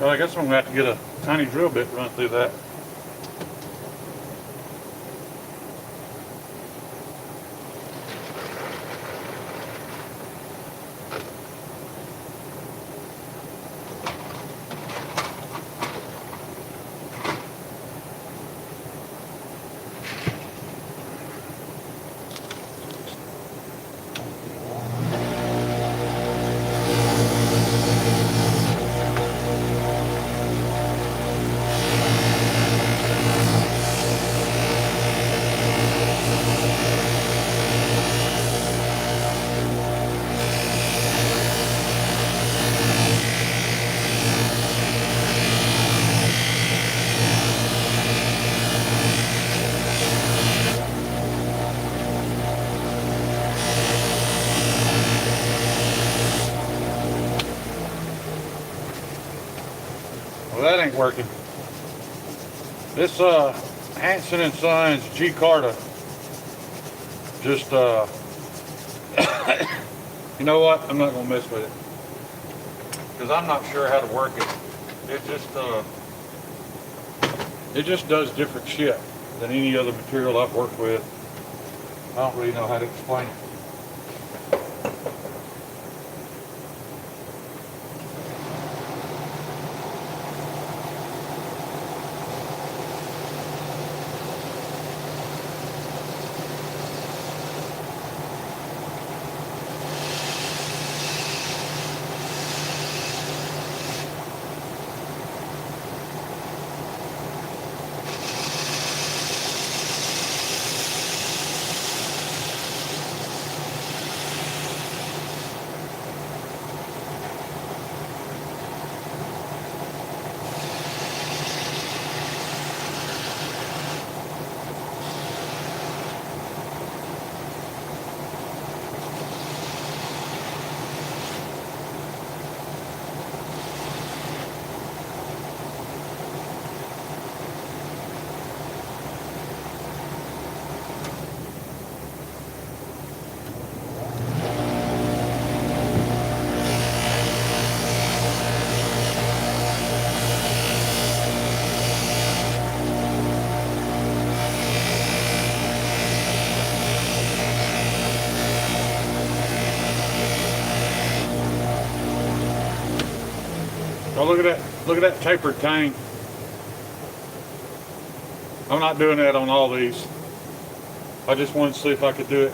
Well, I guess I'm gonna have to get a tiny drill bit to run through that. ain't working. This Hanson and Sons G Carta just you know what? I'm not gonna mess with it because I'm not sure how to work it. It just does different shit than any other material I've worked with. I don't really know how to explain it. Oh, look at that. Look at that tapered tang. I'm not doing that on all these. I just wanted to see if I could do it.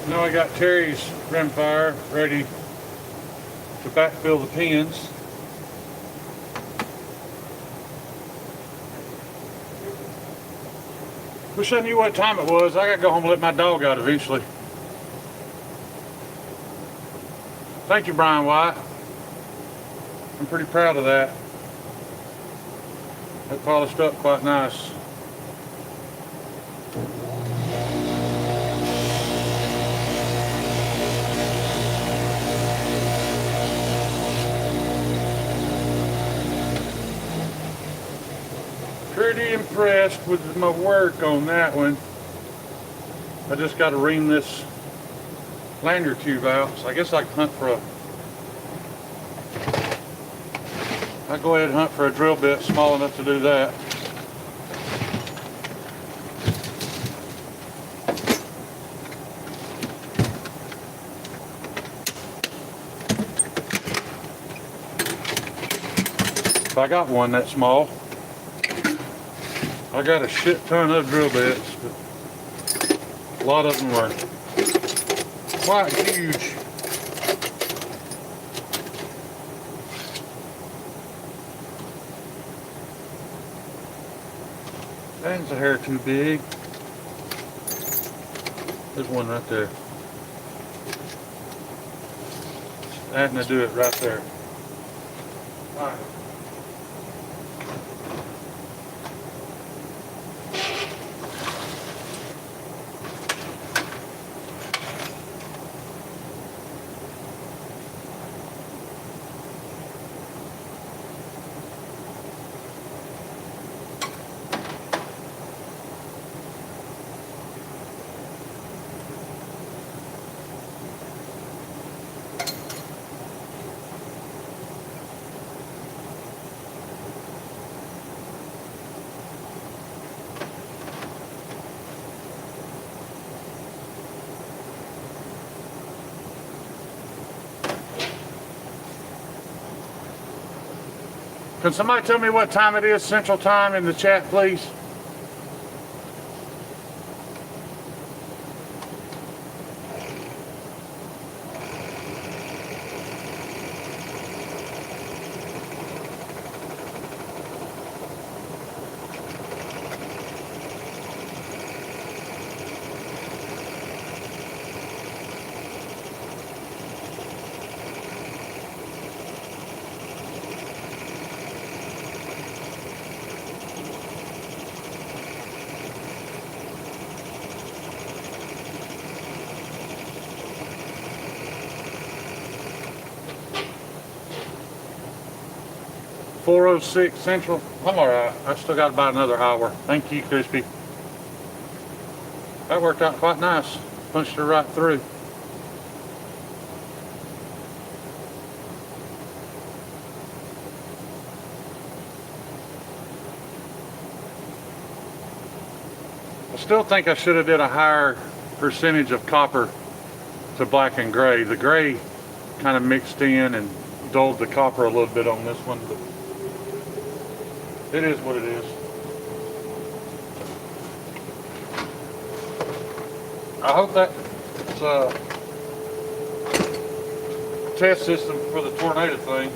Now I got Terry's rimfire ready to backfill the pins. Wish I knew what time it was. I gotta go home and let my dog out eventually. Thank you, Brian White. I'm pretty proud of that. That polished up quite nice. Pretty impressed with my work on that one. I just got to ream this lanyard tube out, so I guess I can hunt for I'll go ahead and hunt for a drill bit small enough to do that. If I got one that small. I got a shit ton of drill bits, but a lot of them were quite huge. That's a hair too big. There's one right there. Having to do it right there. All right. Can somebody tell me what time it is, Central Time, in the chat, please? .406 Central. I'm all right. I still got about another hour. Thank you, Crispy. That worked out quite nice. Punched her right through. I still think I should have did a higher percentage of copper to black and gray. The gray kind of mixed in and dulled the copper a little bit on this one, but it is what it is. I hope that's a test system for the tornado thing.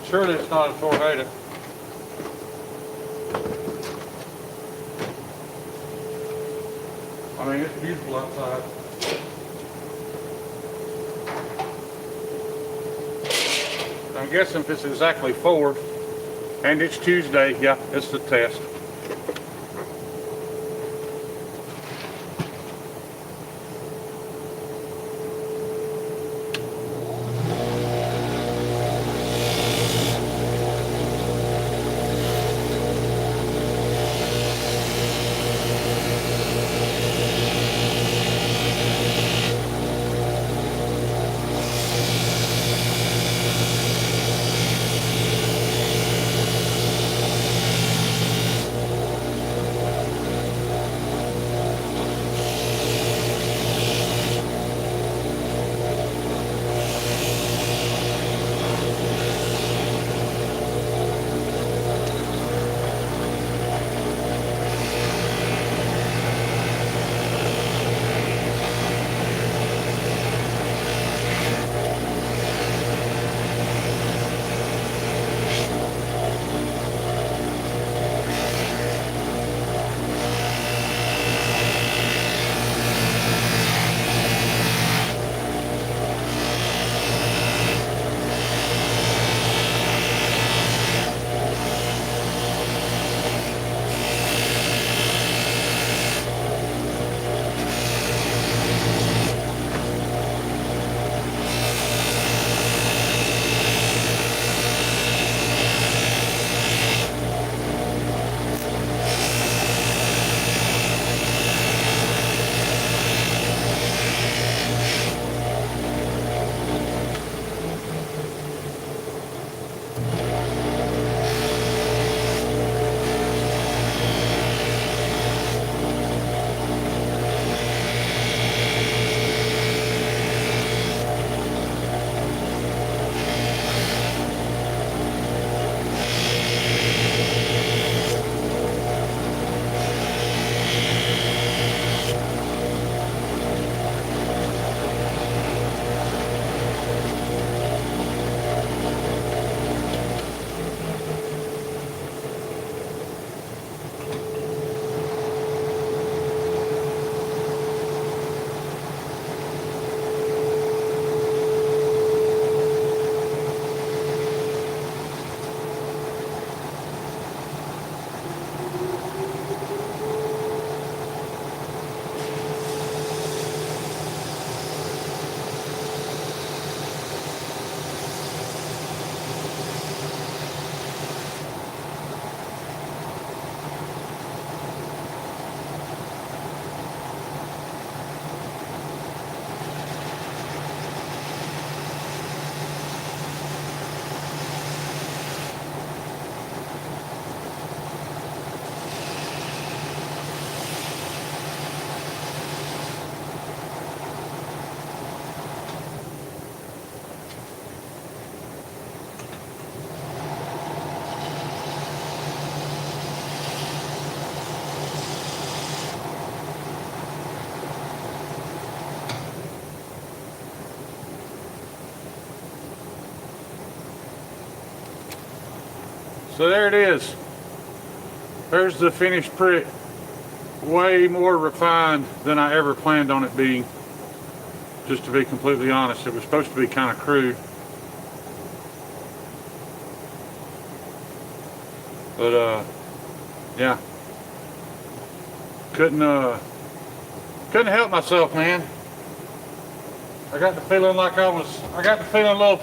Surely it's not a tornado. I mean, it's beautiful outside. I'm guessing if it's exactly 4 and it's Tuesday, yeah, it's the test. So there it is. There's the finished print. Way more refined than I ever planned on it being. Just to be completely honest, it was supposed to be kind of crude. But yeah. Couldn't help myself, man. I got the feeling like I got the feeling a little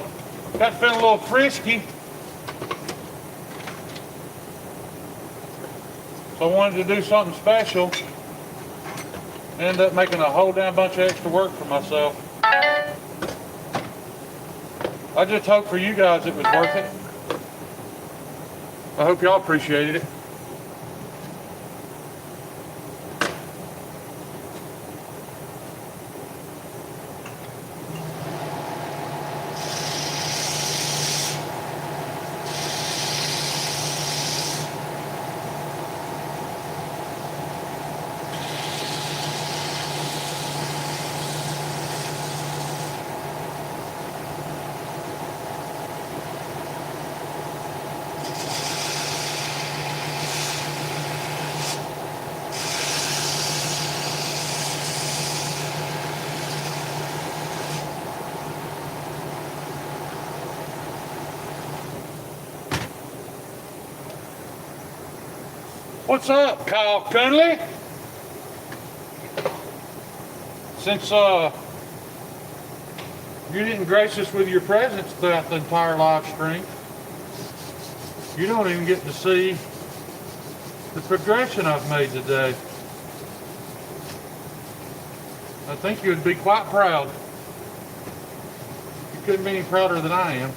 frisky. So I wanted to do something special. Ended up making a whole damn bunch of extra work for myself. I just hope for you guys it was worth it. I hope y'all appreciated it. What's up, Kyle Cunley? Since you didn't grace us with your presence throughout the entire live stream, you don't even get to see the progression I've made today. I think you would be quite proud. You couldn't be any prouder than I am.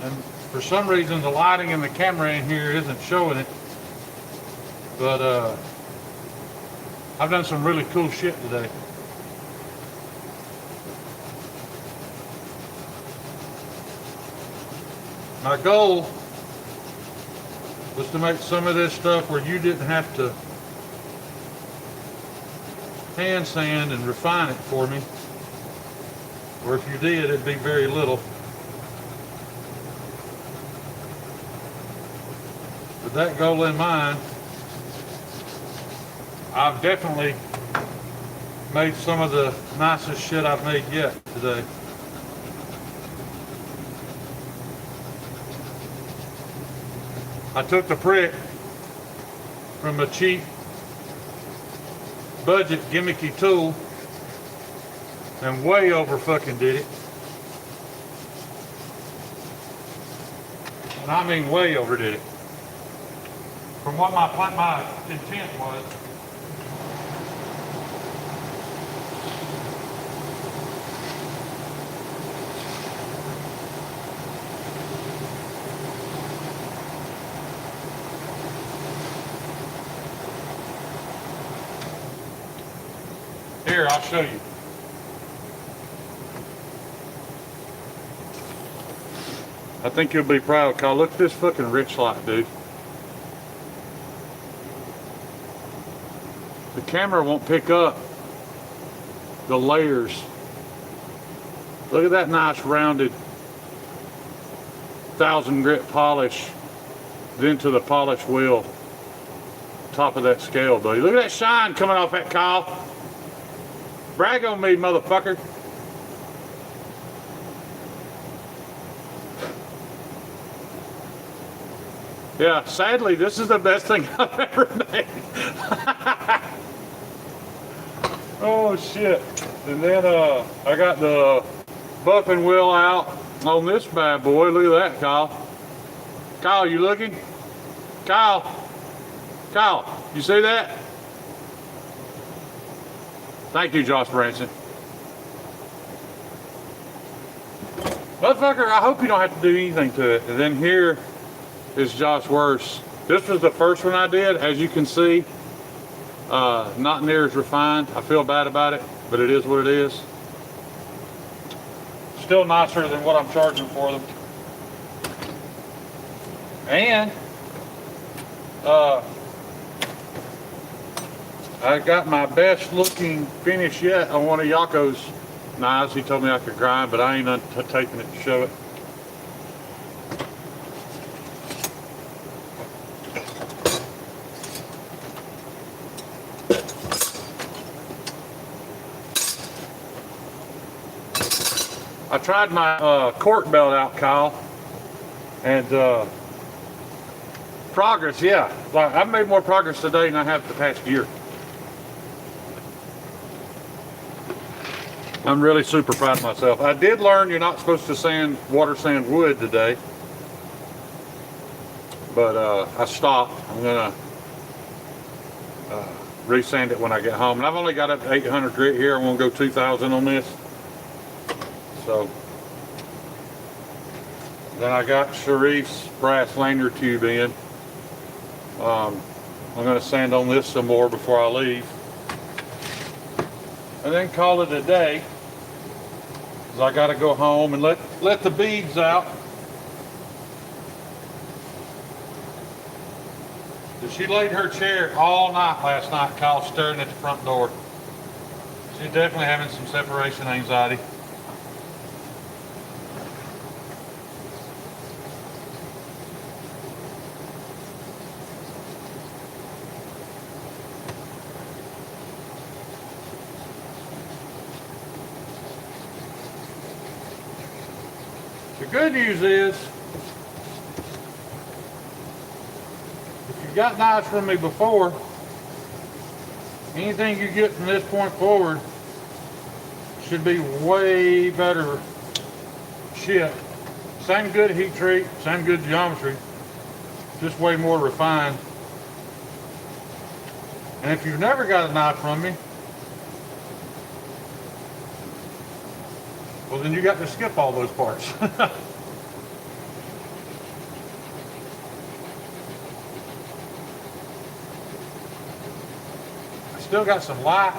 And for some reason, the lighting in the camera in here isn't showing it. But I've done some really cool shit today. My goal was to make some of this stuff where you didn't have to hand sand and refine it for me. Or if you did, it'd be very little. With that goal in mind, I've definitely made some of the nicest shit I've made yet today. I took the prick from a cheap budget gimmicky tool and way over fucking did it. And I mean way overdid it. From what my intent was. Here, I'll show you. I think you'll be proud, Kyle. Look at this fucking rich light, dude. The camera won't pick up the layers. Look at that nice rounded 1000 grit polish then to the polish wheel. Top of that scale, buddy. Look at that shine coming off that, Kyle. Brag on me, motherfucker. Yeah, sadly, this is the best thing I've ever made. Oh, shit. And then I got the buffing wheel out on this bad boy. Look at that, Kyle. Kyle, you looking? Kyle. Kyle, you see that? Thank you, Josh Branson. Motherfucker, I hope you don't have to do anything to it. And then here is Josh Worse. This was the first one I did. As you can see, not near as refined. I feel bad about it, but it is what it is. Still nicer than what I'm charging for them. And I got my best looking finish yet on one of Yako's knives. He told me I could grind, but I ain't taking it to show it. I tried my cork belt out, Kyle, and progress, yeah. Like I've made more progress today than I have the past year. I'm really super proud of myself. I did learn you're not supposed to water sand wood today, but I stopped. I'm gonna resand it when I get home. And I've only got up to 800 grit here. I'm gonna go 2,000 on this. So then I got Sharif's brass lanyard tube in. I'm gonna sand on this some more before I leave. And then call it a day. Cause I gotta go home and let the beads out. She laid her chair all night last night, Kyle, staring at the front door. She's definitely having some separation anxiety. The good news is, if you've got knives from me before, anything you get from this point forward should be way better shit. Same good heat treat, same good geometry, just way more refined. And if you've never got a knife from me, well then you got to skip all those parts. Still got some light.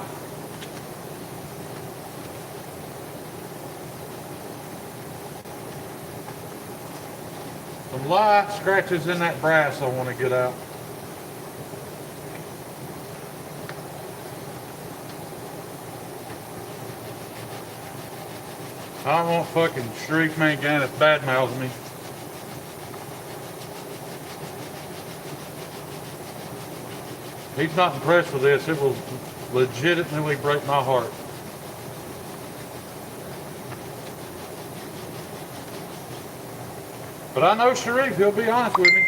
Some light scratches in that brass I want to get out. I don't want fucking Sharif Manganus badmouthing me. He's not impressed with this. It will legitimately break my heart. But I know Sharif, he'll be honest with me.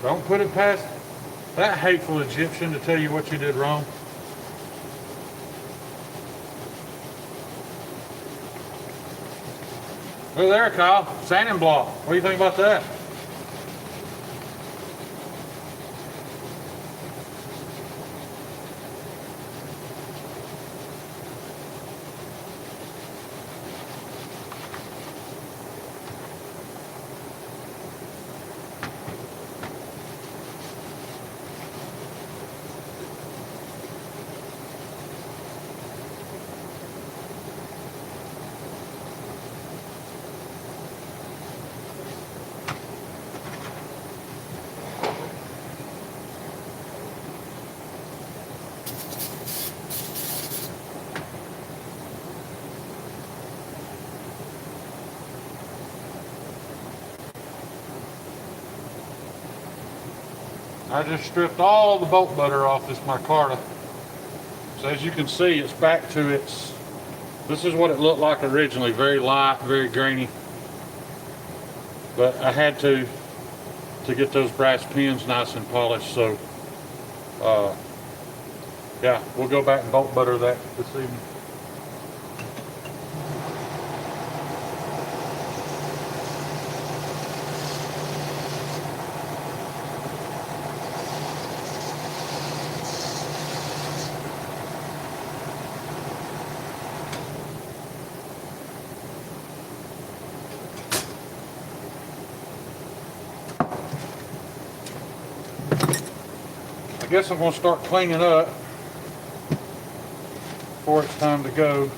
Don't put it past that hateful Egyptian to tell you what you did wrong. Look there, Kyle. Sanding block. What do you think about that? I just stripped all the bolt butter off this micarta. So as you can see, it's back to its, this is what it looked like originally, very light, very grainy. But I had to get those brass pins nice and polished, so yeah, we'll go back and bolt butter that this evening. I guess I'm going to start cleaning up before it's time to go.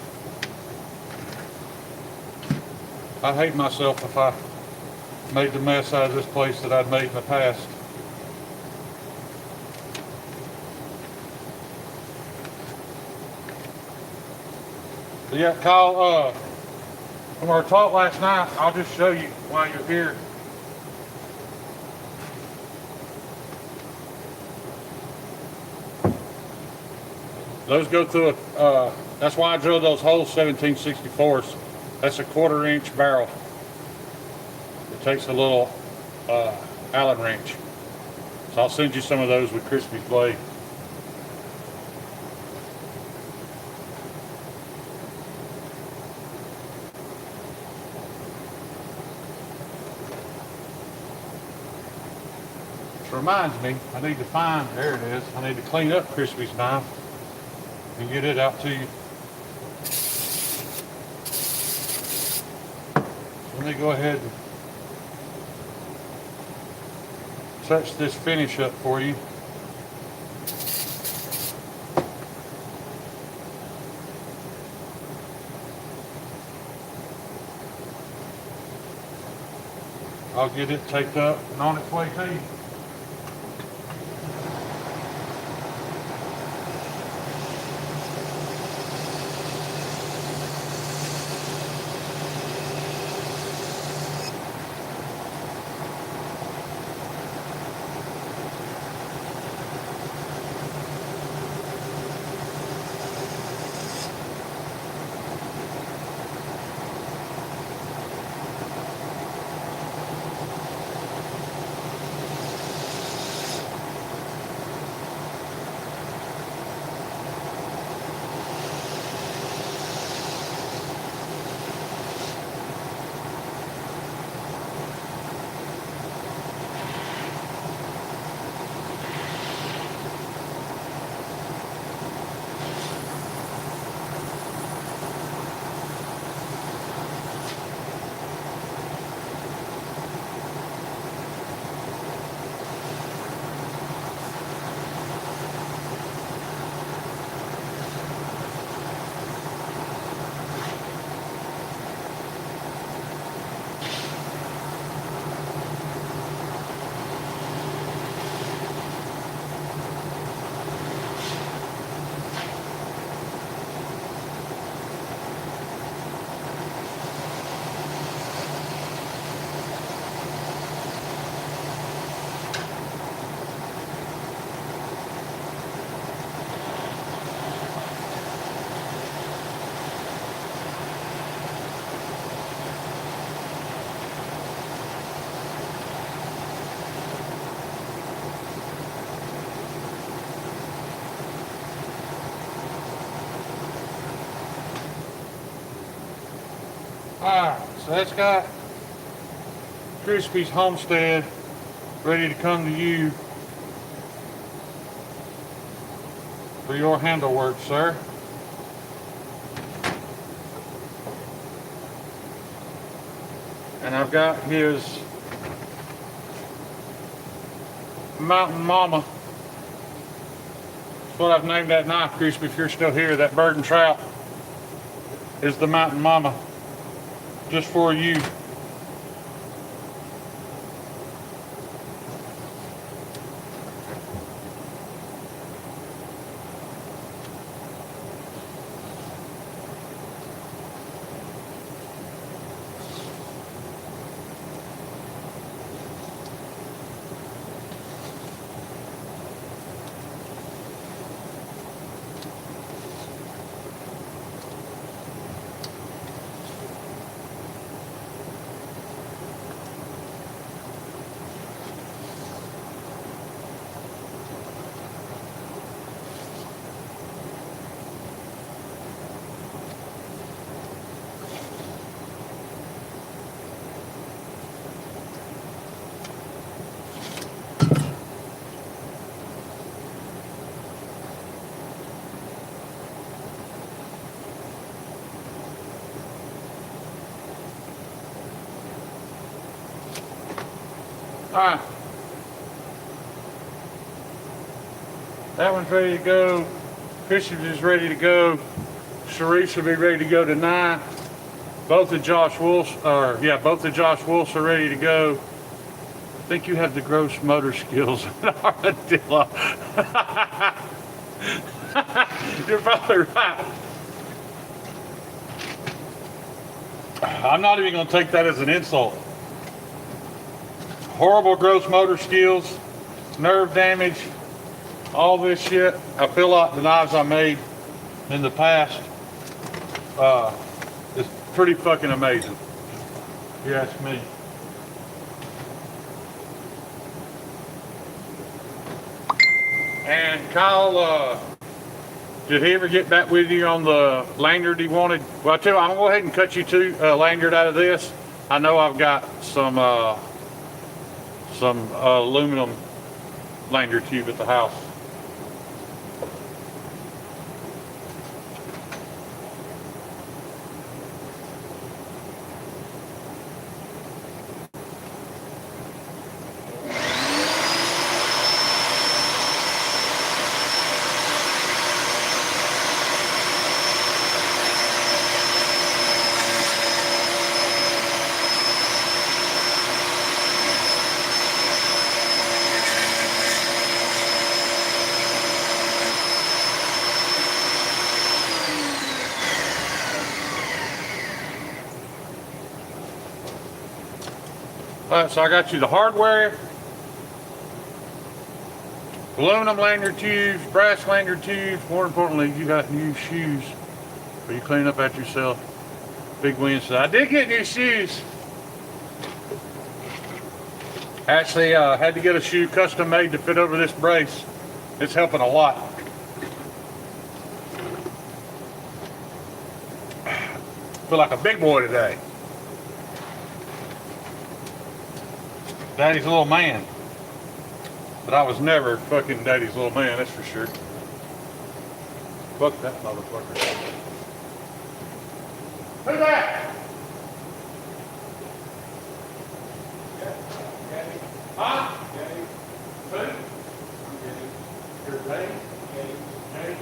I'd hate myself if I made the mess out of this place that I'd made in the past. But yeah, Kyle, From our talk last night, I'll just show you while you're here. Those go through that's why I drilled those holes 17/64. That's a 1/4 inch barrel. It takes a little Allen wrench. So I'll send you some of those with Crispy's blade. Which reminds me, I need to find, there it is, I need to clean up Crispy's knife and get it out to you. Let me go ahead and touch this finish up for you. I'll get it taped up and on its way to you. Alright, so that's got Crispy's Homestead ready to come to you for your handle work, sir. And I've got his Mountain Mama. That's what I've named that knife, Crispy. If you're still here, that bird and trout is the Mountain Mama. Just for you. Alright. That one's ready to go. Christian is ready to go. Sharice will be ready to go tonight. Both of Josh Wolf's are are ready to go. I think you have the gross motor skills of an armadillo. You're probably right. I'm not even going to take that as an insult. Horrible gross motor skills, nerve damage, all this shit. I feel like the knives I made in the past is pretty fucking amazing, if you ask me. And Kyle, did he ever get back with you on the lanyard he wanted? Well, I tell you what, I'm gonna go ahead and cut you two lanyard out of this. I know I've got some aluminum lanyard tube at the house. Alright, so I got you the hardware, aluminum lanyard tubes, brass lanyard tubes. More importantly, you got new shoes for you clean up after yourself. Big win. So I did get new shoes. Actually, had to get a shoe custom made to fit over this brace. It's helping a lot. Feel like a big boy today. Daddy's little man. But I was never fucking Daddy's little man, that's for sure. Fuck that motherfucker. Who's that? Huh? Who? Your Daddy? Daddy?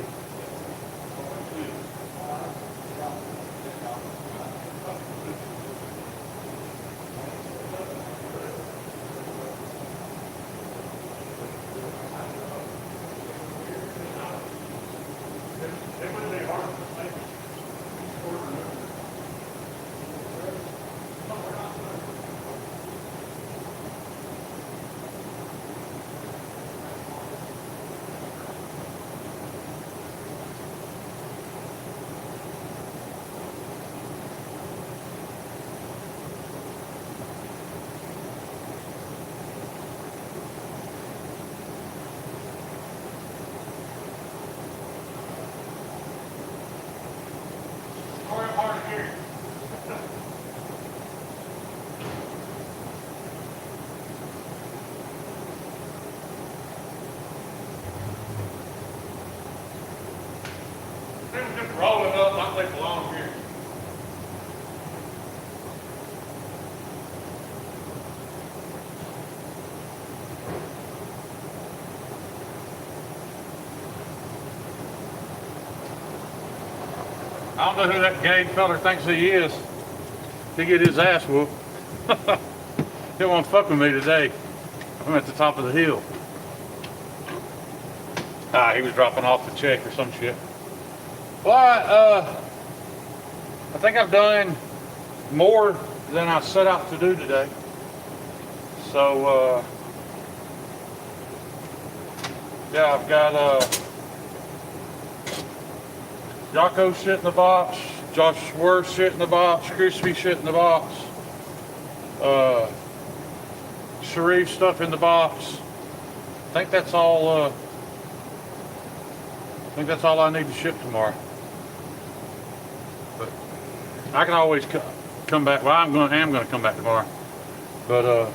Just roll it up, not take long here. I don't know who that gay feller thinks he is. He get his ass whooped. He won't fuck with me today. I'm at the top of the hill. He was dropping off the check or some shit. Well, I think I've done more than I set out to do today. So, yeah, I've got Jocko shit in the box, Josh Worth shit in the box, Crispy shit in the box, Sharif stuff in the box. I think that's all. I think that's all I need to ship tomorrow. But I can always come back. Well, I'm going to come back tomorrow. But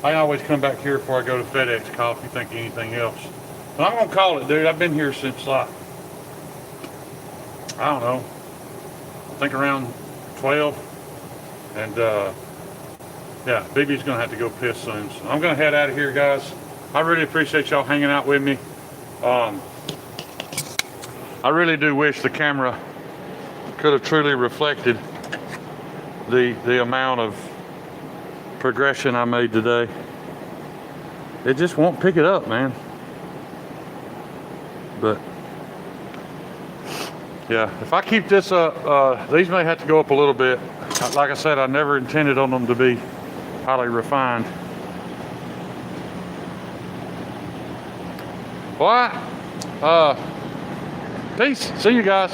I can always come back here before I go to FedEx. Call if you think of anything else. But I'm going to call it, dude. I've been here since like, I don't know, I think around 12. And yeah, BB's going to have to go piss soon. So I'm going to head out of here, guys. I really appreciate y'all hanging out with me. I really do wish the camera could have truly reflected the amount of progression I made today. It just won't pick it up, man. But Yeah, if I keep this up, these may have to go up a little bit. Like I said, I never intended on them to be highly refined. All right. Peace. See you guys.